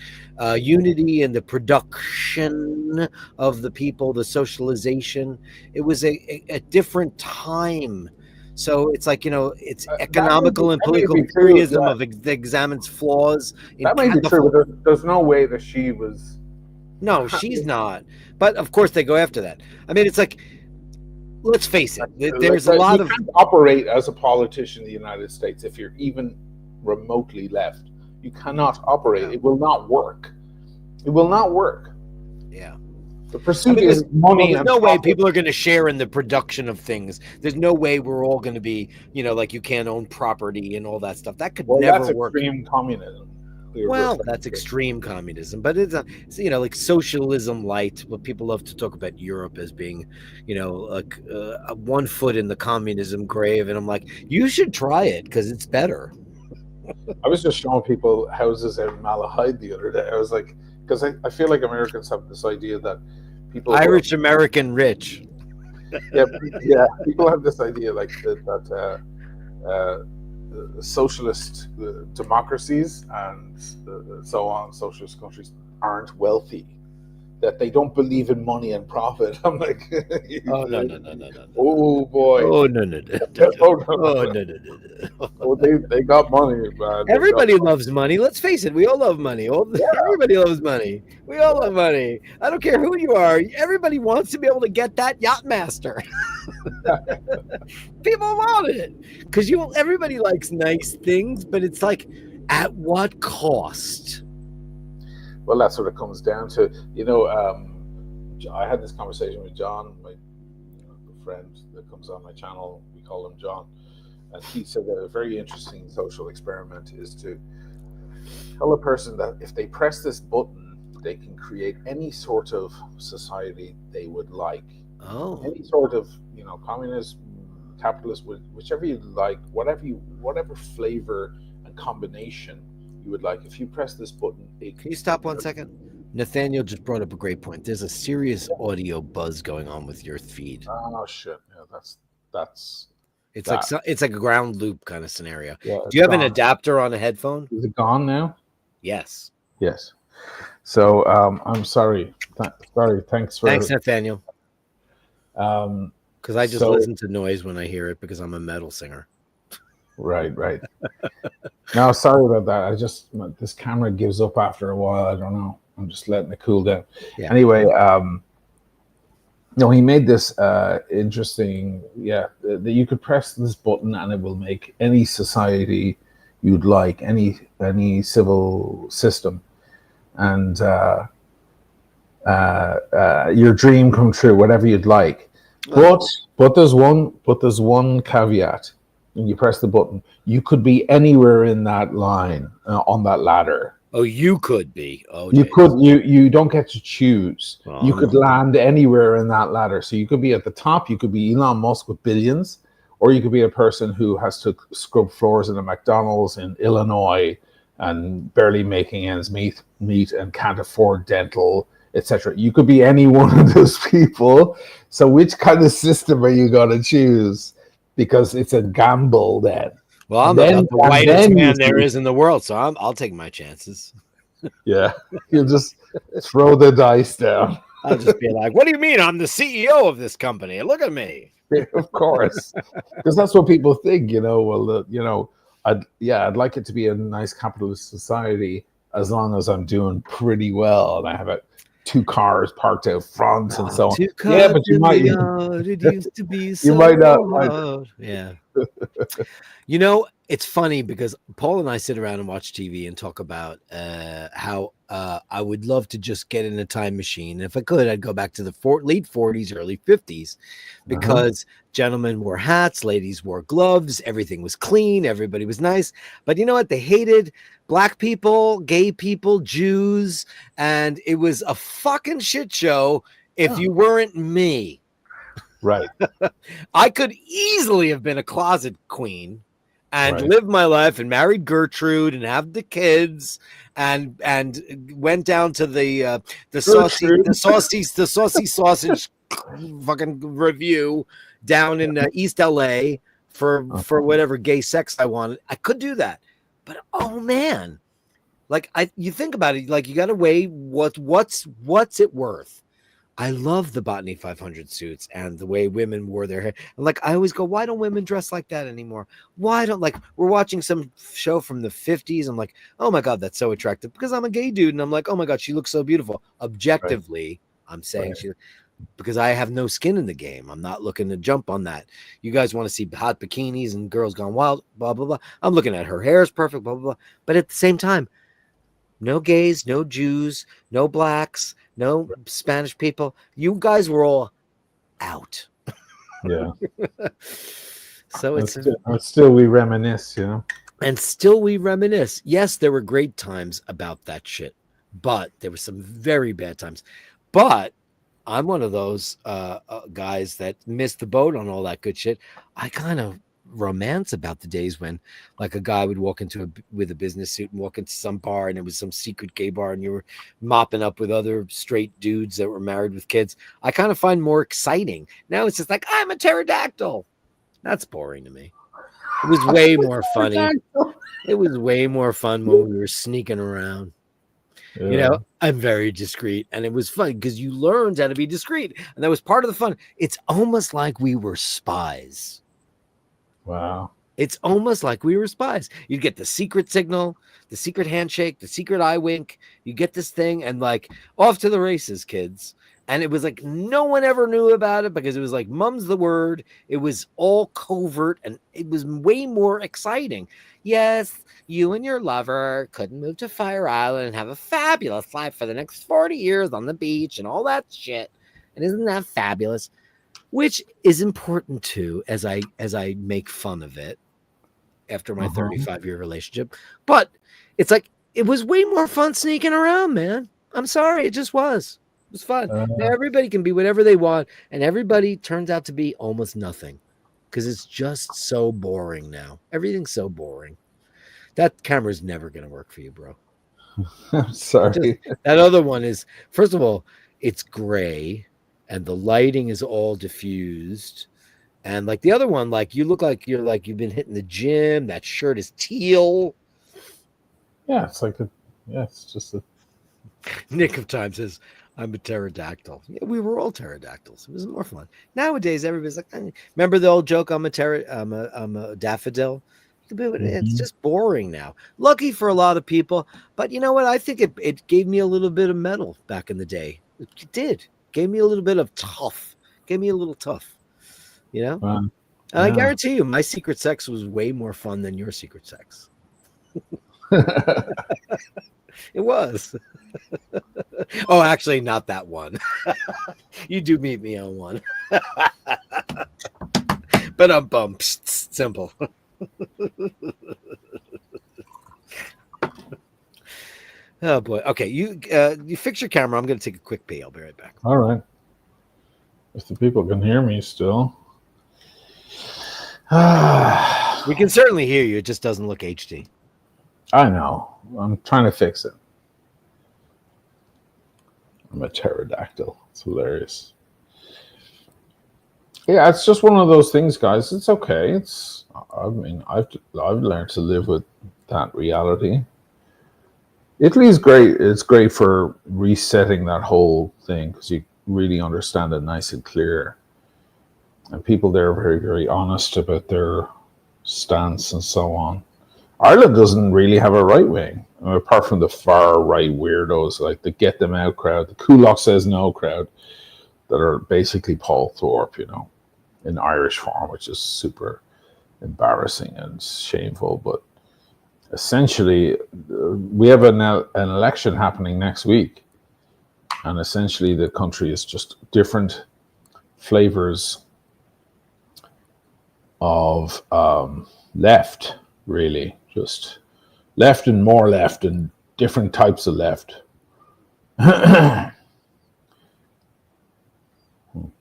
Speaker 1: unity and the production of the people, the socialization. It was a different time. So it's like, it's economical and political theorism that examines flaws.
Speaker 5: That might be true, but there's no way that she was.
Speaker 1: No, she's not. But of course they go after that. I mean, it's like, let's face it. There's a lot of.
Speaker 5: You can't operate as a politician in the United States if you're even remotely left. You cannot operate. Yeah. It will not work. It will not work.
Speaker 1: Yeah.
Speaker 5: The pursuit is money.
Speaker 1: There's no way people are going to share in the production of things. There's no way we're all going to be, like you can't own property and all that stuff. That could never work.
Speaker 5: That's extreme communism.
Speaker 1: Well, that's extreme communism, but it's like socialism light. But people love to talk about Europe as being, like 1 foot in the communism grave, and I'm like, you should try it because it's better.
Speaker 5: I was just showing people houses out in Malahide the other day. I was like, because I feel like Americans have this idea that people
Speaker 1: Irish American rich.
Speaker 5: Yeah, people have this idea like that socialist democracies and so on, socialist countries aren't wealthy, that they don't believe in money and profit. I'm like,
Speaker 1: oh no.
Speaker 5: Oh boy.
Speaker 1: Oh no.
Speaker 5: Oh, they got money, man.
Speaker 1: Everybody loves money. Let's face it, we all love money. Everybody loves money. We all love money. I don't care who you are. Everybody wants to be able to get that Yachtmaster. People want it because everybody likes nice things, but it's like, at what cost?
Speaker 5: Well, that's what it comes down to. I had this conversation with John, my friend that comes on my channel. We call him John, and he said that a very interesting social experiment is to tell a person that if they press this button, they can create any sort of society they would like.
Speaker 1: Oh,
Speaker 5: Any sort of communist, capitalist, whichever you like, whatever flavor and combination you would like. If you press this button,
Speaker 1: can you stop 1 second? Nathaniel just brought up a great point. There's a serious audio buzz going on with your feed.
Speaker 5: Oh shit! Yeah, that's.
Speaker 1: It's like a ground loop kind of scenario.
Speaker 5: Yeah,
Speaker 1: do you have an adapter on a headphone?
Speaker 5: Is it gone now?
Speaker 1: Yes.
Speaker 5: Yes. So I'm sorry. Thanks,
Speaker 1: Nathaniel. Because I just listen to noise when I hear it because I'm a metal singer.
Speaker 5: Right. No, sorry about that. This camera gives up after a while. I don't know. I'm just letting it cool down.
Speaker 1: Yeah.
Speaker 5: Anyway, no, he made this interesting. Yeah, that you could press this button and it will make any society you'd like, any civil system, and your dream come true, whatever you'd like. But there's one caveat. When you press the button, you could be anywhere in that line on that ladder.
Speaker 1: Oh, you could be. Oh,
Speaker 5: you could. You don't get to choose. You could land anywhere in that ladder. So you could be at the top. You could be Elon Musk with billions, or you could be a person who has to scrub floors in a McDonald's in Illinois and barely making ends meet and can't afford dental, etc. You could be any one of those people. So which kind of system are you going to choose? Because it's a gamble then.
Speaker 1: Well, I'm the whitest man there is in the world, so I'll take my chances.
Speaker 5: Yeah, you just throw the dice down.
Speaker 1: I'll just be like, "What do you mean? I'm the CEO of this company. Look at me."
Speaker 5: Of course, because that's what people think. I'd like it to be a nice capitalist society as long as I'm doing pretty well and I have 2 cars parked out front and so on. Yeah, but you might.
Speaker 1: It used to be so
Speaker 5: you might not.
Speaker 1: hard. Yeah. It's funny because Paul and I sit around and watch TV and talk about how I would love to just get in a time machine. If I could, I'd go back to the late 40s, early 50s, because gentlemen wore hats, ladies wore gloves, everything was clean, everybody was nice. But you know what? They hated black people, gay people, Jews, and it was a fucking shit show if you weren't me.
Speaker 5: Right.
Speaker 1: I could easily have been a closet queen and lived my life and married Gertrude and have the kids and went down to the saucy sausage fucking review down in East LA for whatever gay sex I wanted. I could do that. But oh man, like you think about it, like you got to weigh what's it worth. I love the Botany 500 suits and the way women wore their hair. Like I always go, why don't women dress like that anymore? Why don't we're watching some show from the 50s. I'm like, oh my God, that's so attractive because I'm a gay dude. And I'm like, oh my God, she looks so beautiful. Objectively, I'm saying because I have no skin in the game. I'm not looking to jump on that. You guys want to see hot bikinis and girls gone wild, blah, blah, blah. I'm looking at her hair is perfect, blah, blah, blah. But at the same time, no gays, no Jews, no blacks, no Spanish people. You guys were all out.
Speaker 5: Yeah.
Speaker 1: So
Speaker 5: still we reminisce,
Speaker 1: And still we reminisce. Yes, there were great times about that shit, but there were some very bad times. But I'm one of those guys that missed the boat on all that good shit. I kind of romance about the days when like a guy would walk with a business suit and walk into some bar and it was some secret gay bar and you were mopping up with other straight dudes that were married with kids. I kind of find more exciting. Now it's just like, I'm a pterodactyl. That's boring to me. It was way more funny. It was way more fun when we were sneaking around. Yeah. I'm very discreet, and it was fun because you learned how to be discreet, and that was part of the fun. It's almost like we were spies.
Speaker 5: Wow.
Speaker 1: It's almost like we were spies. You get the secret signal, the secret handshake, the secret eye wink. You get this thing and like off to the races, kids. And it was like no one ever knew about it because it was like mum's the word. It was all covert and it was way more exciting. Yes, you and your lover couldn't move to Fire Island and have a fabulous life for the next 40 years on the beach and all that shit. And isn't that fabulous? Which is important too, as I make fun of it after my 35-year relationship. But it's like it was way more fun sneaking around, man. I'm sorry, it just was. It was fun. Now everybody can be whatever they want, and everybody turns out to be almost nothing because it's just so boring now. Everything's so boring. That camera's never going to work for you, bro.
Speaker 5: I'm sorry.
Speaker 1: That other one is, first of all, it's gray, and the lighting is all diffused. And like the other one, like you look like you've been hitting the gym. That shirt is teal.
Speaker 5: Yeah, it's like it's just a.
Speaker 1: Nick of Time says, I'm a pterodactyl. Yeah, we were all pterodactyls. It was more fun. Nowadays, everybody's like, remember the old joke, I'm a daffodil? It's just boring now. Lucky for a lot of people. But you know what? I think it gave me a little bit of metal back in the day. It did. Gave me a little bit of tough. Gave me a little tough. You know? And I guarantee you, my secret sex was way more fun than your secret sex. It was. Oh, actually, not that one. You do meet me on one. But I'm bummed. Simple. Oh boy. Okay, you fix your camera. I'm going to take a quick pee. I'll be right back.
Speaker 5: All right. If the people can hear me still.
Speaker 1: We can certainly hear you. It just doesn't look HD.
Speaker 5: I know. I'm trying to fix it. I'm a pterodactyl. It's hilarious. Yeah, it's just one of those things, guys. It's okay. I've learned to live with that reality. Italy is great. It's great for resetting that whole thing because you really understand it nice and clear. And people there are very, very honest about their stance and so on. Ireland doesn't really have a right wing, apart from the far right weirdos like the Get Them Out crowd, the Kulak Says No crowd, that are basically Paul Thorpe, in Irish form, which is super embarrassing and shameful. But essentially, we have an election happening next week, and essentially the country is just different flavors of left, really. Just left and more left and different types of left.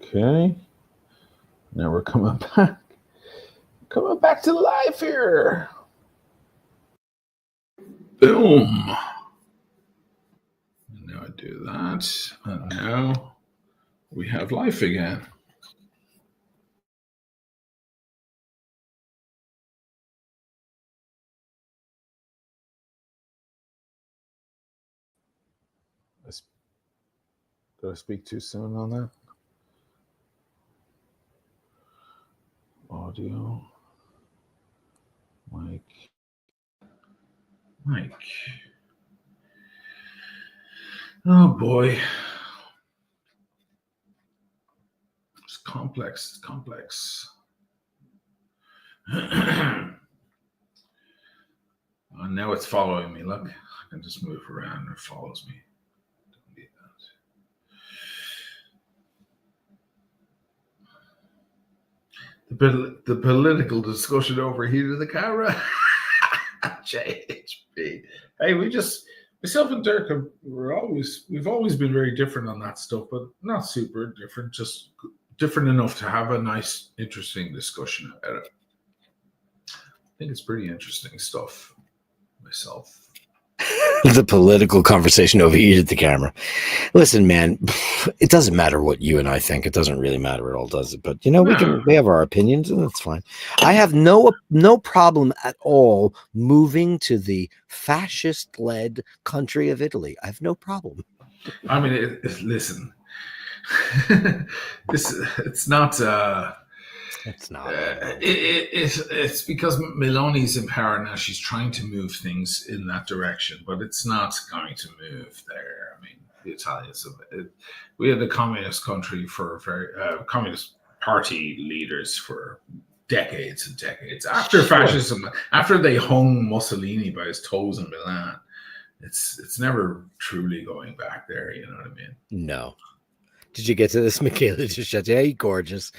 Speaker 5: Okay. Now we're coming back. Coming back to life here. Boom. And now I do that. And now we have life again. Did I speak too soon on that? Audio. Mic. Oh boy. It's complex. And now it's following me. Look, I can just move around and it follows me. Don't need that. The political discussion overheated the camera. JHP. Hey, myself and Dirk we've always been very different on that stuff, but not super different, just different enough to have a nice, interesting discussion about it. I think it's pretty interesting stuff myself.
Speaker 1: The political conversation overheated the camera. Listen, man, it doesn't matter what you and I think. It doesn't really matter at all, does it? But we have our opinions, and that's fine. I have no problem at all moving to the fascist-led country of Italy. I have no problem.
Speaker 2: I mean, listen, it's not.
Speaker 1: It's not.
Speaker 2: It's because Meloni's in power now. She's trying to move things in that direction, but it's not going to move there. I mean, the Italians. We had the communist country for communist party leaders for decades and decades. After fascism, after they hung Mussolini by his toes in Milan, it's never truly going back there. You know what I mean?
Speaker 1: No. Did you get to this, Michaela? Just shut. Hey, gorgeous,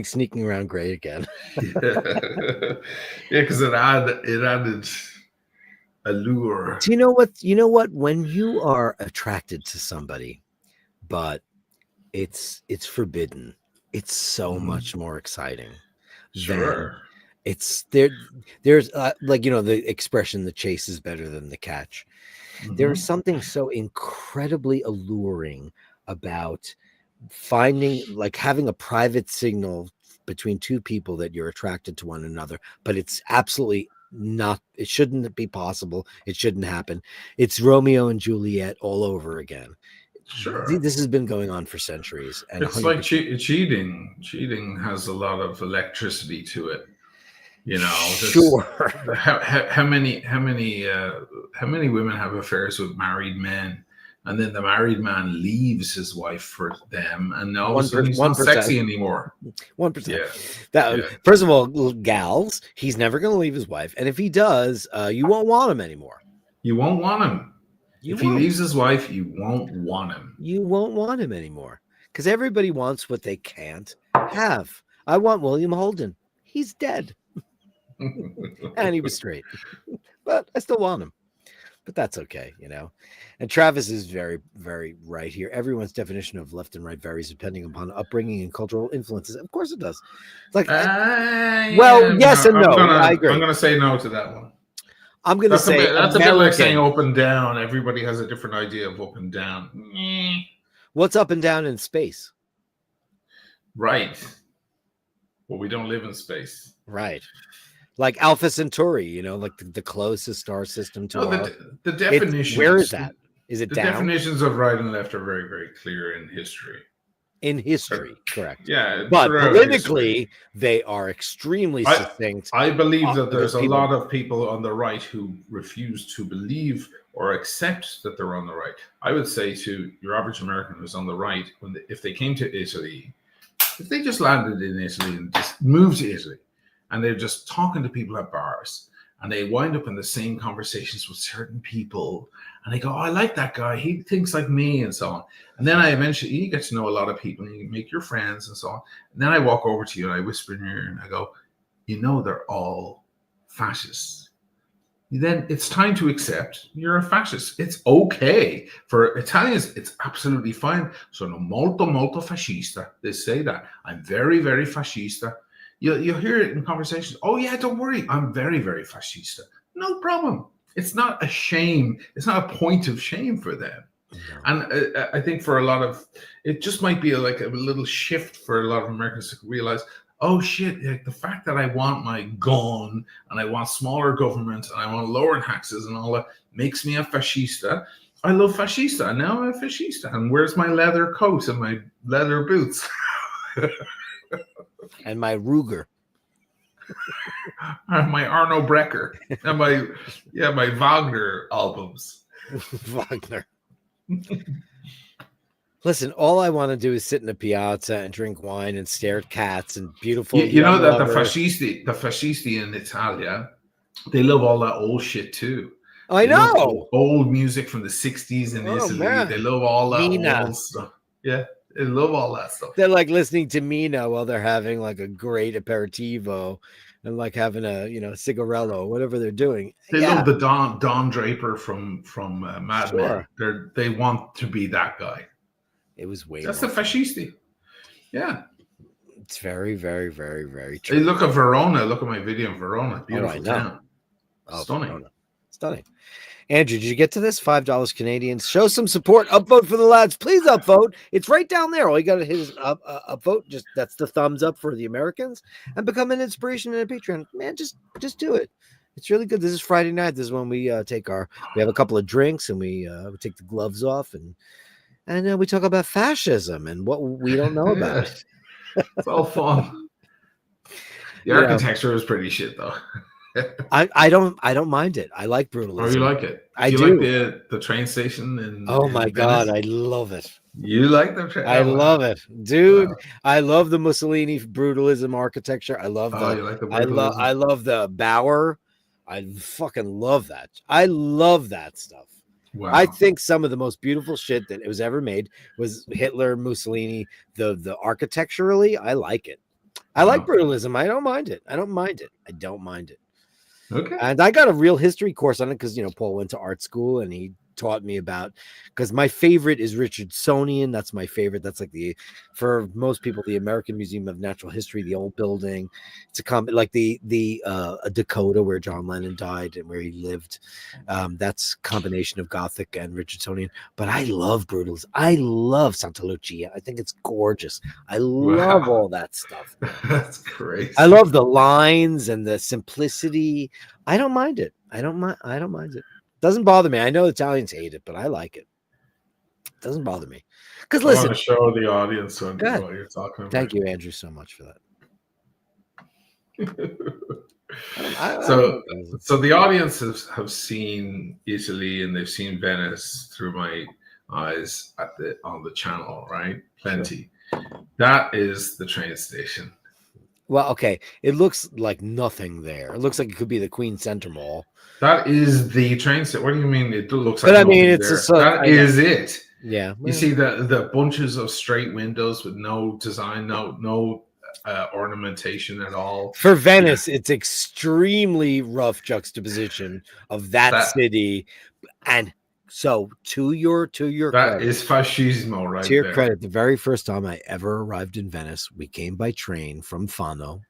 Speaker 1: sneaking around great again.
Speaker 2: Yeah, because it added allure.
Speaker 1: Do you know what? You know what? When you are attracted to somebody, but it's forbidden, it's so much more exciting.
Speaker 2: Sure.
Speaker 1: It's there. There's like, you know, the expression, the chase is better than the catch. There's something so incredibly alluring about finding, like, having a private signal between two people that you're attracted to one another, but it's absolutely not, it shouldn't be possible. It shouldn't happen. It's Romeo and Juliet all over again.
Speaker 2: Sure.
Speaker 1: This has been going on for centuries. And
Speaker 2: it's 100%. Like cheating. Cheating has a lot of electricity to it. You know,
Speaker 1: sure.
Speaker 2: How many women have affairs with married men, and then the married man leaves his wife for them, and now he's not sexy anymore.
Speaker 1: 1%. Yeah. First of all, gals, he's never going to leave his wife, and if he does, you won't want him anymore.
Speaker 2: You won't want him. If he leaves his wife, you won't want him.
Speaker 1: You won't want him anymore, because everybody wants what they can't have. I want William Holden. He's dead. And he was straight, but I still want him. But that's okay, you know. And Travis is very, very right here. Everyone's definition of left and right varies depending upon upbringing and cultural influences. Of course it does. It's like, yes and no. I agree.
Speaker 2: I'm going to say no to that one.
Speaker 1: I'm going to say
Speaker 2: that's a bit like saying up and down. Everybody has a different idea of up and down.
Speaker 1: What's up and down in space?
Speaker 2: Right. Well, we don't live in space.
Speaker 1: Right. Like Alpha Centauri, you know, like the closest star system to
Speaker 2: the definitions.
Speaker 1: Where is that? Is it
Speaker 2: the
Speaker 1: down?
Speaker 2: Definitions of right and left are very, very clear in history.
Speaker 1: In history, correct.
Speaker 2: Yeah,
Speaker 1: but politically, they are extremely succinct.
Speaker 2: I believe that there's a lot of people on the right who refuse to believe or accept that they're on the right. I would say to your average American who's on the right, if they came to Italy, if they just landed in Italy and just moved to Italy, and they're just talking to people at bars, and they wind up in the same conversations with certain people, and they go, oh, I like that guy, he thinks like me, and so on. And then you get to know a lot of people, and you make your friends, and so on. And then I walk over to you, and I whisper in your ear, and I go, you know, they're all fascists. Then it's time to accept you're a fascist. It's okay. For Italians, it's absolutely fine. Sono molto, molto fascista. They say that. I'm very, very fascista. You'll hear it in conversations. Oh, yeah, don't worry. I'm very, very fascista. No problem. It's not a shame. It's not a point of shame for them. No. And I think for a lot of, it just might be like a little shift for a lot of Americans to realize, oh, shit, like the fact that I want my gun and I want smaller government and I want lower taxes and all that makes me a fascista. I love fascista. And now I'm a fascista. And where's my leather coat and my leather boots?
Speaker 1: And my Ruger.
Speaker 2: My Arno Brecker. And my Wagner albums.
Speaker 1: Wagner. Listen, all I want to do is sit in a piazza and drink wine and stare at cats and beautiful.
Speaker 2: You know that the fascisti in Italia, they love all that old shit too.
Speaker 1: I know.
Speaker 2: Old music from the 60s in Italy. Man. They love all that old stuff. Yeah. They love all that stuff.
Speaker 1: They're like listening to Mina while they're having like a great aperitivo and like having a, you know, cigarello, whatever they're doing.
Speaker 2: They love the Don Draper from Mad Men. They want to be that guy.
Speaker 1: It was way.
Speaker 2: That's the fascisti. Yeah.
Speaker 1: It's very, very, very, very true.
Speaker 2: Hey, look at Verona. Look at my video in Verona. Beautiful town. Stunning.
Speaker 1: Verona. Stunning. Andrew, did you get to this? $5 Canadian. Show some support. Upvote for the lads. Please upvote. It's right down there. All you got to hit is upvote. Just that's the thumbs up for the Americans, and become an inspiration and a Patreon. Man, just do it. It's really good. This is Friday night. This is when we have a couple of drinks and we take the gloves off and we talk about fascism and what we don't know about it.
Speaker 2: It's all fun. The architecture is pretty shit though.
Speaker 1: I don't mind it. I like brutalism.
Speaker 2: Oh, you like it?
Speaker 1: I
Speaker 2: you
Speaker 1: do.
Speaker 2: Like the train station in
Speaker 1: Oh my God,
Speaker 2: Venice?
Speaker 1: I love it.
Speaker 2: You like the train?
Speaker 1: I love it, dude.
Speaker 2: Wow.
Speaker 1: I love the Mussolini brutalism architecture. I love
Speaker 2: Oh,
Speaker 1: the
Speaker 2: you like the
Speaker 1: I
Speaker 2: brutalism?
Speaker 1: love the Bauer. I fucking love that. I love that stuff.
Speaker 2: Wow.
Speaker 1: I think some of the most beautiful shit that was ever made was Hitler, Mussolini, the architecturally. I like it. I like brutalism. I don't mind it. I don't mind it.
Speaker 2: Okay.
Speaker 1: And I got a real history course on it because, Paul went to art school and he taught me about, because my favorite is Richardsonian. That's my favorite. That's like for most people, the American Museum of Natural History, the old building. It's like the Dakota where John Lennon died and where he lived. That's combination of Gothic and Richardsonian. But I love brutalism. I love Santa Lucia. I think it's gorgeous. I love all that stuff.
Speaker 2: That's crazy.
Speaker 1: I love the lines and the simplicity. I don't mind it. I don't mind it. Doesn't bother me. I know Italians hate it, but I like it. Doesn't bother me. Because
Speaker 2: I
Speaker 1: listen,
Speaker 2: want to show the audience what
Speaker 1: God.
Speaker 2: you're talking about.
Speaker 1: Thank you, Andrew, so much for that.
Speaker 2: So the audience have seen Italy and they've seen Venice through my eyes on the channel, right? Plenty. Sure. That is the train station.
Speaker 1: Well, okay. It looks like nothing there. It looks like it could be the Queen Center Mall.
Speaker 2: That is the train station. What do you mean? It looks like.
Speaker 1: But I mean, it's
Speaker 2: that is it.
Speaker 1: Yeah.
Speaker 2: You see the bunches of straight windows with no design, no ornamentation at all.
Speaker 1: For Venice, it's extremely rough juxtaposition of that city, and so to your
Speaker 2: that
Speaker 1: credit,
Speaker 2: is fascismo, right?
Speaker 1: To your credit, the very first time I ever arrived in Venice, we came by train from Fano,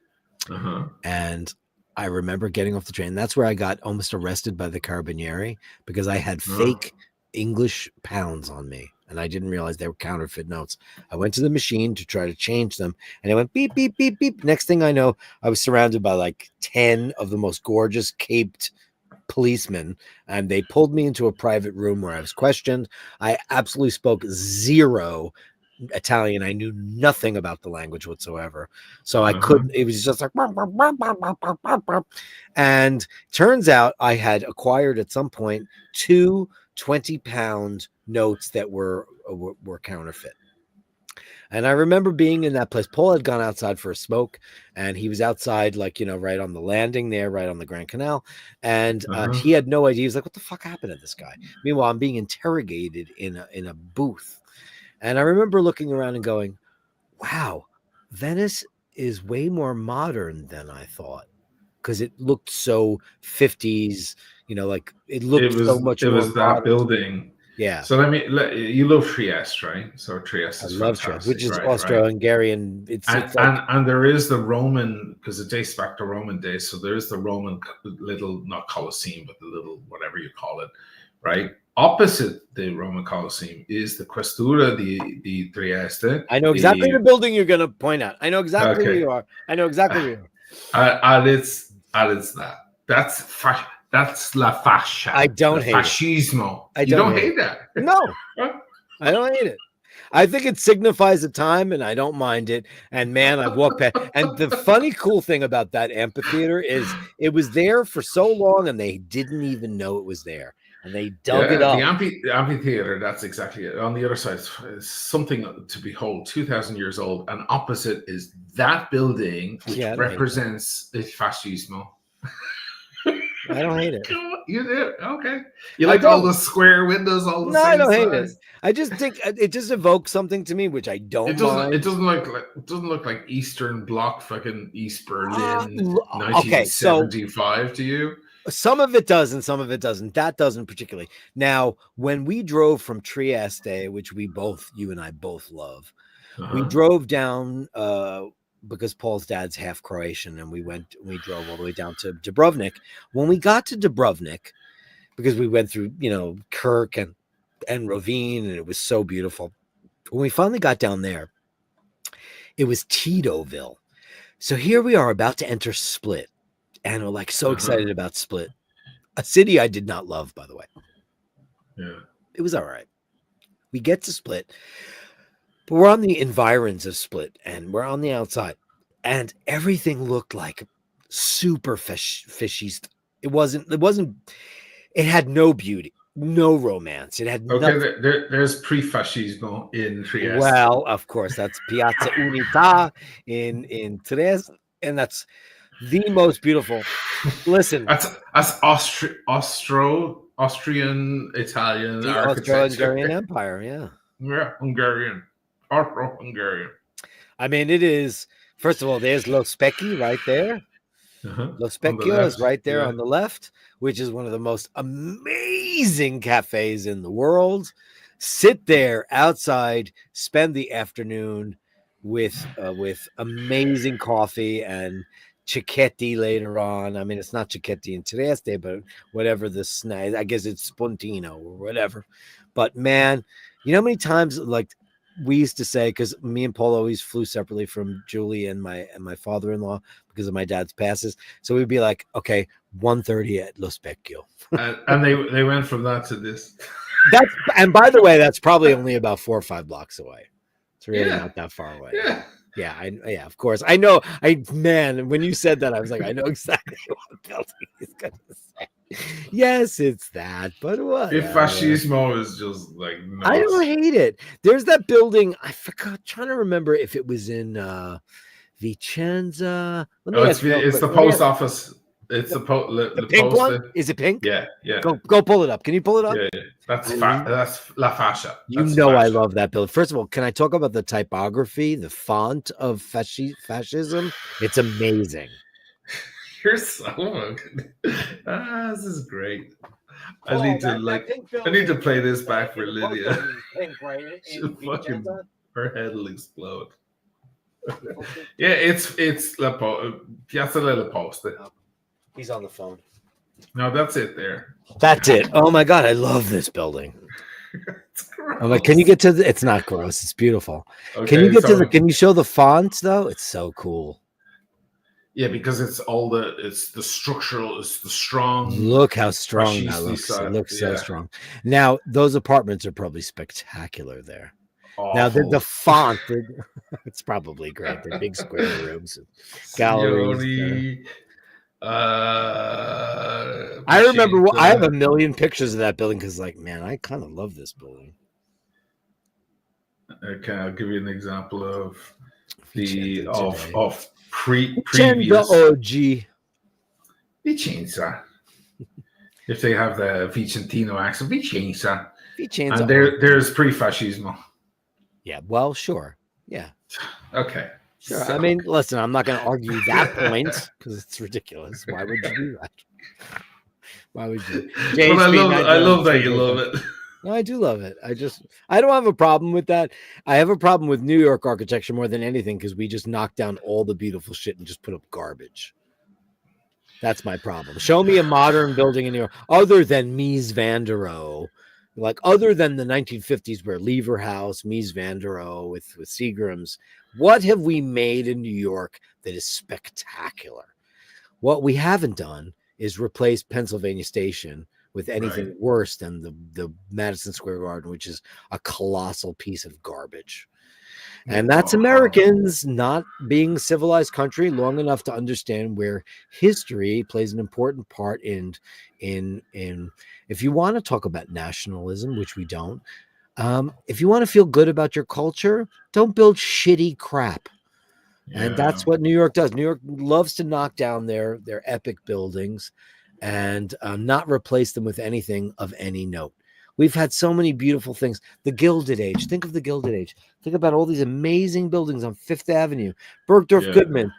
Speaker 1: and I remember getting off the train. That's where I got almost arrested by the Carabinieri because I had fake English pounds on me. And I didn't realize they were counterfeit notes. I went to the machine to try to change them. And it went beep, beep, beep, beep. Next thing I know, I was surrounded by like 10 of the most gorgeous caped policemen. And they pulled me into a private room where I was questioned. I absolutely spoke zero Italian. I knew nothing about the language whatsoever. So I couldn't, it was just like, and turns out I had acquired at some point 2 20-pound notes that were counterfeit. And I remember being in that place. Paul had gone outside for a smoke and he was outside, like, right on the landing there, right on the Grand Canal. And he had no idea. He was like, what the fuck happened to this guy? Meanwhile, I'm being interrogated in a booth. And I remember looking around and going, wow, Venice is way more modern than I thought. Because it looked so 50s, like it looked so much more.
Speaker 2: It was that building.
Speaker 1: Yeah.
Speaker 2: So you love Trieste, right? So Trieste is
Speaker 1: love Trieste, which is Austro-Hungarian.
Speaker 2: And there is the Roman, because it dates back to Roman days. So there is the Roman little, not Colosseum, but the little whatever you call it, right? Opposite the Roman Colosseum is the Questura di Trieste.
Speaker 1: I know exactly the building you're going to point out. I know exactly where you are. I know exactly where you are.
Speaker 2: And it's that. That's la fascia.
Speaker 1: I don't hate
Speaker 2: fascismo.
Speaker 1: It.
Speaker 2: You don't hate that?
Speaker 1: No, I don't hate it. I think it signifies a time, and I don't mind it. And man, I've walked past. And the funny, cool thing about that amphitheater is it was there for so long, and they didn't even know it was there. And they dug it up.
Speaker 2: The amphitheater, that's exactly it. On the other side is something to behold, 2,000 years old. And opposite is that building, which represents the fascismo.
Speaker 1: I don't hate it.
Speaker 2: You do? Okay. You like all the square windows, all the same
Speaker 1: I don't
Speaker 2: size.
Speaker 1: hate it. I just think it just evokes something to me, which I don't mind.
Speaker 2: It doesn't look like Eastern Bloc, fucking East Berlin, 1975 to you.
Speaker 1: Some of it does and some of it doesn't. That doesn't particularly. Now, when we drove from Trieste, which you and I both love, we drove down because Paul's dad's half Croatian, and we drove all the way down to Dubrovnik. When we got to Dubrovnik, because we went through, Kirk and Rovine, and it was so beautiful. When we finally got down there, it was Titoville. So here we are about to enter Split. And we're like so excited about Split, a city I did not love, by the way.
Speaker 2: Yeah,
Speaker 1: it was all right. We get to Split, but we're on the environs of Split, and we're on the outside, and everything looked like super fishy. It had no beauty, no romance. It had
Speaker 2: Okay,
Speaker 1: nothing.
Speaker 2: there's pre-fascismo in Trieste.
Speaker 1: Well, of course, that's Piazza Unità in Trieste, and that's the most beautiful. Listen,
Speaker 2: that's Austrian Italian
Speaker 1: the
Speaker 2: architecture.
Speaker 1: Austro-Hungarian Empire, yeah.
Speaker 2: Yeah, Austro-Hungarian.
Speaker 1: I mean, it is. First of all, there's Lo Specchi right there. Lo Specchio is right there on the left, which is one of the most amazing cafes in the world. Sit there outside, spend the afternoon with amazing coffee and cicchetti later on. I mean, it's not cicchetti in Trieste, but whatever the snack, I guess it's spuntino or whatever. But man, you know how many times like we used to say, because me and Paul always flew separately from Julie and my father-in-law because of my dad's passes. So we'd be like, okay, 1:30 at Lo Specchio.
Speaker 2: and they went from that to this.
Speaker 1: And by the way, that's probably only about 4 or 5 blocks away. It's really not that far away. Yeah, of course. I know. Man, when you said that, I was like, I know exactly what building he's gonna say. Yes, it's that, but what?
Speaker 2: If fascismo is just like nuts.
Speaker 1: I don't hate it. There's that building. I forgot. Trying to remember if it was in Vicenza.
Speaker 2: It's the post office. It's the
Speaker 1: pink
Speaker 2: post
Speaker 1: one. Is it pink?
Speaker 2: Yeah.
Speaker 1: Go pull it up. Can you pull it up?
Speaker 2: Yeah. That's La Fascia.
Speaker 1: I love that building. First of all, can I talk about the typography, the font of fascism? It's amazing.
Speaker 2: You're so good. This is great. I need to play this back for Lydia.
Speaker 1: Pink, right?
Speaker 2: Her head will explode. Yeah, it's Piazza della Poste.
Speaker 1: He's on the phone.
Speaker 2: No, that's it there.
Speaker 1: That's it. Oh my god, I love this building. I'm like, can you get to the? It's not gross. It's beautiful. Okay, can you get to the? Can you show the fonts though? It's so cool.
Speaker 2: Yeah, because it's the structural, it's the strong.
Speaker 1: Look how strong that looks. It looks so strong. Now, those apartments are probably spectacular there. Awful. Now, the font, it's probably great. They're big square rooms, and galleries. I remember, I have a million pictures of that building because, like, man, I kind of love this building.
Speaker 2: Okay, I'll give you an example of previous Vicenza. If they have the Vicentino accent, Vicenza. And there's pre-fascismo.
Speaker 1: Yeah, well, sure. Yeah.
Speaker 2: Okay.
Speaker 1: Sure. So, I mean, listen, I'm not going to argue that point because it's ridiculous. Why would you do that? Why would you?
Speaker 2: But I love that you love it.
Speaker 1: No, I do love it. I don't have a problem with that. I have a problem with New York architecture more than anything because we just knock down all the beautiful shit and just put up garbage. That's my problem. Show me a modern building in New York other than Mies van der Rohe. Like other than the 1950s where Lever House, Mies van der Rohe with Seagram's. What have we made in New York that is spectacular? What we haven't done is replace Pennsylvania Station with anything worse than the Madison Square Garden, which is a colossal piece of garbage. And that's Americans not being a civilized country long enough to understand where history plays an important part in if you want to talk about nationalism, which we don't, if you want to feel good about your culture, don't build shitty crap. Yeah. And that's what New York does. New York loves to knock down their epic buildings and not replace them with anything of any note. We've had so many beautiful things. The Gilded Age. Think of the Gilded Age. Think about all these amazing buildings on Fifth Avenue. Bergdorf Goodman.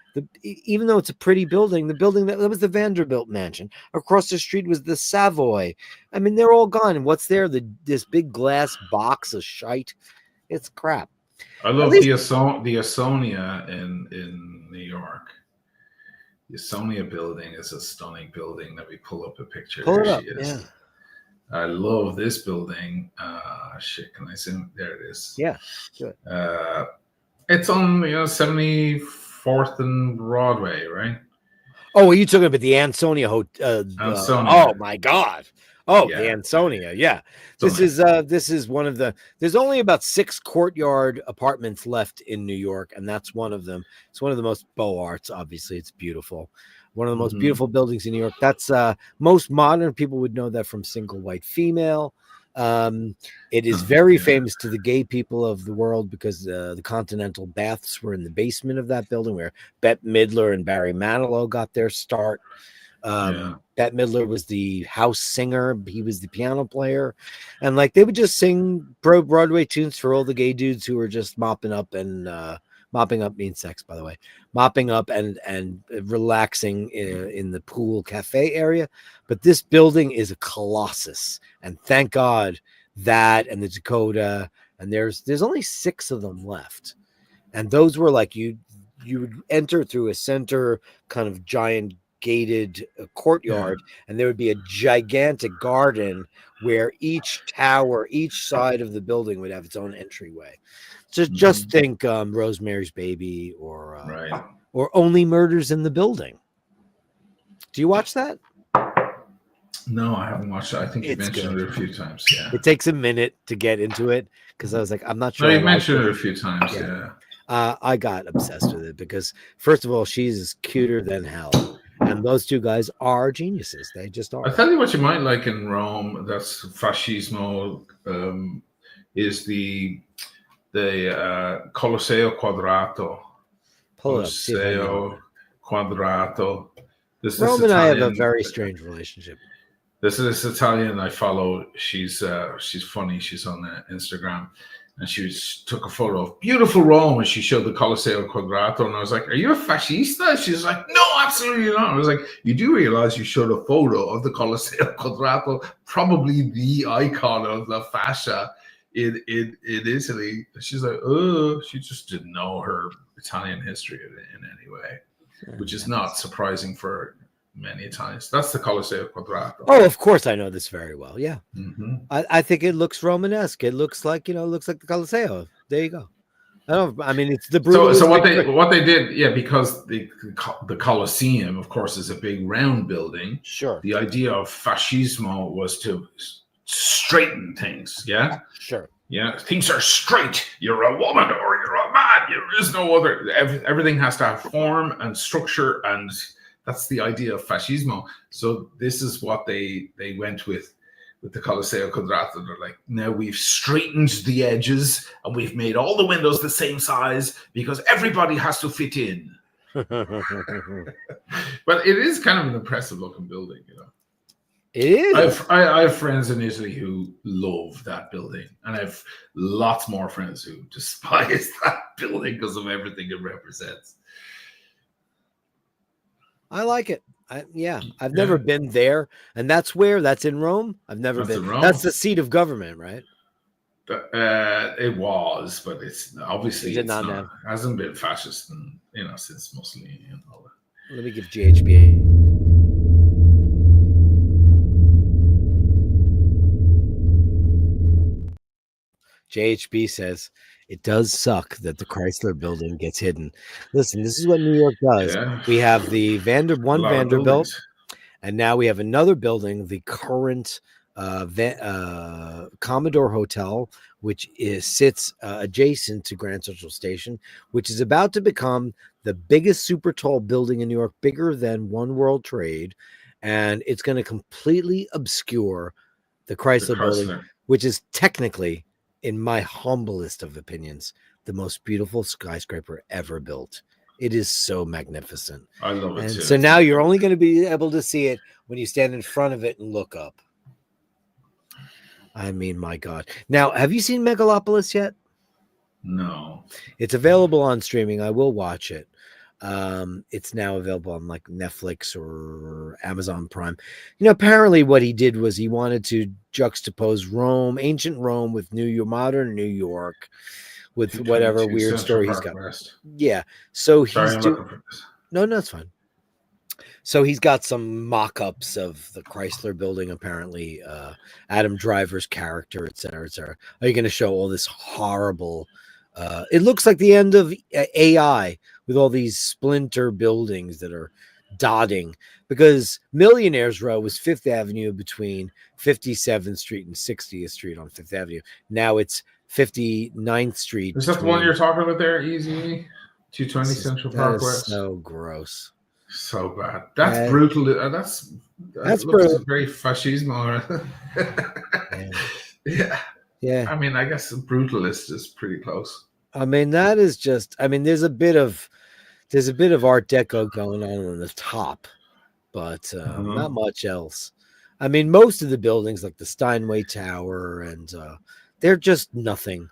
Speaker 1: Even though it's a pretty building, the building that was the Vanderbilt Mansion. Across the street was the Savoy. I mean, they're all gone. And what's there? This big glass box of shite. It's crap.
Speaker 2: I love the Ansonia in New York. The Ansonia building is a stunning building that we pull up a picture.
Speaker 1: Pull it up,
Speaker 2: yeah. I love this building. Can I zoom? There it is.
Speaker 1: Yeah, good.
Speaker 2: It's on 74th and Broadway, right?
Speaker 1: Oh, are you talking about the Ansonia Hotel?
Speaker 2: Ansonia.
Speaker 1: Oh my God! Oh, yeah. The Ansonia. Yeah, this is one of the. There's only about 6 courtyard apartments left in New York, and that's one of them. It's one of the most beaux arts. Obviously, it's beautiful. One of the most beautiful buildings in New York. That's most modern people would know that from Single White Female. It is very famous to the gay people of the world because the Continental baths were in the basement of that building where Bette Midler and Barry Manilow got their start. Bette Midler was the house singer. He was the piano player. And like they would just sing Broadway tunes for all the gay dudes who were just mopping up and mopping up means sex, by the way, mopping up and relaxing in the pool cafe area. But this building is a colossus. And thank God that and the Dakota, and there's only 6 of them left. And those were like you would enter through a center kind of giant gated courtyard, and there would be a gigantic garden where each tower, each side of the building would have its own entryway. Just think Rosemary's Baby or Only Murders in the Building. Do you watch that?
Speaker 2: No, I haven't watched it. I think you mentioned it a few times. Yeah,
Speaker 1: it takes a minute to get into it because I was like, I'm not sure.
Speaker 2: No, you mentioned it a few times. Yeah.
Speaker 1: I got obsessed with it because, first of all, she's cuter than hell. And those 2 guys are geniuses. They just are.
Speaker 2: I'll tell you what you might like in Rome. That's Fascismo. Is the Colosseo Quadrato. Colosseo Quadrato.
Speaker 1: Rome and I have a very strange relationship.
Speaker 2: This Italian I follow. She's funny. She's on Instagram. And she took a photo of beautiful Rome, and she showed the Colosseo Quadrato. And I was like, "Are you a fascista?" She's like, "No, absolutely not." I was like, "You do realize you showed a photo of the Colosseo Quadrato, probably the icon of the fascia in Italy." And she's like, "Oh," she just didn't know her Italian history in any way, which is not surprising for many Italians. That's the Colosseo Quadrato.
Speaker 1: Oh, of course, I know this very well. Yeah, I think it looks Romanesque. It looks like the Colosseo. There you go. I mean, it's the
Speaker 2: Brutalism. So what they did, because the Colosseum, of course, is a big round building.
Speaker 1: Sure.
Speaker 2: The idea of fascismo was to straighten things. Yeah.
Speaker 1: Sure.
Speaker 2: Yeah, things are straight. You're a woman or you're a man. There is no other. Everything has to have form and structure, and that's the idea of fascismo. So this is what they went with the Colosseo Quadrato. They're like, now we've straightened the edges and we've made all the windows the same size because everybody has to fit in. But it is kind of an impressive looking building, you know.
Speaker 1: It is.
Speaker 2: I have friends in Italy who love that building, and I have lots more friends who despise that building because of everything it represents.
Speaker 1: I like it. I've never been there, and that's in Rome. I've never been. That's the seat of government, right?
Speaker 2: It was, but it's obviously
Speaker 1: it
Speaker 2: hasn't been fascist, since Mussolini and all that.
Speaker 1: Let me give GHB. JHB says, it does suck that the Chrysler building gets hidden. Listen, this is what New York does. Yeah. We have the Vanderbilt, and now we have another building, the current Commodore Hotel, which sits adjacent to Grand Central Station, which is about to become the biggest super tall building in New York, bigger than One World Trade, and it's going to completely obscure the Chrysler building, which is technically, in my humblest of opinions, the most beautiful skyscraper ever built. It is so magnificent.
Speaker 2: I love it too.
Speaker 1: So now you're only going to be able to see it when you stand in front of it and look up. I mean, my God. Now, have you seen Megalopolis yet?
Speaker 2: No.
Speaker 1: It's available on streaming. I will watch it. It's now available on like Netflix or Amazon Prime. Apparently what he did was he wanted to juxtapose Rome, ancient Rome, with modern New York, with whatever weird story he's got. Yeah. So no, it's fine. So he's got some mock-ups of the Chrysler building, apparently, Adam Driver's character, et cetera, et cetera. Are you going to show all this horrible... it looks like the end of AI with all these splinter buildings that are dotting, because Millionaires Row was 5th Avenue between 57th Street and 60th Street on 5th Avenue. Now it's 59th Street.
Speaker 2: Is that the one you're talking about there, Easy? 220 Central Park West?
Speaker 1: So gross.
Speaker 2: So bad. That's
Speaker 1: And-
Speaker 2: brutal.
Speaker 1: That's
Speaker 2: That looks
Speaker 1: brutal.
Speaker 2: very fascismo. Yeah.
Speaker 1: Yeah.
Speaker 2: I mean, I guess brutalist is pretty close.
Speaker 1: I mean, that is just, I mean, there's a bit of Art Deco going on the top, but not much else. I mean, most of the buildings like the Steinway Tower and they're just nothing.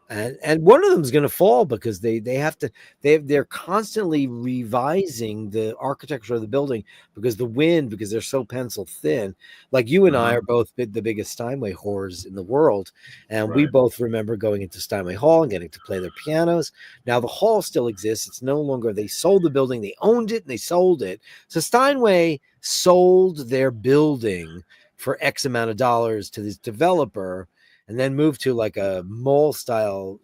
Speaker 1: And one of them is going to fall because they're constantly revising the architecture of the building because they're so pencil thin. Like you and I are both the biggest Steinway whores in the world, and we both remember going into Steinway Hall and getting to play their pianos. Now the hall still exists. It's no longer, they sold the building, they owned it and they sold it. So Steinway sold their building for X amount of dollars to this developer, and then moved to like a mall style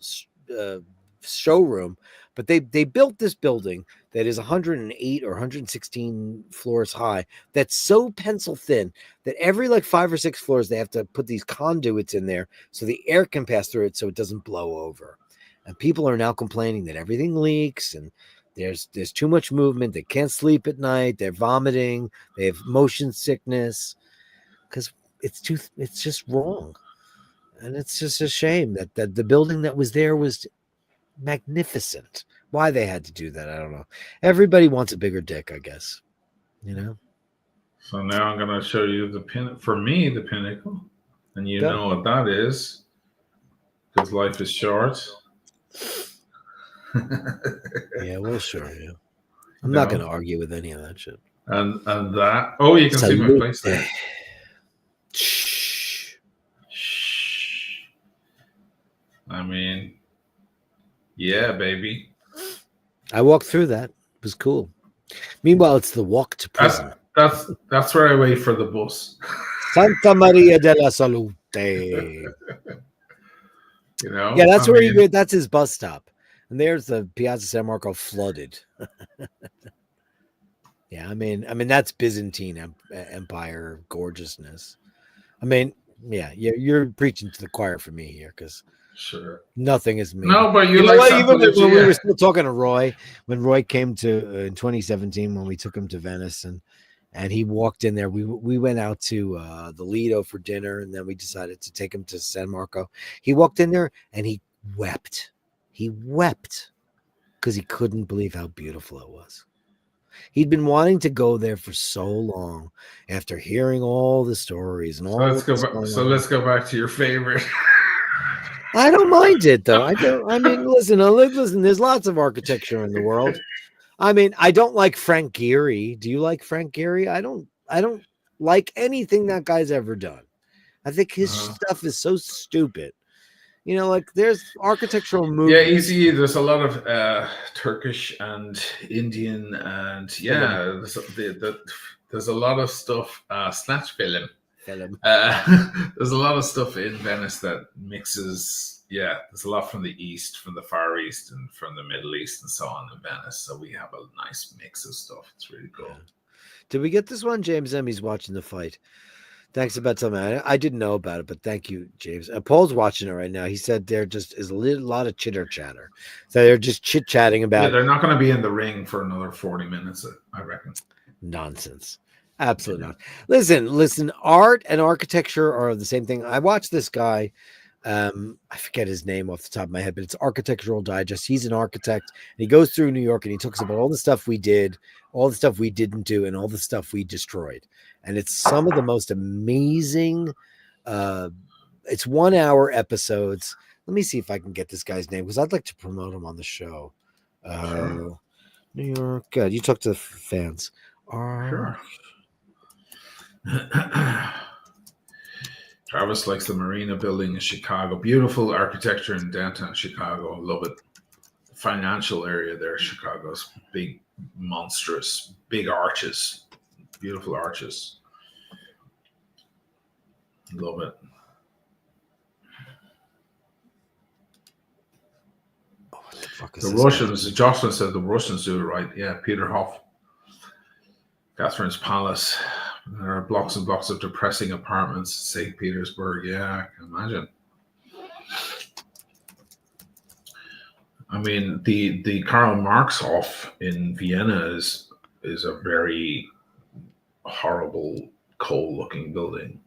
Speaker 1: showroom. But they built this building that is 108 or 116 floors high. That's so pencil thin that every like 5 or 6 floors, they have to put these conduits in there so the air can pass through it so it doesn't blow over. And people are now complaining that everything leaks and there's too much movement. They can't sleep at night. They're vomiting. They have motion sickness because it's just wrong. And it's just a shame that the building that was there was magnificent. Why they had to do that, I don't know. Everybody wants a bigger dick, I guess. You know?
Speaker 2: So now I'm going to show you the pinnacle. And you
Speaker 1: Go.
Speaker 2: know what that is. Because life is short.
Speaker 1: Yeah, we'll show you. I'm not going to argue with any of that shit.
Speaker 2: And that. Oh, you can see my place there.
Speaker 1: Shh.
Speaker 2: I mean, yeah, baby.
Speaker 1: I walked through that. It was cool. Meanwhile, it's the walk to prison.
Speaker 2: That's where I wait for the bus.
Speaker 1: Santa Maria della Salute.
Speaker 2: You know?
Speaker 1: Yeah, that's where you go. That's his bus stop. And there's the Piazza San Marco flooded. Yeah, I mean that's Byzantine Empire gorgeousness. I mean, yeah, you're preaching to the choir for me here because
Speaker 2: sure
Speaker 1: nothing is me.
Speaker 2: No, but you
Speaker 1: know
Speaker 2: like
Speaker 1: what?
Speaker 2: Santa
Speaker 1: Even when we
Speaker 2: Lucia.
Speaker 1: were still talking to Roy, when Roy came to in 2017 when we took him to Venice and he walked in there, we went out to the Lido for dinner and then we decided to take him to San Marco. He walked in there and he wept. He wept because he couldn't believe how beautiful it was. He'd been wanting to go there for so long after hearing all the stories and all.
Speaker 2: So let's go back to your favorite.
Speaker 1: I don't mind it though. I mean, listen. There's lots of architecture in the world. I mean, I don't like Frank Gehry. Do you like Frank Gehry? I don't like anything that guy's ever done. I think his stuff is so stupid. You know, like there's architectural movies.
Speaker 2: Yeah, easy. There's a lot of Turkish and Indian, and there's a lot of stuff. Snatch film. There's a lot of stuff in Venice that mixes. Yeah, there's a lot from the East, from the Far East, and from the Middle East, and so on in Venice. So we have a nice mix of stuff. It's really cool.
Speaker 1: Did we get this one? James Emmy's watching the fight. Thanks about telling me. I didn't know about it, but thank you, James. Paul's watching it right now. He said there just is a lot of chitter chatter. So they're just chit chatting about.
Speaker 2: Yeah, they're not going to be in the ring for another 40 minutes, I reckon.
Speaker 1: Nonsense. Absolutely not. Listen. Art and architecture are the same thing. I watched this guy. I forget his name off the top of my head, but it's Architectural Digest. He's an architect. And he goes through New York and he talks about all the stuff we did, all the stuff we didn't do, and all the stuff we destroyed. And it's some of the most amazing. It's 1 hour episodes. Let me see if I can get this guy's name because I'd like to promote him on the show. New York. Good. You talk to the fans.
Speaker 2: Sure. Travis likes the Marina building in Chicago. Beautiful architecture in downtown Chicago. I love it. Financial area there, Chicago's big, monstrous, big arches. Beautiful arches. Love it.
Speaker 1: Oh, what the fuck is
Speaker 2: The
Speaker 1: this
Speaker 2: Russians,
Speaker 1: guy?
Speaker 2: Jocelyn said the Russians do it right. Yeah, Peter Hoff. Catherine's Palace. There are blocks and blocks of depressing apartments in St. Petersburg. Yeah, I can imagine. I mean, the Karl Marx Hof in Vienna is is a very horrible, coal-looking building.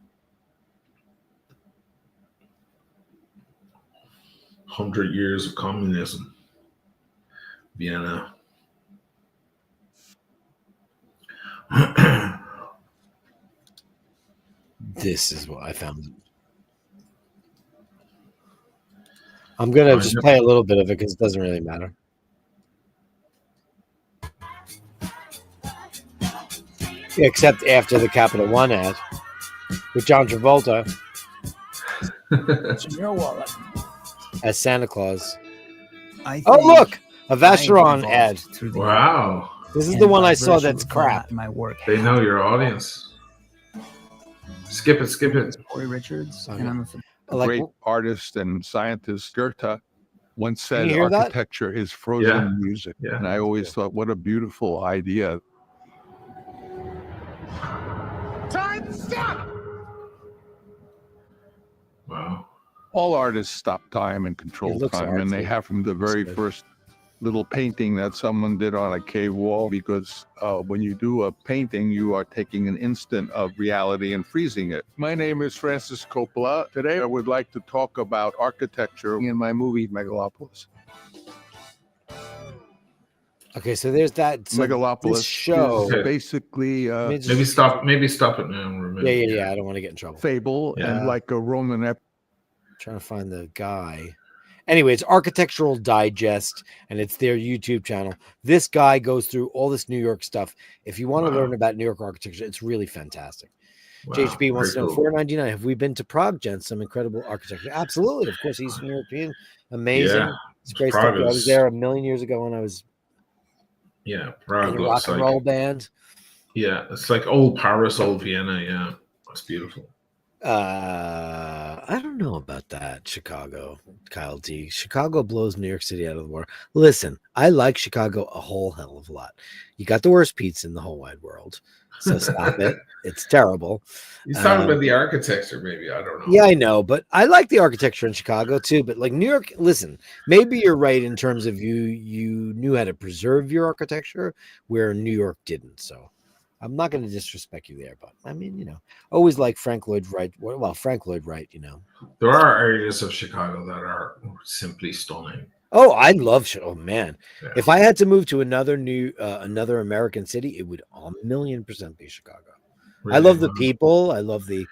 Speaker 2: 100 years of communism. Vienna.
Speaker 1: This is what I found. I'm gonna just play a little bit of it because it doesn't really matter. Except after the Capital One ad with John Travolta
Speaker 6: It's in your wallet.
Speaker 1: as Santa Claus.
Speaker 6: I
Speaker 1: Oh,
Speaker 6: think
Speaker 1: look, a
Speaker 6: I've
Speaker 1: Vacheron
Speaker 6: evolved
Speaker 1: ad.
Speaker 6: through the
Speaker 2: Wow.
Speaker 1: This is
Speaker 6: and
Speaker 1: the one I
Speaker 6: vice
Speaker 1: saw
Speaker 6: versa
Speaker 1: that's
Speaker 6: with
Speaker 1: crap.
Speaker 6: My work.
Speaker 2: They know your audience. Skip it, skip it.
Speaker 6: Corey Richards,
Speaker 1: Okay.
Speaker 6: and I'm a
Speaker 1: Like,
Speaker 7: Great artist and scientist Goethe once said
Speaker 1: you hear that?
Speaker 7: architecture is frozen
Speaker 2: Yeah.
Speaker 7: music.
Speaker 2: Yeah.
Speaker 7: And I always thought, what a beautiful idea.
Speaker 2: Wow.
Speaker 7: All artists stop time and control
Speaker 1: It looks
Speaker 7: time, and they
Speaker 1: artsy.
Speaker 7: have from the very
Speaker 1: good.
Speaker 7: first little painting that someone did on a cave wall, because when you do a painting, you are taking an instant of reality and freezing it. My name is Francis Coppola. Today, I would like to talk about architecture in my movie Megalopolis.
Speaker 1: okay, so there's that. So
Speaker 7: Megalopolis
Speaker 1: this show.
Speaker 7: is basically
Speaker 1: Let me just-
Speaker 2: Maybe stop it now.
Speaker 1: Yeah. I don't want to get in trouble.
Speaker 7: fable
Speaker 2: Yeah.
Speaker 7: and like a Roman epic.
Speaker 1: Trying to find the guy. Anyway, it's Architectural Digest, and it's their YouTube channel. This guy goes through all this New York stuff. If you want to
Speaker 2: Wow.
Speaker 1: learn about New York architecture, it's really fantastic.
Speaker 2: Wow,
Speaker 1: JHB wants to
Speaker 2: very
Speaker 1: know
Speaker 2: cool.
Speaker 1: $4.99. Have we been to Prague, Jen? Some incredible architecture. Absolutely, of course. Eastern European, amazing.
Speaker 2: Yeah.
Speaker 1: It's great
Speaker 2: Prague
Speaker 1: stuff. I was
Speaker 2: is-
Speaker 1: there a million years ago when I was
Speaker 2: Yeah,
Speaker 1: in
Speaker 2: Prague
Speaker 1: a rock
Speaker 2: looks
Speaker 1: and
Speaker 2: like
Speaker 1: roll band.
Speaker 2: yeah, it's like old Paris, old Vienna. Yeah, it's beautiful.
Speaker 1: I don't know about that. Chicago, Kyle D. Chicago blows New York City out of the water. Listen, I like Chicago a whole hell of a lot. You got the worst pizza in the whole wide world, so stop it. It's terrible.
Speaker 2: He's talking about the architecture, maybe. I don't know.
Speaker 1: Yeah, I know, but I like the architecture in Chicago too. But like New York, listen, maybe you're right in terms of you knew how to preserve your architecture where New York didn't. So I'm not going to disrespect you there, but I mean, always like Frank Lloyd Wright. Well, Frank Lloyd Wright,
Speaker 2: There are areas of Chicago that are simply stunning.
Speaker 1: Oh, I love. Oh man,
Speaker 2: Yeah.
Speaker 1: if I had to move to another American city, it would 1,000,000% be Chicago. I love the people. I love the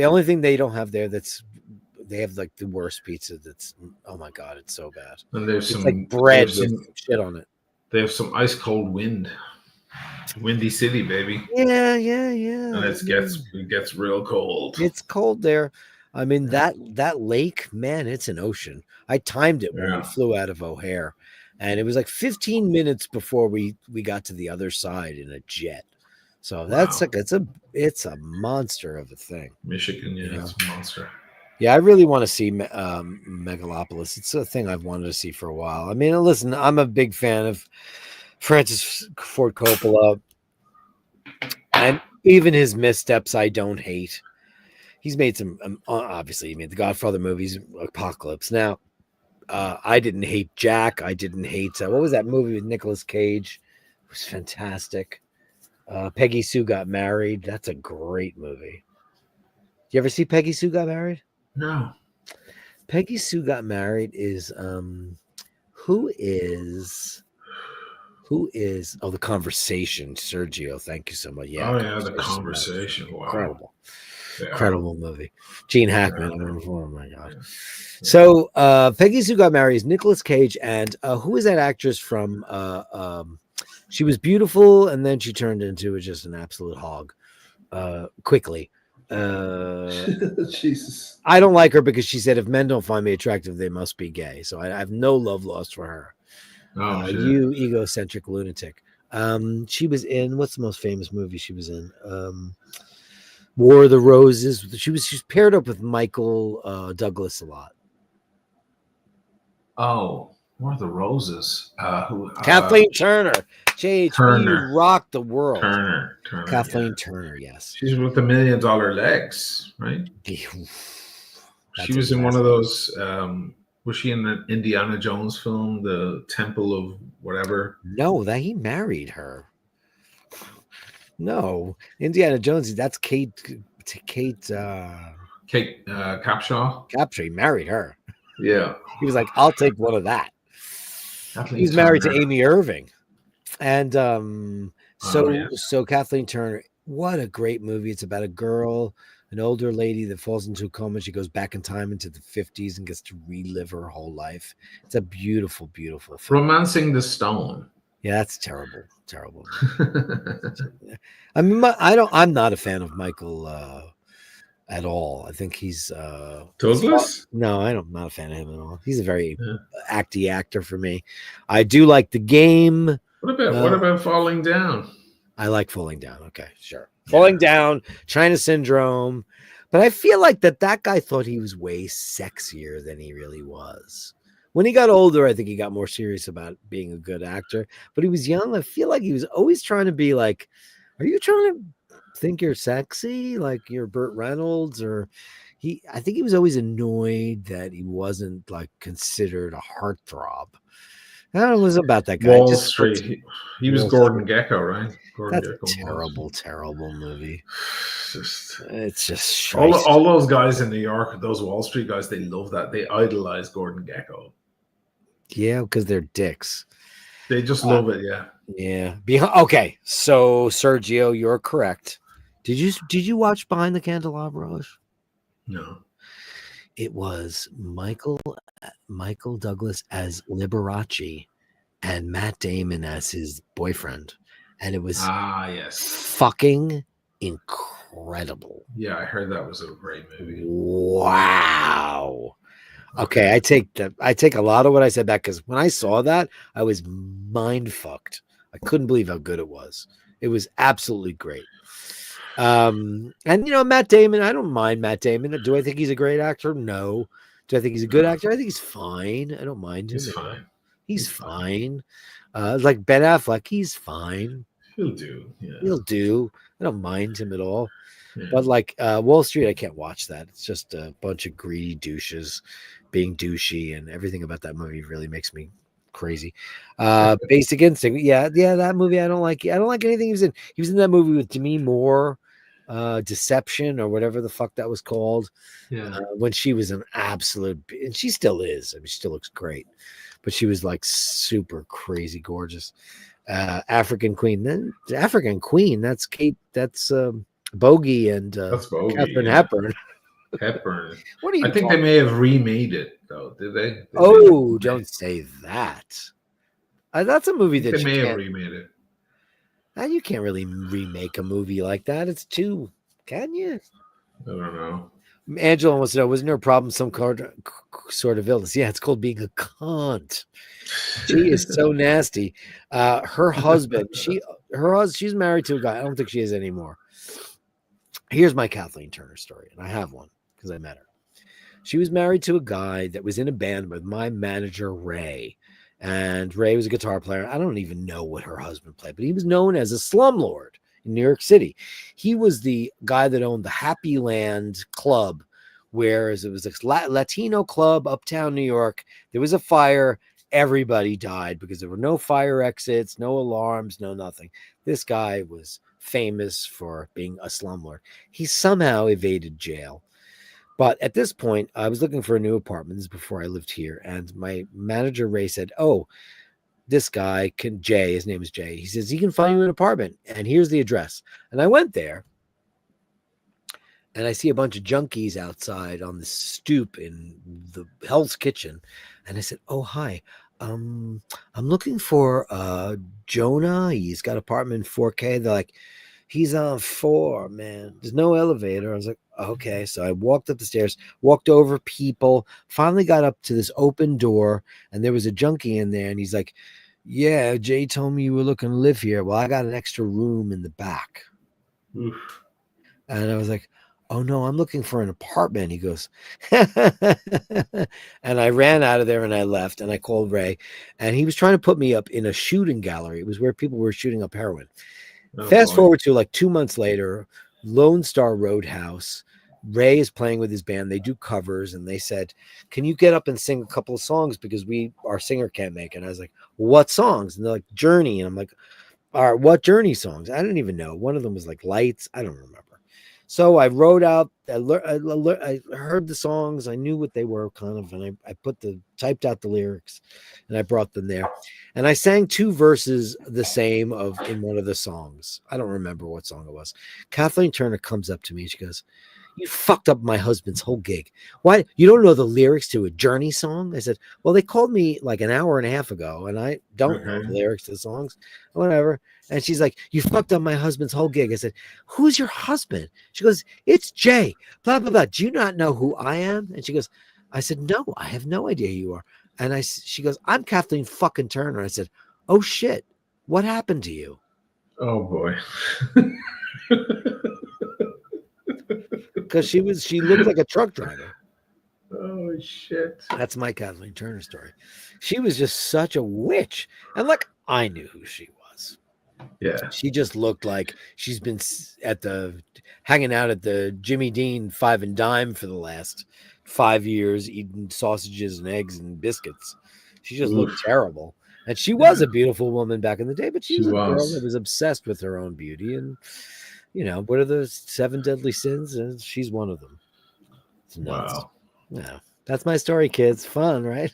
Speaker 1: only thing they don't have there they have like the worst pizza. That's, oh my god, it's so bad.
Speaker 2: And there's
Speaker 1: It's
Speaker 2: some
Speaker 1: like bread
Speaker 2: they have
Speaker 1: with
Speaker 2: some,
Speaker 1: shit on it.
Speaker 2: they have some ice cold wind. Windy City, baby.
Speaker 1: Yeah.
Speaker 2: And it gets real cold.
Speaker 1: It's cold there. I mean, that lake, man, it's an ocean. I timed it when we
Speaker 2: Yeah.
Speaker 1: flew out of O'Hare, and it was like 15 minutes before we got to the other side in a jet. So that's
Speaker 2: Wow.
Speaker 1: like it's a monster of a thing.
Speaker 2: Michigan, yeah,
Speaker 1: Yeah.
Speaker 2: it's a monster.
Speaker 1: Yeah, I really want to see Megalopolis. It's a thing I've wanted to see for a while. I mean, listen, I'm a big fan of Francis Ford Coppola, and even his missteps I don't hate. He's made some, obviously, he made the Godfather movies, Apocalypse. Now, I didn't hate Jack. I didn't hate, what was that movie with Nicolas Cage? It was fantastic. Peggy Sue Got Married. That's a great movie. You ever see Peggy Sue Got Married?
Speaker 2: No.
Speaker 1: Peggy Sue Got Married is, who is The Conversation, Sergio, thank you so much. Yeah,
Speaker 2: The Conversation. Wow.
Speaker 1: Incredible.
Speaker 2: Yeah.
Speaker 1: Incredible movie. Gene Hackman. Oh my god. So Peggy Sue Got Married is Nicolas Cage, and who is that actress from she was beautiful and then she turned into just an absolute hog quickly.
Speaker 2: Jesus.
Speaker 1: I don't like her because she said if men don't find me attractive, they must be gay. So I have no love lost for her.
Speaker 2: Oh, shit.
Speaker 1: You egocentric lunatic. She was in, what's the most famous movie she was in? War of the Roses. She's paired up with Michael Douglas a lot.
Speaker 2: Oh, War of the Roses.
Speaker 1: Kathleen Turner. JHB,
Speaker 2: Turner.
Speaker 1: you rock the world.
Speaker 2: Turner.
Speaker 1: Kathleen
Speaker 2: yeah.
Speaker 1: Turner, yes.
Speaker 2: She's with the $1 million legs, right? She was in one of those. Was she in the Indiana Jones film, The Temple of whatever?
Speaker 1: No, that he married her. No, Indiana Jones. That's Kate. Kate
Speaker 2: Capshaw.
Speaker 1: Capture. He married her.
Speaker 2: Yeah.
Speaker 1: He was like, "I'll take one of that."
Speaker 2: Kathleen
Speaker 1: He was married to
Speaker 2: Turner.
Speaker 1: Amy Irving, and so
Speaker 2: yes.
Speaker 1: so Kathleen Turner. What a great movie! It's about a girl, an older lady that falls into a coma. She goes back in time into the 50s and gets to relive her whole life. It's a beautiful, beautiful film.
Speaker 2: Romancing the Stone.
Speaker 1: Yeah, that's terrible, terrible. I mean, I'm not a fan of Michael at all. I think he's
Speaker 2: Douglas?
Speaker 1: No, I'm not a fan of him at all. He's a very
Speaker 2: Yeah.
Speaker 1: acty actor for me. I do like The Game.
Speaker 2: What about Falling Down?
Speaker 1: I like Falling Down. Okay, sure. Falling Down, China Syndrome. But I feel like that guy thought he was way sexier than he really was. When he got older, I think he got more serious about being a good actor. But he was young. I feel like he was always trying to be like, are you trying to think you're sexy? Like you're Burt Reynolds? Or I think he was always annoyed that he wasn't like considered a heartthrob. I don't know, it was about that guy.
Speaker 2: Wall Street. He was Gordon Gekko, right?
Speaker 1: That's a terrible, terrible movie. It's just
Speaker 2: all those guys in New York, those Wall Street guys, they love that. They idolize Gordon Gekko.
Speaker 1: Yeah, because they're dicks.
Speaker 2: They just love it. Yeah.
Speaker 1: Yeah. Okay, so Sergio, you're correct. Did you watch Behind the Candelabra?
Speaker 2: No.
Speaker 1: It was Michael Douglas as Liberace and Matt Damon as his boyfriend, and it was fucking incredible.
Speaker 2: Yeah, I heard that was a great movie.
Speaker 1: Wow. Okay, I take a lot of what I said back, because when I saw that, I was mind fucked. I couldn't believe how good it was. It was absolutely great. And Matt Damon, I don't mind Matt Damon. Do I think he's a great actor? No. Do I think he's a good actor? I think he's fine. I don't mind him. He's fine. Like Ben Affleck, he's fine.
Speaker 2: He'll do. Yeah.
Speaker 1: He'll do. I don't mind him at all.
Speaker 2: Yeah.
Speaker 1: But like Wall Street, I can't watch that. It's just a bunch of greedy douches being douchey, and everything about that movie really makes me crazy. Basic Instinct. Yeah, that movie I don't like. I don't like anything he was in. He was in that movie with Demi Moore, Deception, or whatever the fuck that was called.
Speaker 2: Yeah.
Speaker 1: When she was an absolute, and she still is. I mean, she still looks great, but she was like super crazy gorgeous. African Queen. Then African Queen. That's Kate. That's Bogey and
Speaker 2: that's Bogey,
Speaker 1: Catherine Hepburn.
Speaker 2: Hepburn.
Speaker 1: What are you?
Speaker 2: I think they may have remade it though. Did they?
Speaker 1: Don't say that. That's a movie that
Speaker 2: they
Speaker 1: you
Speaker 2: may
Speaker 1: can't.
Speaker 2: Have remade it.
Speaker 1: You can't really remake a movie like that. It's too. Can you?
Speaker 2: I don't know.
Speaker 1: Angela wants to know, wasn't there a problem? Some sort of illness? Yeah, it's called being a cunt. She is so nasty. Her husband. She's married to a guy. I don't think she is anymore. Here's my Kathleen Turner story, and I have one because I met her. She was married to a guy that was in a band with my manager, Ray. And Ray was a guitar player. I don't even know what her husband played, but he was known as a slumlord in New York City. He was the guy that owned the Happy Land Club, whereas it was a Latino club, uptown New York. There was a fire. Everybody died because there were no fire exits, no alarms, no nothing. This guy was famous for being a slumlord. He somehow evaded jail. But at this point, I was looking for a new apartment. This is before I lived here. And my manager, Ray, said, oh, this guy Jay, his name is Jay. He says, he can find you an apartment. And here's the address. And I went there. And I see a bunch of junkies outside on the stoop in the Hell's Kitchen. And I said, oh, hi. I'm looking for Jonah. He's got apartment 4K. They're like, he's on 4, man. There's no elevator. I was like, okay. So I walked up the stairs, walked over people, finally got up to this open door, and there was a junkie in there. And he's like, yeah, Jay told me you were looking to live here. Well, I got an extra room in the back.
Speaker 2: Oof.
Speaker 1: And I was like, oh no, I'm looking for an apartment. He goes, and I ran out of there and I left and I called Ray, and he was trying to put me up in a shooting gallery. It was where people were shooting up heroin. Fast forward to like 2 months later, Lone Star Roadhouse. Ray is playing with his band. They do covers, and they said, can you get up and sing a couple of songs because our singer can't make it? And I was like, well, what songs? And they're like, Journey. And I'm like, Or what Journey songs? I didn't even know. One of them was like Lights. I don't remember. So I wrote out, I heard the songs. I knew what they were kind of, and I typed out the lyrics and I brought them there. And I sang 2 verses the same in one of the songs. I don't remember what song it was. Kathleen Turner comes up to me and she goes, "You fucked up my husband's whole gig. Why? You don't know the lyrics to a Journey song?" I said, "Well, they called me like an hour and a half ago and I don't know the lyrics to the songs." Whatever. And she's like, "You fucked up my husband's whole gig." I said, "Who's your husband?" She goes, "It's Jay, blah, blah, blah. Do you not know who I am?" And she goes, I said, "No, I have no idea who you are." And she goes, "I'm Kathleen fucking Turner." I said, "Oh shit, what happened to you?"
Speaker 2: Oh boy.
Speaker 1: Because she looked like a truck driver.
Speaker 2: Oh shit.
Speaker 1: That's my Kathleen Turner story. She was just such a witch. And like, I knew who she was.
Speaker 2: Yeah.
Speaker 1: She just looked like she's been hanging out at the Jimmy Dean 5 and Dime for the last 5 years, eating sausages and eggs and biscuits. She just looked terrible. And she was a beautiful woman back in the day, but she was a girl that was obsessed with her own beauty. And, you know, what are the 7 deadly sins? And she's one of them. It's nuts.
Speaker 2: Wow.
Speaker 1: Yeah. That's my story, kids. Fun, right?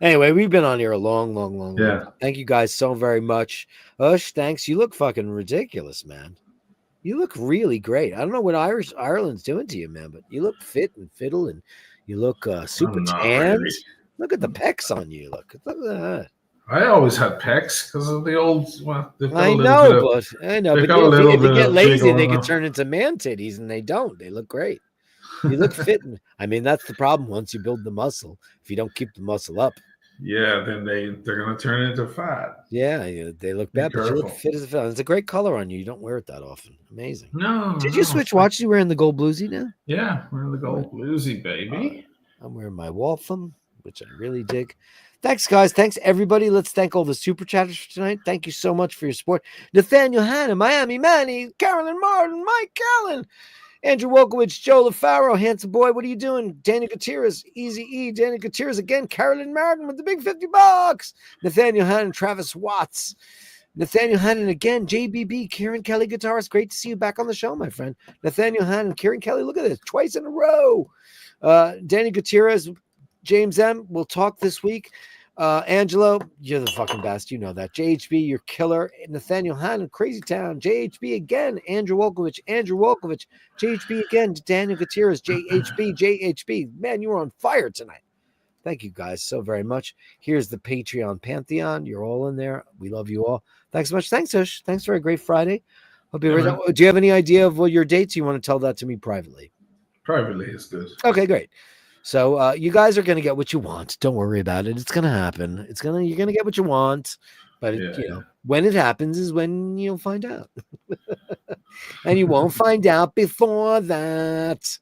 Speaker 1: Anyway, we've been on here a long time. Thank you guys so very much. Ush, thanks. You look fucking ridiculous, man. You look really great. I don't know what Ireland's doing to you, man, but you look fit and fiddle, and you look super tanned. Really. Look at the pecs on you. Look at that.
Speaker 2: I always had pecs because of the old. Well,
Speaker 1: I know, but if they get lazy, they can turn into man titties, and they don't. They look great. You look fit. I mean, that's the problem. Once you build the muscle, if you don't keep the muscle up,
Speaker 2: then they're gonna turn into fat.
Speaker 1: Yeah, they look bad, but you look fit as a fella. It's a great color on you. You don't wear it that often. Amazing.
Speaker 2: No.
Speaker 1: Did you switch watches? You wearing the gold bluesy now?
Speaker 2: Yeah, wearing the gold bluesy, baby.
Speaker 1: I'm wearing my Waltham, which I really dig. Thanks, guys. Thanks, everybody. Let's thank all the super chatters for tonight. Thank you so much for your support. Nathaniel Hanna, Miami Manny, Carolyn Martin, Mike Callen, Andrew Wolkowicz, Joe LaFaro, Handsome Boy, what are you doing? Danny Gutierrez, Easy E, Danny Gutierrez again, Carolyn Martin with the big $50. Nathaniel Hannon, Travis Watts, Nathaniel Hannon again, JBB, Kieran Kelly, guitarist. Great to see you back on the show, my friend. Nathaniel Hannon, Kieran Kelly, look at this, twice in a row. Danny Gutierrez, James M, we'll talk this week. Angelo, you're the fucking best. You know that. JHB, you're killer. Nathaniel Hannon, Crazy Town. JHB again. Andrew Wolkowicz. JHB again. Daniel Gutierrez. JHB. Man, you were on fire tonight. Thank you guys so very much. Here's the Patreon Pantheon. You're all in there. We love you all. Thanks so much. Thanks, Ush. Thanks for a great Friday. Do you have any idea of what your dates? You want to tell that to me privately?
Speaker 2: Privately is good.
Speaker 1: Okay, great. So you guys are going to get what you want. Don't worry about it. It's going to happen. You're going to get what you want. But when it happens is when you'll find out. And you won't find out before that.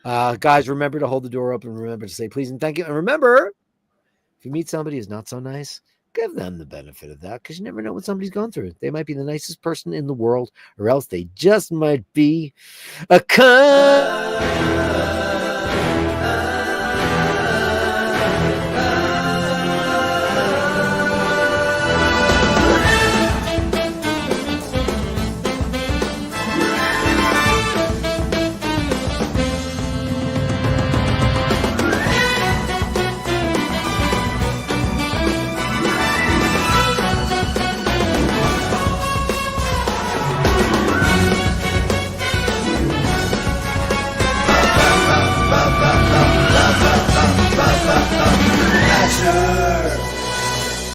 Speaker 1: Guys, remember to hold the door open. Remember to say please and thank you. And remember, if you meet somebody who's not so nice, give them the benefit of that, because you never know what somebody's gone through. They might be the nicest person in the world, or else they just might be a cunt.